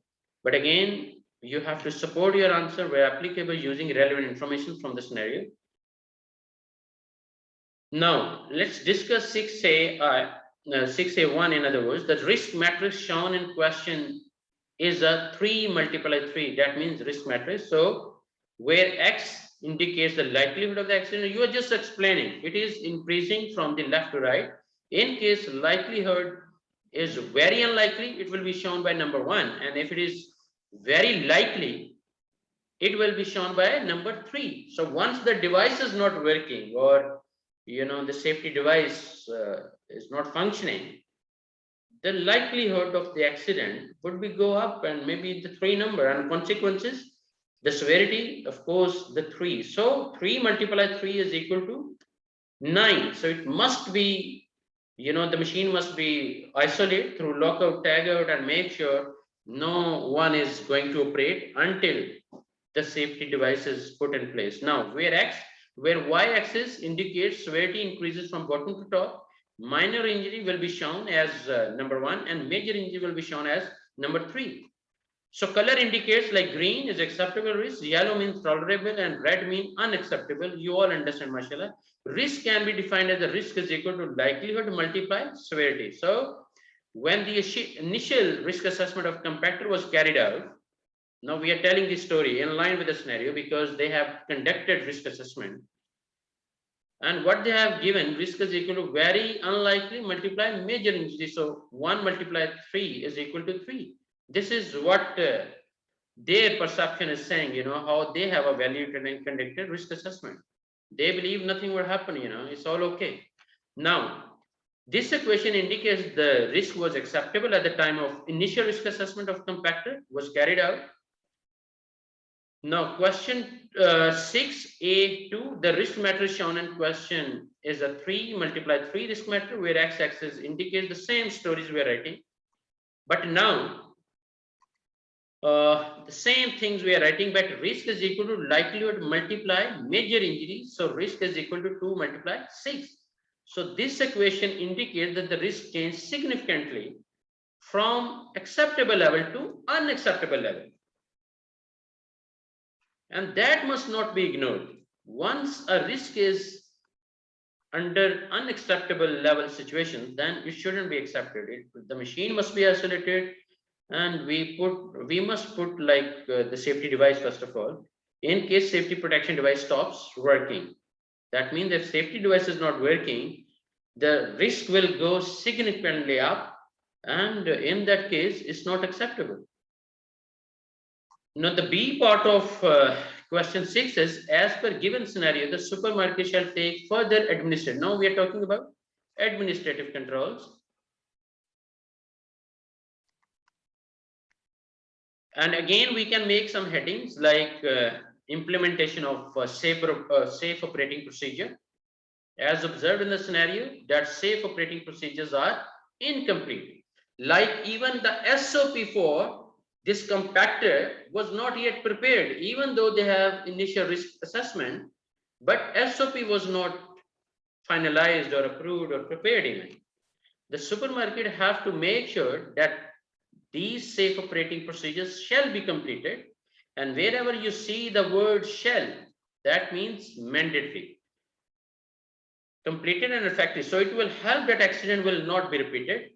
But again, you have to support your answer where applicable using relevant information from the scenario. Now, let's discuss 6A, 6A1, in other words, the risk matrix shown in question is a 3 multiplied 3. That means risk matrix. So, where X indicates the likelihood of the accident, you are just explaining. It is increasing from the left to right. In case likelihood is very unlikely, it will be shown by number 1. And if it is very likely, it will be shown by number 3. So, once the device is not working or the safety device is not functioning, the likelihood of the accident would be go up and maybe the 3 number, and consequences, the severity, of course, the 3. So 3 multiplied 3 is equal to 9. So it must be, the machine must be isolated through lockout, tagout, and make sure no one is going to operate until the safety device is put in place. Now, where y-axis indicates severity increases from bottom to top, minor injury will be shown as number 1 and major injury will be shown as number 3. So color indicates like green is acceptable risk, yellow means tolerable, and red means unacceptable. You all understand, mashallah. Risk can be defined as the risk is equal to likelihood multiplied severity. So when the initial risk assessment of compactor was carried out, now we are telling this story in line with the scenario because they have conducted risk assessment. And what they have given, risk is equal to very unlikely multiplied major injury. So 1 multiplied 3 is equal to 3. This is what their perception is saying, how they have evaluated and conducted risk assessment. They believe nothing will happen, it's all okay. Now, this equation indicates the risk was acceptable at the time of initial risk assessment of compactor was carried out. Now, question 6A2, the risk matrix shown in question is a 3 multiplied 3 risk matrix where x-axis indicates the same stories we are writing. But now, the same things we are writing, but risk is equal to likelihood multiply major injuries. So risk is equal to 2 multiplied 6. So this equation indicates that the risk changed significantly from acceptable level to unacceptable level. And that must not be ignored. Once a risk is under unacceptable level situation, then it shouldn't be accepted. The machine must be isolated, and we must put like the safety device first of all. In case safety protection device stops working, that means if safety device is not working, the risk will go significantly up, and in that case, it's not acceptable. Now, the B part of question 6 is, as per given scenario, the supermarket shall take further administrative. Now we are talking about administrative controls. And again, we can make some headings like implementation of safe operating procedure. As observed in the scenario, that safe operating procedures are incomplete. Like even the SOP for this compactor was not yet prepared, even though they have initial risk assessment, but SOP was not finalized or approved or prepared even. The supermarket have to make sure that these safe operating procedures shall be completed, and wherever you see the word shall, that means mandatory, completed and effective. So it will help that accident will not be repeated.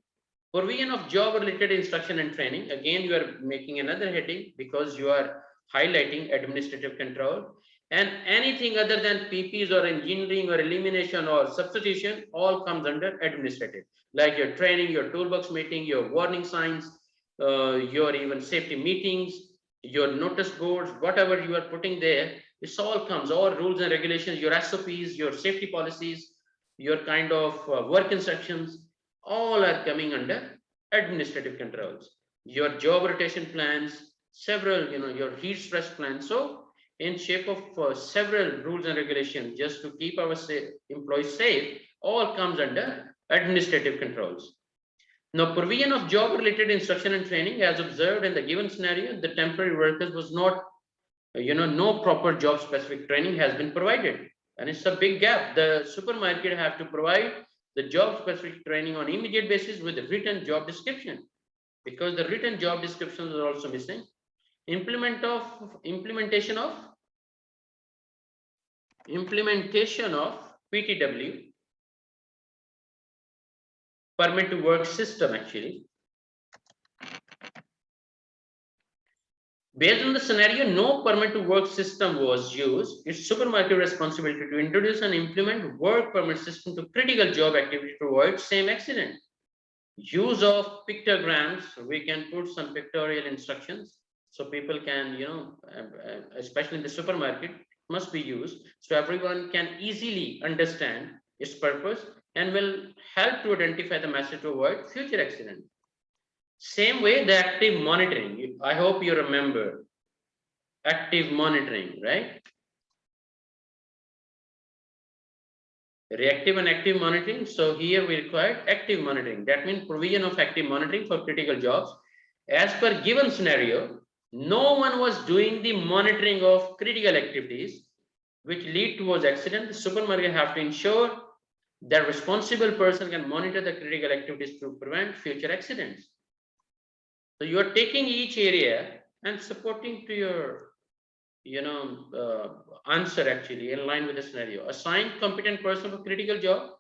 Provision of job related instruction and training. Again, you are making another heading because you are highlighting administrative control, and anything other than PPs or engineering or elimination or substitution all comes under administrative, like your training, your toolbox meeting, your warning signs, your even safety meetings, your notice boards, whatever you are putting there, this all comes, all rules and regulations, your SOPs, your safety policies, your kind of work instructions, all are coming under administrative controls. Your job rotation plans, several, your heat stress plans. So in shape of several rules and regulations just to keep our employees safe, all comes under administrative controls. Now, provision of job related instruction and training, as observed in the given scenario, the temporary workers was not, no proper job specific training has been provided. And it's a big gap. The supermarket have to provide the job specific training on immediate basis with the written job description, because the written job descriptions are also missing. Implementation of PTW, permit to work system actually. Based on the scenario, no permit to work system was used. It's supermarket responsibility to introduce and implement work permit system to critical job activity to avoid same accident. Use of pictograms, we can put some pictorial instructions so people can, especially in the supermarket, must be used so everyone can easily understand its purpose and will help to identify the message to avoid future accident. Same way, the active monitoring, I hope you remember active monitoring, right? Reactive and active monitoring. So here we require active monitoring. That means provision of active monitoring for critical jobs. As per given scenario, no one was doing the monitoring of critical activities which lead towards accident. The supermarket have to ensure that responsible person can monitor the critical activities to prevent future accidents. So you are taking each area and supporting to your answer actually in line with the scenario. Assign competent person for critical job.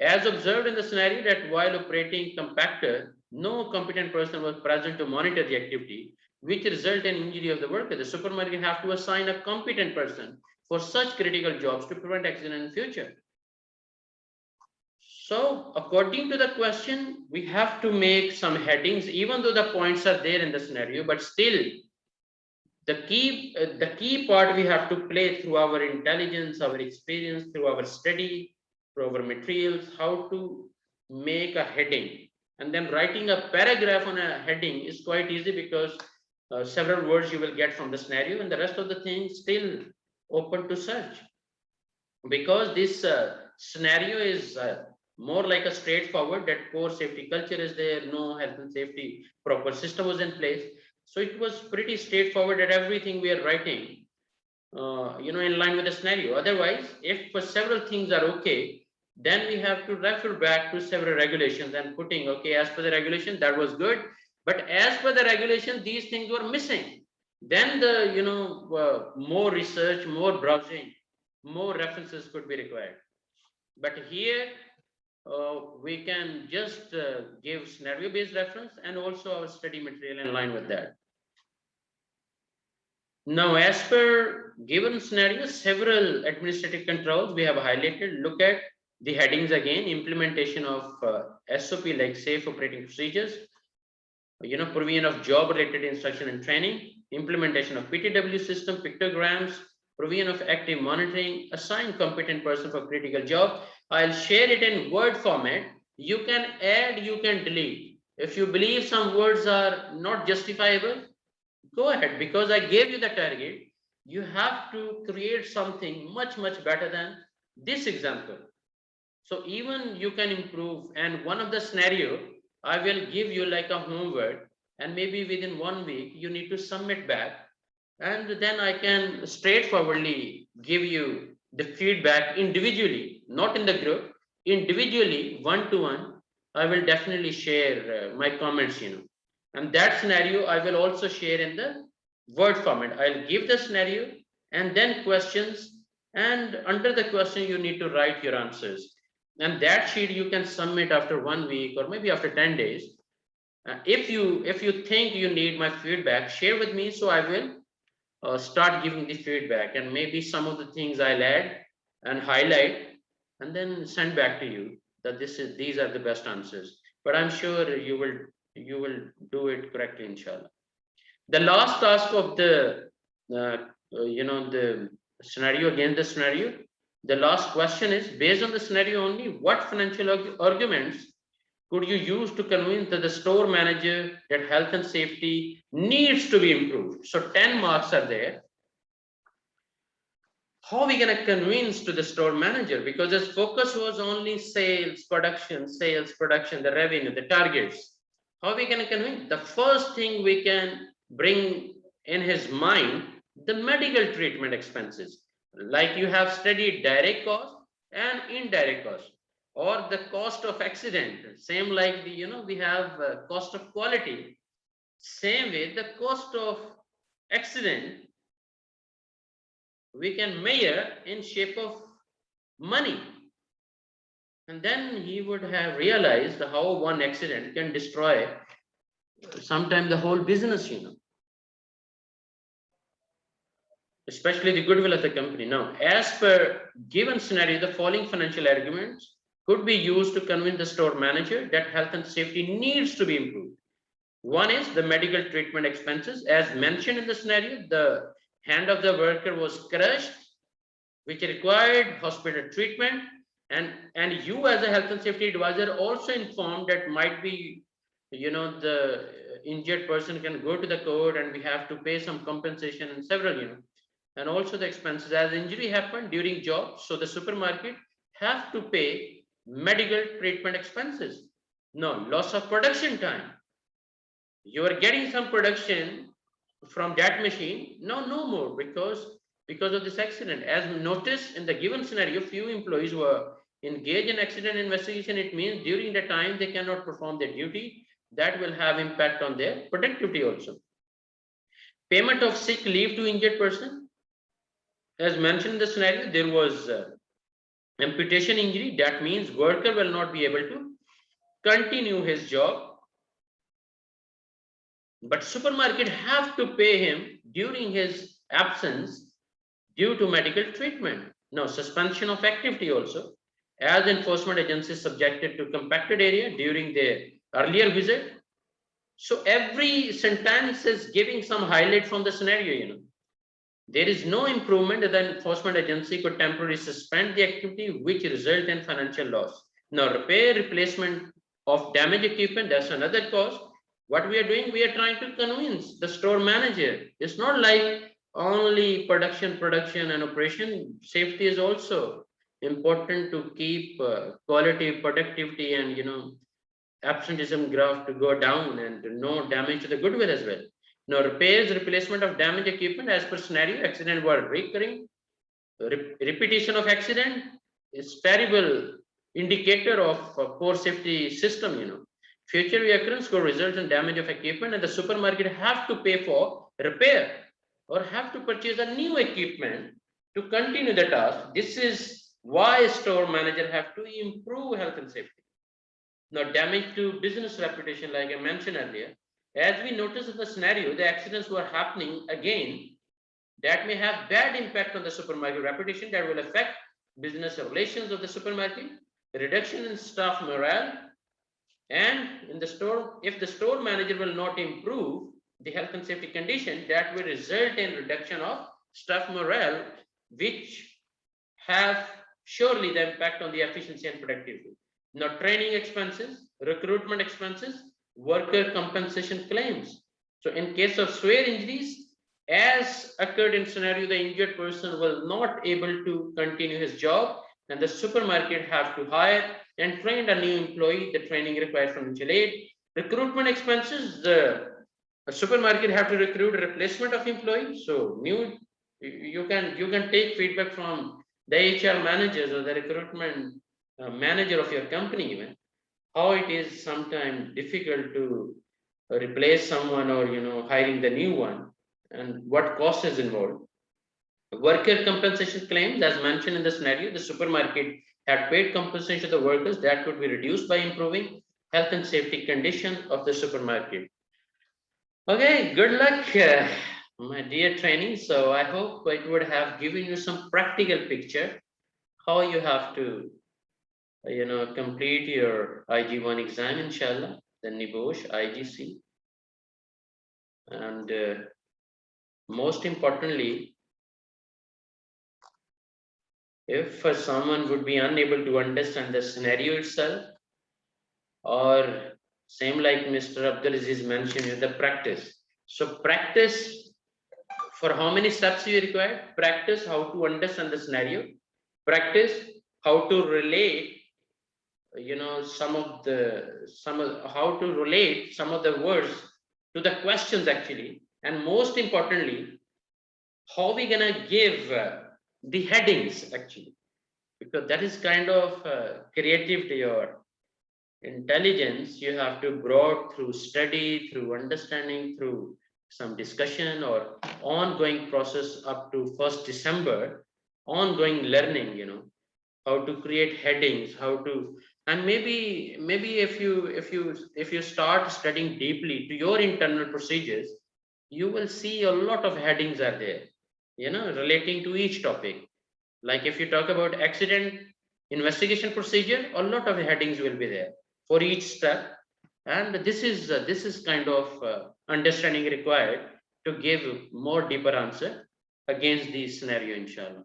As observed in the scenario that while operating compactor, no competent person was present to monitor the activity, which result in injury of the worker. The supermarket have to assign a competent person for such critical jobs to prevent accident in future. So according to the question, we have to make some headings, even though the points are there in the scenario, but still The key part we have to play through our intelligence, our experience, through our study, through our materials, how to make a heading. And then writing a paragraph on a heading is quite easy because several words you will get from the scenario, and the rest of the things still open to search. Because this scenario is more like a straightforward, that core safety culture is there, no health and safety proper system was in place. So it was pretty straightforward that everything we are writing, in line with the scenario. Otherwise, if several things are okay, then we have to refer back to several regulations and putting, okay, as per the regulation, that was good. But as per the regulation, these things were missing. Then the, more research, more browsing, more references could be required. But here, we can just give scenario-based reference and also our study material in line with that. Now, as per given scenario, several administrative controls we have highlighted. Look at the headings again: implementation of SOP like safe operating procedures, provision of job-related instruction and training, implementation of PTW system, pictograms, provision of active monitoring, assign competent person for critical job. I'll share it in Word format. You can add, you can delete. If you believe some words are not justifiable, go ahead, because I gave you the target. You have to create something much, much better than this example. So even you can improve. And one of the scenario, I will give you like a homework, and maybe within 1 week, you need to submit back. And then I can straightforwardly give you the feedback individually, not in the group, individually, one-to-one. I will definitely share my comments, and that scenario I will also share in the Word format. I'll give the scenario and then questions, and under the question, you need to write your answers. And that sheet you can submit after 1 week or maybe after 10 days. If you think you need my feedback, share with me, so I will start giving the feedback, and maybe some of the things I'll add and highlight and then send back to you that these are the best answers. But I'm sure you will do it correctly, inshallah. The last task of the the scenario, again the scenario, the last question is, based on the scenario only, what financial arguments could you use to convince the store manager that health and safety needs to be improved? So 10 marks are there. How are we going to convince to the store manager? Because his focus was only sales, production, the revenue, the targets. How are we going to convince? The first thing we can bring in his mind, the medical treatment expenses. Like you have studied direct cost and indirect cost, or the cost of accident. Same like we have cost of quality. Same way, the cost of accident we can measure in shape of money. And then he would have realized how one accident can destroy sometimes the whole business, especially the goodwill of the company. Now, as per given scenario, the following financial arguments could be used to convince the store manager that health and safety needs to be improved. One is the medical treatment expenses. As mentioned in the scenario, the hand of the worker was crushed, which required hospital treatment, and you as a health and safety advisor also informed that might be, the injured person can go to the court and we have to pay some compensation and several, and also the expenses as injury happened during job. So the supermarket have to pay medical treatment expenses. No, loss of production time. You are getting some production from that machine. No more, because of this accident. As noticed in the given scenario, few employees were engaged in accident investigation. It means during the time they cannot perform their duty. That will have impact on their productivity also. Payment of sick leave to injured person. As mentioned in the scenario, there was amputation injury. That means worker will not be able to continue his job, but supermarket have to pay him during his absence due to medical treatment. Now, suspension of activity also, as enforcement agencies subjected to compacted area during their earlier visit. So every sentence is giving some highlight from the scenario, you know. There is no improvement, the enforcement agency could temporarily suspend the activity which result in financial loss. Now, repair, replacement of damaged equipment, that's another cause. What we are doing, we are trying to convince the store manager. It's not like only production and operation. Safety is also important to keep quality, productivity, and, you know, absenteeism graph to go down and no damage to the goodwill as well. Now, repairs, replacement of damaged equipment as per scenario, accident were recurring. Repetition of accident is terrible indicator of a poor safety system, you know. Future reoccurrence could result in damage of equipment and the supermarket have to pay for repair or have to purchase a new equipment to continue the task. This is why store manager have to improve health and safety. Now, damage to business reputation, like I mentioned earlier, as we noticed in the scenario, the accidents were happening again. That may have bad impact on the supermarket reputation, that will affect business relations of the supermarket, reduction in staff morale, and in the store, if the store manager will not improve the health and safety condition, that will result in reduction of staff morale, which have surely the impact on the efficiency and productivity. Now, training expenses, recruitment expenses, worker compensation claims. So in case of severe injuries, as occurred in scenario, the injured person will not able to continue his job and the supermarket have to hire and train a new employee. The training required financial aid. Recruitment expenses, the supermarket have to recruit a replacement of employees. So you can take feedback from the HR managers or the recruitment manager of your company, even how it is sometimes difficult to replace someone or, you know, hiring the new one and what cost is involved. Worker compensation claims, as mentioned in the scenario, the supermarket had paid compensation to the workers that could be reduced by improving health and safety condition of the supermarket. Okay, good luck, my dear trainees. So I hope it would have given you some practical picture how you have to, you know, complete your IG1 exam, inshallah, the NEBOSH IGC. And most importantly, if someone would be unable to understand the scenario itself, or same like Mr. Abdul Aziz mentioned, the practice. So practice, for how many steps you require? Practice how to understand the scenario, practice how to relate, you know, how to relate some of the words to the questions actually, and most importantly, how we gonna give the headings actually, because that is kind of creativity or intelligence you have to brought through study, through understanding, through some discussion or ongoing process up to 1st December, ongoing learning, you know, how to create headings, how to, and maybe if you start studying deeply to your internal procedures, you will see a lot of headings are there, you know, relating to each topic. Like if you talk about accident investigation procedure, a lot of headings will be there for each step, and this is kind of understanding required to give more deeper answer against the scenario, inshallah.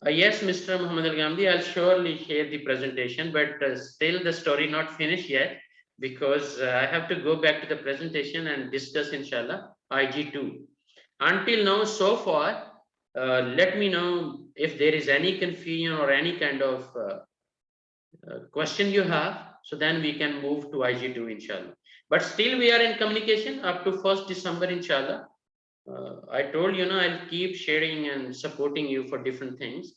Yes, Mr. Muhammad Al Ghamdi, I'll surely share the presentation, but still the story not finished yet, because I have to go back to the presentation and discuss, inshallah, IG2. Until now, so far, let me know if there is any confusion or any kind of question you have, so then we can move to IG2, inshallah. But still we are in communication up to 1st December, inshallah. I told you, I'll keep sharing and supporting you for different things,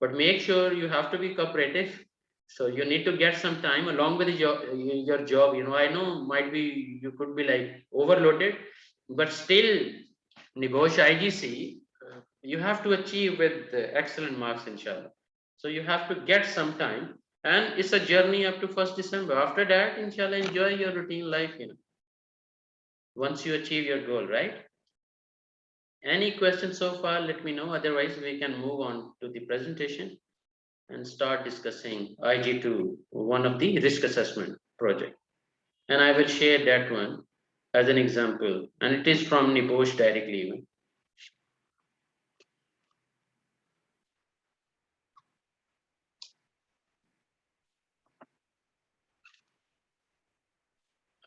but make sure you have to be cooperative. So you need to get some time along with your job. I know might be you could be like overloaded, but still NEBOSH IGC, you have to achieve with excellent marks, inshallah. So you have to get some time, and it's a journey up to 1st December. After that, inshallah, enjoy your routine life, once you achieve your goal, right? Any questions so far, let me know. Otherwise, we can move on to the presentation and start discussing IG2, one of the risk assessment project. and I will share that one as an example, and it is from NEBOSH directly even.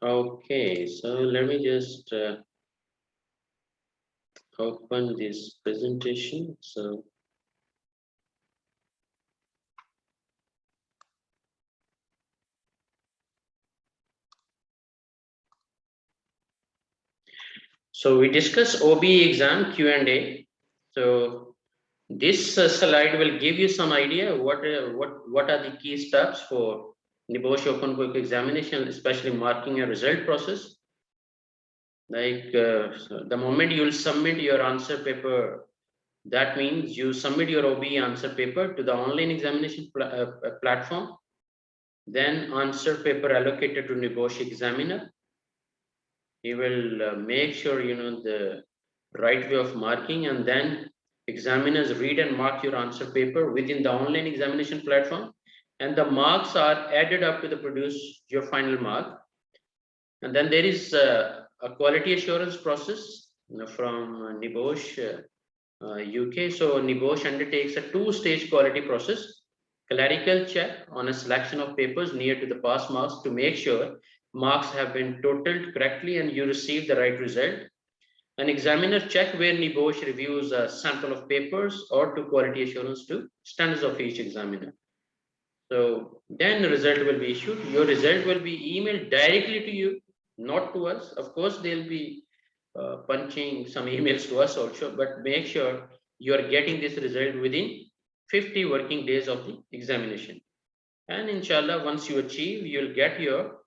Okay, so let me just open this presentation. So we discuss OB exam Q&A. So this slide will give you some idea what are the key steps for NEBOSH Open Book examination, especially marking a result process. Like the moment you will submit your answer paper, that means you submit your OB answer paper to the online examination platform. Then answer paper allocated to NEBOSH examiner. He will make sure you know the right way of marking, and then examiners read and mark your answer paper within the online examination platform, and the marks are added up to the produce your final mark. And then there is a quality assurance process from NEBOSH UK. So NEBOSH undertakes a two-stage quality process. Clerical check on a selection of papers near to the pass marks to make sure marks have been totaled correctly and you receive the right result. An examiner check where NEBOSH reviews a sample of papers or to quality assurance to standards of each examiner. So then the result will be issued. Your result will be emailed directly to you, not to us. Of course, they'll be punching some emails to us also, but make sure you are getting this result within 50 working days of the examination. And inshallah, once you achieve, you'll get your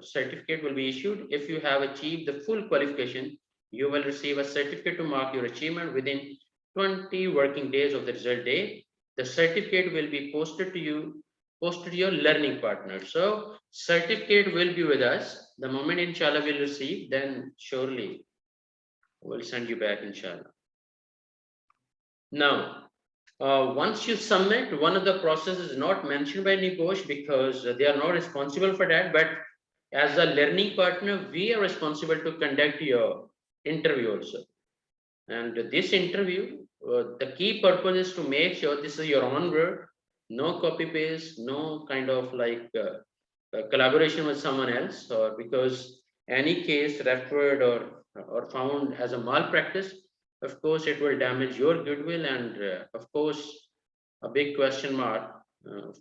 certificate will be issued. If you have achieved the full qualification, you will receive a certificate to mark your achievement within 20 working days of the result day. The certificate will be posted to you, posted to your learning partner. So certificate will be with us. The moment inshallah we'll receive, then surely we'll send you back inshallah. Now, once you submit, one of the processes is not mentioned by NEBOSH because they are not responsible for that, but as a learning partner, we are responsible to conduct your interview also. And this interview, the key purpose is to make sure this is your own work, no copy paste, no kind of like collaboration with someone else, or because any case referred or found as a malpractice, of course, it will damage your goodwill and of course, a big question mark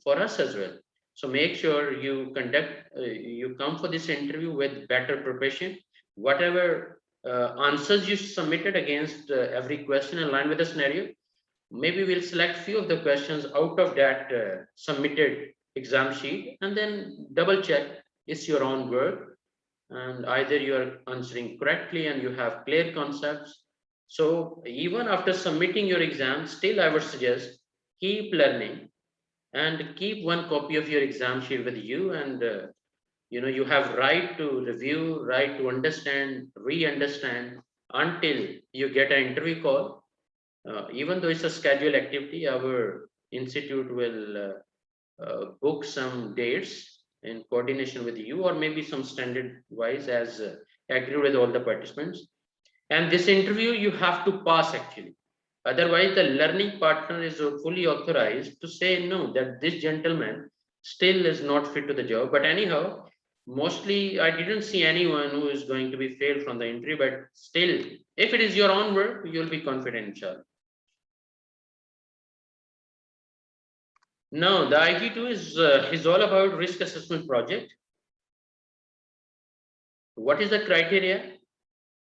for us as well. So make sure you conduct, you come for this interview with better preparation. Whatever answers you submitted against every question in line with the scenario, maybe we'll select few of the questions out of that submitted exam sheet and then double check it's your own work and either you're answering correctly and you have clear concepts. So even after submitting your exam, still I would suggest keep learning and keep one copy of your exam sheet with you, and you know you have right to review, right to understand, re-understand until you get an interview call. Even though it's a scheduled activity, our institute will book some dates in coordination with you or maybe some standard wise as agreed with all the participants. And this interview you have to pass actually. Otherwise, the learning partner is fully authorized to say no, that this gentleman still is not fit to the job. But anyhow, mostly I didn't see anyone who is going to be failed from the interview, but still, if it is your own work, you'll be confident, inshallah. No, the IG2 is all about risk assessment project. What is the criteria?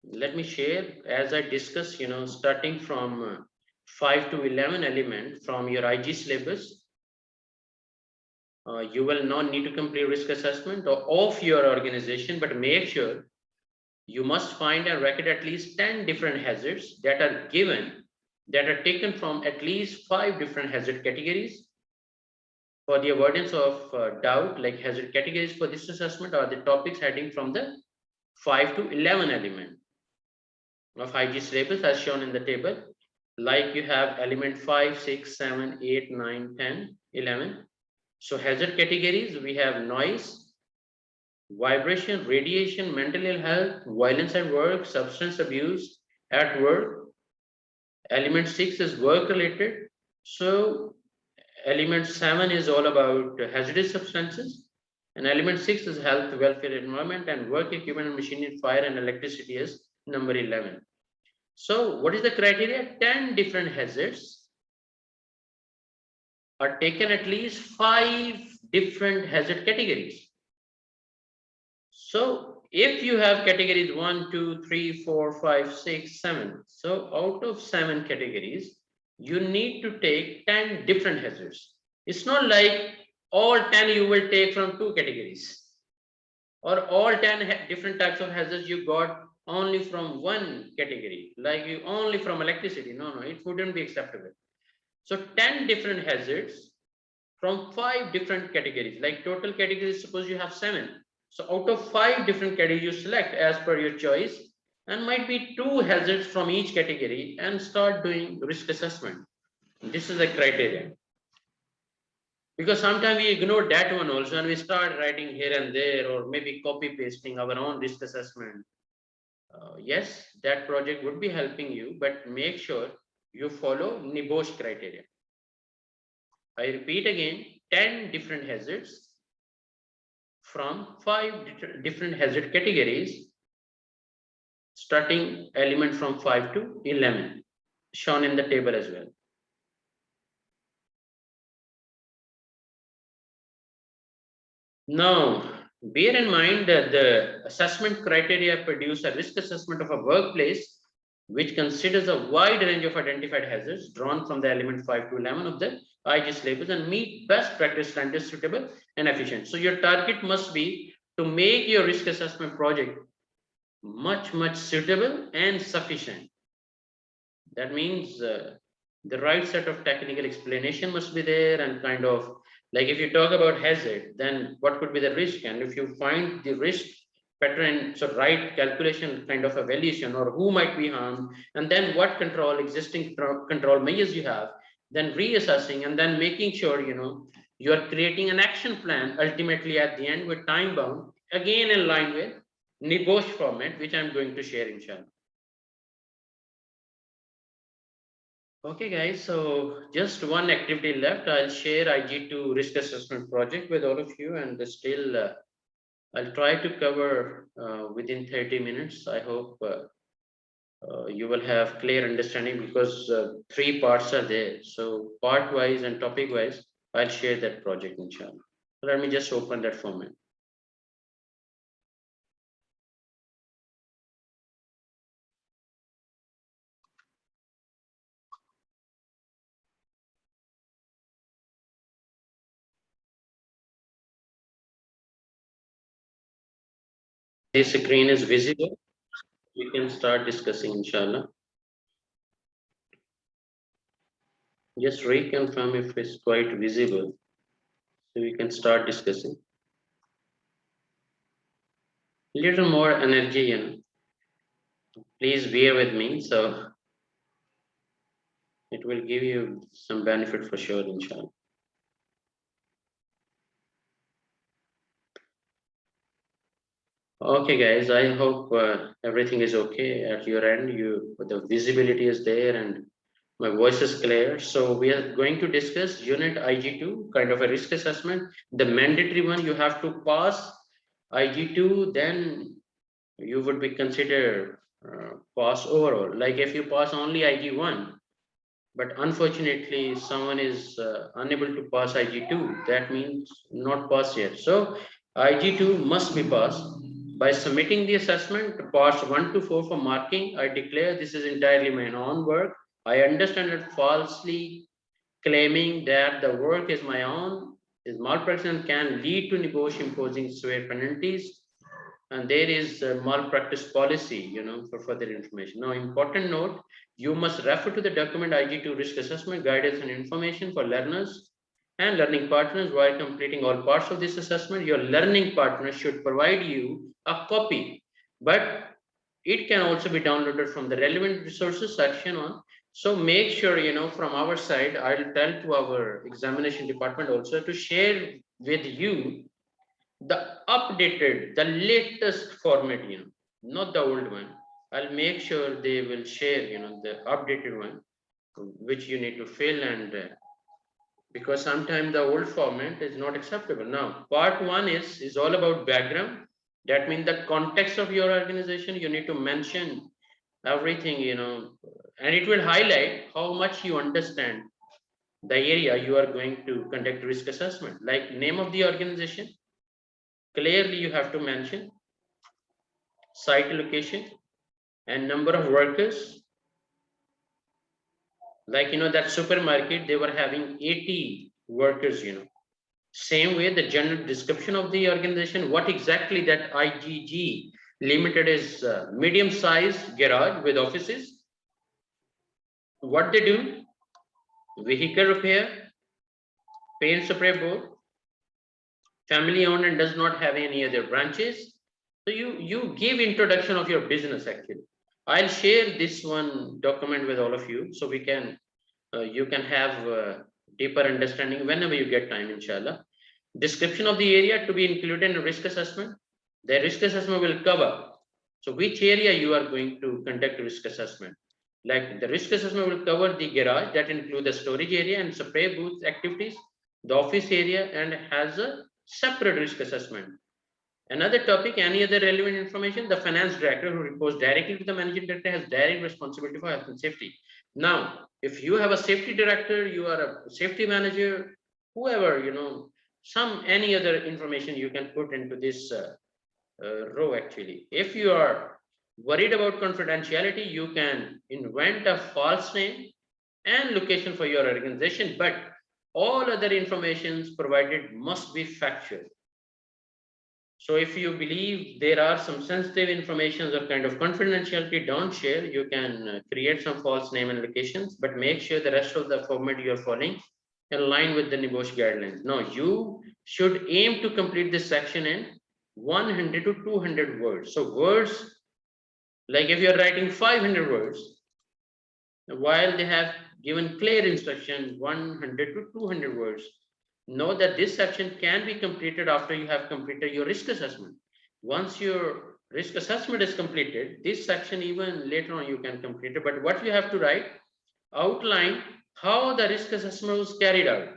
Let me share. As I discussed, you know, starting from 5 to 11 element from your IG syllabus, you will not need to complete risk assessment of your organization, but make sure you must find and record at least 10 different hazards that are given, that are taken from at least 5 different hazard categories. For the avoidance of doubt, like hazard categories for this assessment are the topics heading from the 5 to 11 element of IG syllabus as shown in the table. Like you have element 5, 6, 7, 8, 9, 10, 11. So hazard categories, we have noise, vibration, radiation, mental ill health, violence at work, substance abuse at work. Element 6 is work related. So element 7 is all about hazardous substances. And element 6 is health, welfare, environment, and work equipment and machinery, fire and electricity is number 11. So what is the criteria? 10 different hazards are taken, at least 5 different hazard categories. So if you have categories 1, 2, 3, 4, 5, 6, 7. So out of 7 categories, you need to take 10 different hazards. It's not like all 10 you will take from 2 categories, or all 10 different types of hazards you got only from 1 category, like you only from electricity. No, it wouldn't be acceptable. So 10 different hazards from 5 different categories, like total categories, suppose you have 7. So out of 5 different categories you select as per your choice, and might be 2 hazards from each category, and start doing risk assessment. This is the criteria. Because sometimes we ignore that one also, and we start writing here and there, or maybe copy pasting our own risk assessment. Yes, that project would be helping you, but make sure you follow NEBOSH criteria. I repeat again, 10 different hazards from 5 different hazard categories, starting element from 5 to 11, shown in the table as well. Now, bear in mind that the assessment criteria produce a risk assessment of a workplace which considers a wide range of identified hazards drawn from the element 5 to 11 of the IG syllabus and meet best practice standards, suitable and efficient. So your target must be to make your risk assessment project much suitable and sufficient. That means the right set of technical explanation must be there, and kind of like if you talk about hazard, then what could be the risk, and if you find the risk pattern, so right calculation kind of evaluation, or who might be harmed, and then what control existing control measures you have, then reassessing, and then making sure you are creating an action plan ultimately at the end with time bound, again in line with NEBOSH format, which I'm going to share inshallah. Okay guys, so just one activity left. I'll share IG2 risk assessment project with all of you, and still I'll try to cover within 30 minutes. I hope you will have clear understanding, because 3 parts are there. So part wise and topic wise, I'll share that project inshallah. Let me just open that format. This screen is visible. We can start discussing inshallah. Just reconfirm if it's quite visible, so we can start discussing. Little more energy, please bear with me, so it will give you some benefit for sure, inshallah. Okay guys, I hope everything is okay at your end. The visibility is there and my voice is clear. So we are going to discuss unit IG2, kind of a risk assessment. The mandatory one, you have to pass IG2, then you would be considered pass overall. Like if you pass only IG1, but unfortunately someone is unable to pass IG2, that means not passed yet. So IG2 must be passed. By submitting the assessment, parts 1 to 4 for marking, I declare this is entirely my own work. I understand that falsely claiming that the work is my own is malpractice and can lead to NEBOSH imposing severe penalties. And there is a malpractice policy, for further information. Now, important note, you must refer to the document IG2 risk assessment, guidance and information for learners and learning partners while completing all parts of this assessment. Your learning partner should provide you a copy, but it can also be downloaded from the relevant resources section on. So make sure, from our side, I'll tell to our examination department also to share with you the updated, the latest format, not the old one. I'll make sure they will share, the updated one, which you need to fill, and because sometimes the old format is not acceptable. Now, part one is all about background. That means the context of your organization. You need to mention everything, and it will highlight how much you understand the area you are going to conduct risk assessment. Like name of the organization, clearly you have to mention site location and number of workers. Like, that supermarket, they were having 80 workers, Same way, the general description of the organization, what exactly that IGG Limited is, medium-sized garage with offices. What they do, vehicle repair, paint spray board, family owned and does not have any other branches. So you give introduction of your business actually. I'll share this one document with all of you so we can you can have deeper understanding whenever you get time, inshallah. Description of the area to be included in risk assessment. The risk assessment will cover. So which area you are going to conduct risk assessment? Like the risk assessment will cover the garage, that include the storage area and spray booth activities, the office area, and has a separate risk assessment. Another topic, any other relevant information, the finance director who reports directly to the managing director has direct responsibility for health and safety. Now, if you have a safety director, you are a safety manager, whoever, any other information you can put into this row actually. If you are worried about confidentiality, you can invent a false name and location for your organization, but all other informations provided must be factual. So if you believe there are some sensitive information or kind of confidentiality, don't share. You can create some false name and locations, but make sure the rest of the format you are following in line with the NEBOSH guidelines. Now, you should aim to complete this section in 100 to 200 words. So words, like if you're writing 500 words, while they have given clear instruction 100 to 200 words, know that this section can be completed after you have completed your risk assessment. Once your risk assessment is completed, this section even later on you can complete it. But what you have to write, outline how the risk assessment was carried out.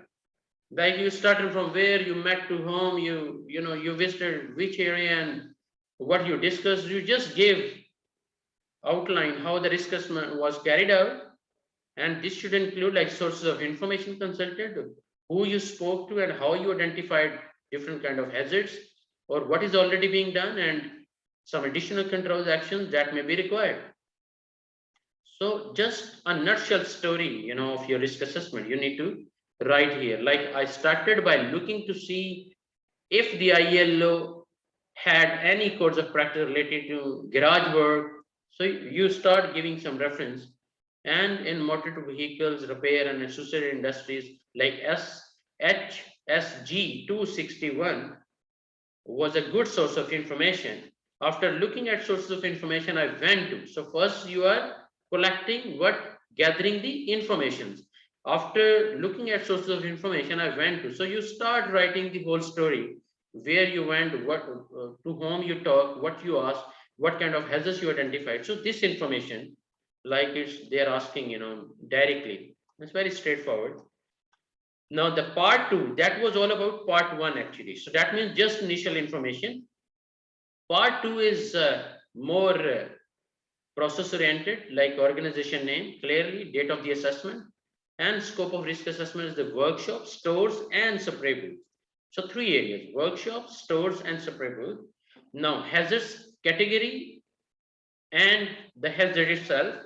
Like you started from where you met to whom, you visited which area and what you discussed. You just give outline how the risk assessment was carried out. And this should include like sources of information consulted, who you spoke to, and how you identified different kind of hazards, or what is already being done, and some additional controls actions that may be required. So just a nutshell story, of your risk assessment, you need to write here. Like I started by looking to see if the ILO had any codes of practice related to garage work. So you start giving some reference. And in motor vehicles repair and associated industries like HSG 261 was a good source of information. After looking at sources of information, I went to. So first you are collecting gathering the informations. After looking at sources of information, I went to. So you start writing the whole story, where you went, what to whom you talk, what you asked, what kind of hazards you identified. So this information, like they're asking, directly. It's very straightforward. Now the part two, that was all about part one actually. So that means just initial information. Part two is more process oriented, like organization name, clearly date of the assessment, and scope of risk assessment is the workshop, stores, and spray booth. So three areas: workshops, stores, and spray booth. Now hazards category and the hazard itself.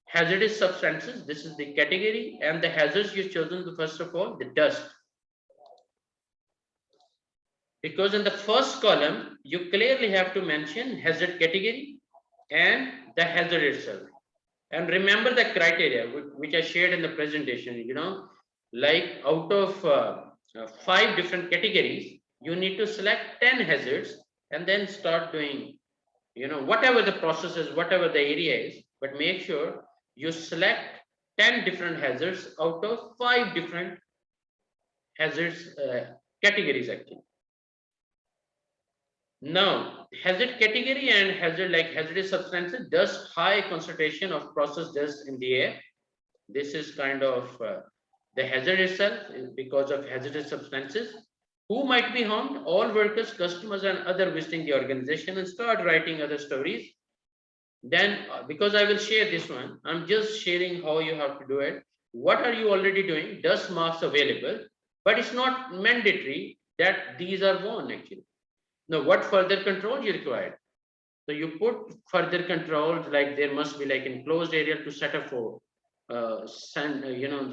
Hazardous substances, this is the category, and the hazards you've chosen to, first of all, the dust. Because in the first column, you clearly have to mention hazard category and the hazard itself. And remember the criteria which I shared in the presentation, like out of 5 different categories, you need to select 10 hazards and then start doing, whatever the process is, whatever the area is, but make sure you select 10 different hazards out of 5 different hazards categories actually. Now, hazard category and hazard like hazardous substances, dust, high concentration of processed dust in the air. This is kind of the hazard itself because of hazardous substances. Who might be harmed? All workers, customers, and other visiting the organization, and start writing other stories. Then, because I will share this one, I'm just sharing how you have to do it. What are you already doing? Dust masks available, but it's not mandatory that these are worn actually. Now, what further controls you require? So you put further controls like there must be like enclosed area to set up for the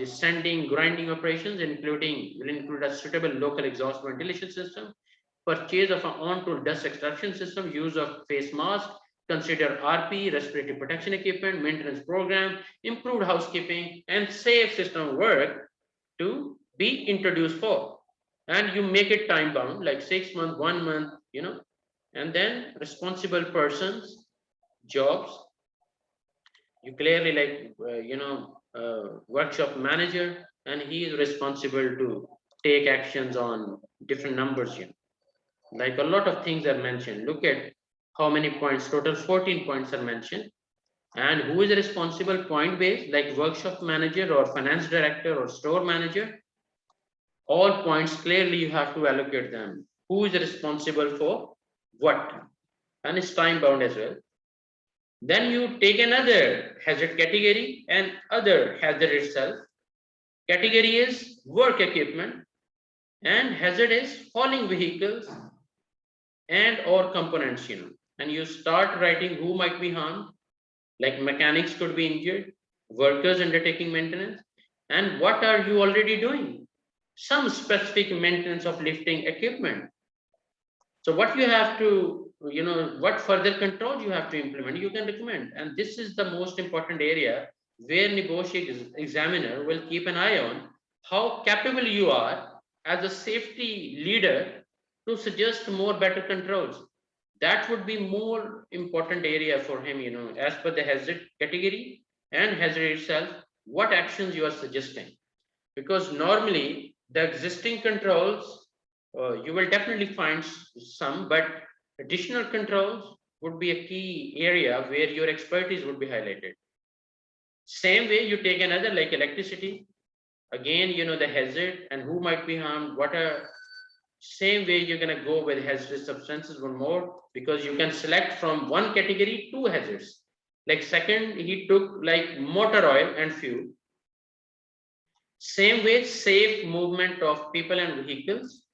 sanding, grinding operations, will include a suitable local exhaust ventilation system, purchase of an on-tool dust extraction system, use of face mask, consider RP, respiratory protection equipment, maintenance program, improved housekeeping, and safe system work to be introduced for. And you make it time bound, like 6 months, 1 month, and then responsible persons, jobs, you clearly like, workshop manager, and he is responsible to take actions on different numbers, like a lot of things are mentioned. Look at how many points, total 14 points are mentioned. And who is responsible point based, like workshop manager or finance director or store manager? All points clearly you have to allocate them. Who is responsible for what? And it's time bound as well. Then you take another hazard category and other hazard itself. Category is work equipment and hazard is falling vehicles and or components, and you start writing who might be harmed, like mechanics could be injured, workers undertaking maintenance, and what are you already doing? Some specific maintenance of lifting equipment. So what you have to, what further controls you have to implement, you can recommend. And this is the most important area where NEBOSH examiner will keep an eye on how capable you are as a safety leader to suggest more better controls. That would be more important area for him, as per the hazard category and hazard itself, what actions you are suggesting. Because normally the existing controls, you will definitely find some, but additional controls would be a key area where your expertise would be highlighted. Same way you take another like electricity, again, the hazard and who might be harmed, what are, same way you're going to go with hazardous substances one more, because you can select from one category 2 hazards. Like second, he took like motor oil and fuel. Same way, safe movement of people and vehicles,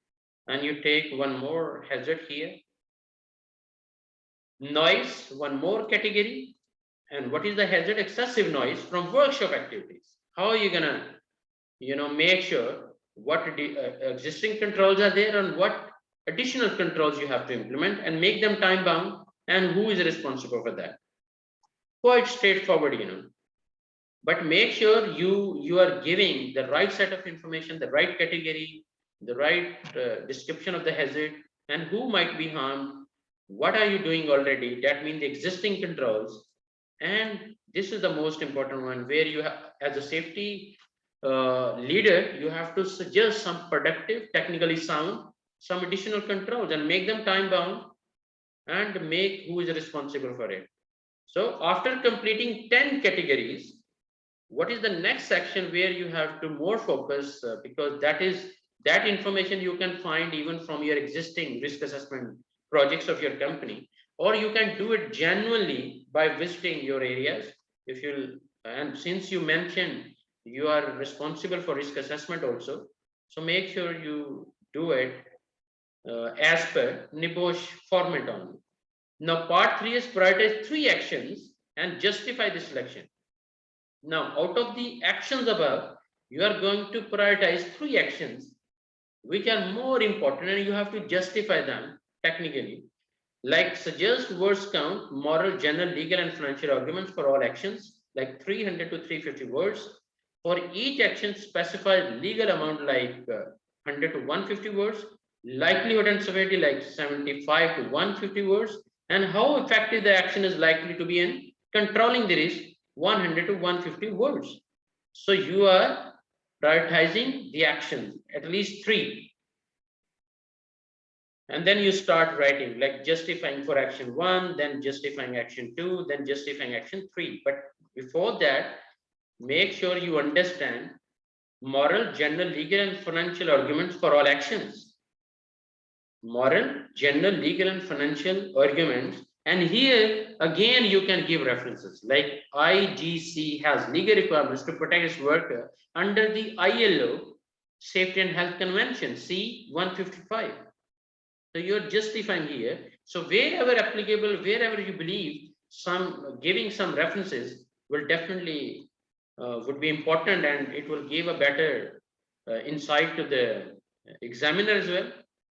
and you take one more hazard here. Noise, one more category. And what is the hazard? Excessive noise from workshop activities. How are you gonna, make sure what existing controls are there and what additional controls you have to implement and make them time bound, and who is responsible for that? Quite straightforward, but make sure you are giving the right set of information, the right category, the right description of the hazard, and who might be harmed, what are you doing already, that means the existing controls. And this is the most important one, where you have, as a safety leader, you have to suggest some productive, technically sound, some additional controls and make them time bound, and make who is responsible for it. So after completing 10 categories, what is the next section where you have to more focus, because that information you can find even from your existing risk assessment projects of your company, or you can do it genuinely by visiting your areas. If you, and since you mentioned you are responsible for risk assessment also, so make sure you do it as per NEBOSH format only. Now part 3 is prioritize 3 actions and justify the selection. Now, out of the actions above, you are going to prioritize 3 actions which are more important, and you have to justify them technically. Like suggest words count, moral, general, legal, and financial arguments for all actions, like 300 to 350 words. For each action, specify legal amount like 100 to 150 words, likelihood and severity like 75 to 150 words, and how effective the action is likely to be in controlling the risk, 100 to 150 words. So you are prioritizing the actions, at least 3. And then you start writing like justifying for action 1, then justifying action 2, then justifying action 3. But before that, make sure you understand moral, general, legal, and financial arguments for all actions. Moral, general, legal, and financial arguments. And here again, you can give references like IGC has legal requirements to protect its worker under the ILO Safety and Health Convention C-155. So you're justifying here. So wherever applicable, wherever you believe giving some references will definitely would be important, and it will give a better insight to the examiner as well.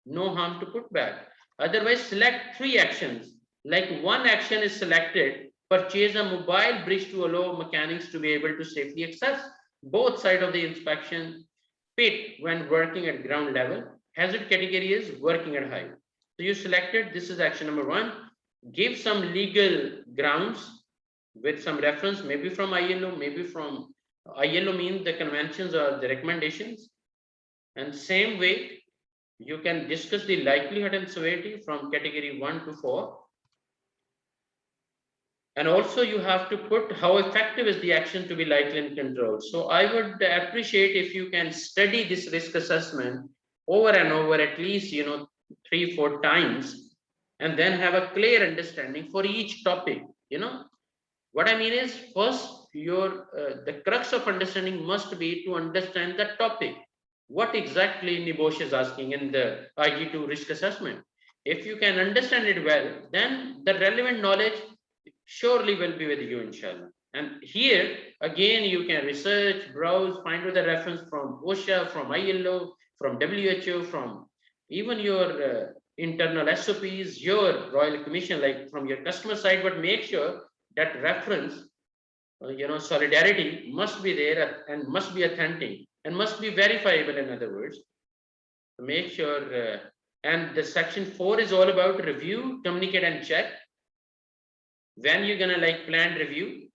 No harm to put back. Otherwise, select 3 actions. Like one action is selected, purchase a mobile bridge to allow mechanics to be able to safely access both sides of the inspection pit when working at ground level. Hazard category is working at height. So you selected, this is action number 1. Give some legal grounds with some reference, maybe from ILO, maybe from ILO means the conventions or the recommendations. And same way, you can discuss the likelihood and severity from category 1 to 4. And also you have to put how effective is the action to be likely and controlled. So I would appreciate if you can study this risk assessment over and over at least 3-4 times, and then have a clear understanding for each topic. What I mean is, first the crux of understanding must be to understand the topic. What exactly NEBOSH is asking in the IG2 risk assessment. If you can understand it well, then the relevant knowledge surely will be with you, inshallah. And here again, you can research, browse, find out the reference from OSHA, from ILO, from WHO, from even your internal SOPs, your Royal Commission, like from your customer side. But make sure that reference, solidarity must be there and must be authentic and must be verifiable. In other words, make sure. And the section 4 is all about review, communicate, and check. When you're gonna planned review,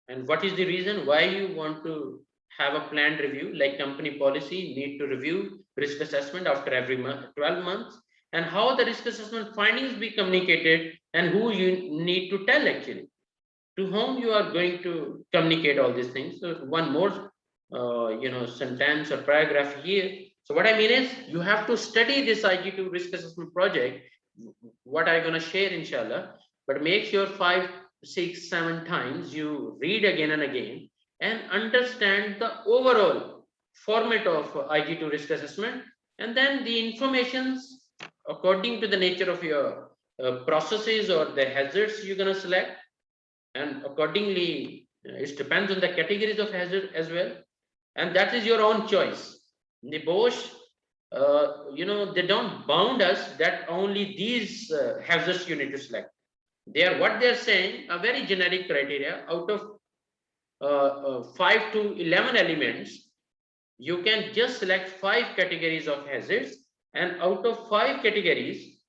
and what is the reason why you want to have a planned review? Like company policy need to review risk assessment after every 12 months, and how the risk assessment findings be communicated, and who you need to tell, actually to whom you are going to communicate all these things. So one more sentence or paragraph here. So what I mean is, you have to study this IG2 risk assessment project, what I'm going to share, inshallah, but make sure 5, 6, 7 times you read again and again and understand the overall format of IG2 risk assessment, and then the informations according to the nature of your processes or the hazards you're going to select, and accordingly it depends on the categories of hazard as well, and that is your own choice. NEBOSH, they don't bound us that only these hazards you need to select. What they're saying, a very generic criteria. Out of 5 to 11 elements, you can just select 5 categories of hazards, and out of 5 categories,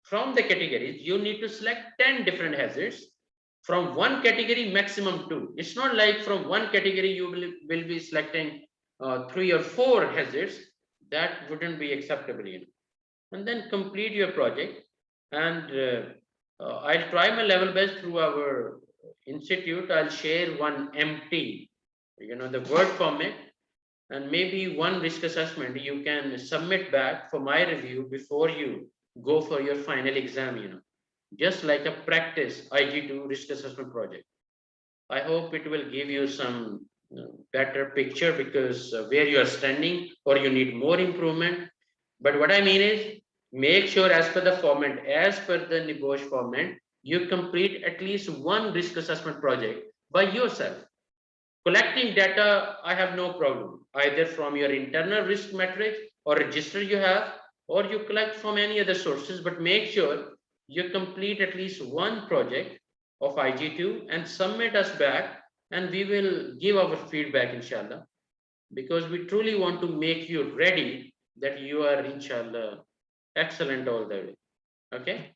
from the categories you need to select 10 different hazards. From one category, maximum 2. It's not like from one category you will be selecting 3 or 4 hazards. That wouldn't be acceptable, And then complete your project, and I'll try my level best through our institute. I'll share one empty, the Word format, and maybe one risk assessment you can submit back for my review before you go for your final exam, just like a practice IG2 risk assessment project. I hope it will give you some better picture, because where you are standing or you need more improvement. But what I mean is, make sure as per the format, as per the NEBOSH format, you complete at least one risk assessment project by yourself. Collecting data, I have no problem, either from your internal risk matrix or register you have, or you collect from any other sources, but make sure you complete at least one project of IG2 and submit us back, and we will give our feedback, inshallah, because we truly want to make you ready, that you are, inshallah, excellent all the way. Okay,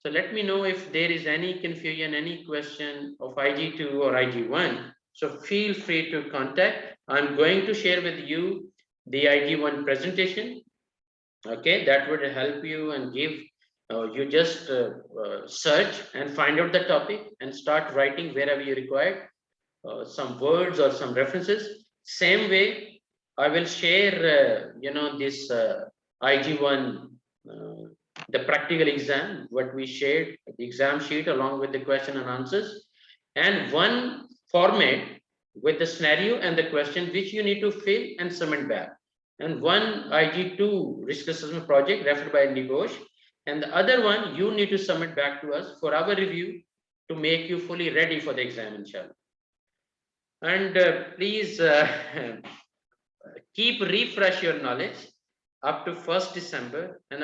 so let me know if there is any confusion, any question of IG2 or IG1. So feel free to contact. I'm going to share with you the IG1 presentation, Okay, that would help you and give you just search and find out the topic and start writing wherever you require some words or some references. Same way, I will share, this IG1, the practical exam, what we shared, the exam sheet along with the question and answers, and one format with the scenario and the question which you need to fill and submit back. And one IG2 risk assessment project referred by NEBOSH, and the other one you need to submit back to us for our review to make you fully ready for the exam, inshallah. And please keep refresh your knowledge up to 1st December, and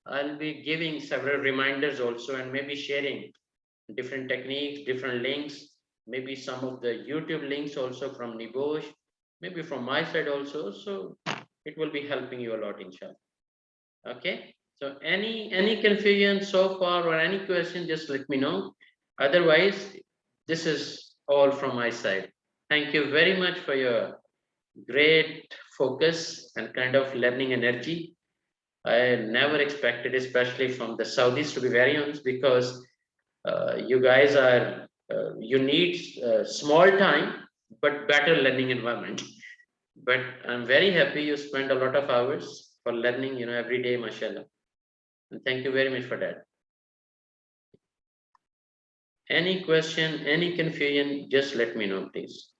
I'll be giving several reminders also, and maybe sharing different techniques, different links, maybe some of the YouTube links also from NEBOSH, maybe from my side also. So it will be helping you a lot, inshallah. Okay. So any confusion so far or any question, just let me know. Otherwise, this is all from my side. Thank you very much for your great focus and kind of learning energy. I never expected, especially from the Saudis, to be very honest, because you guys are, you need small time, but better learning environment. But I'm very happy you spend a lot of hours for learning, every day, mashallah. And thank you very much for that. Any question, any confusion, just let me know, please.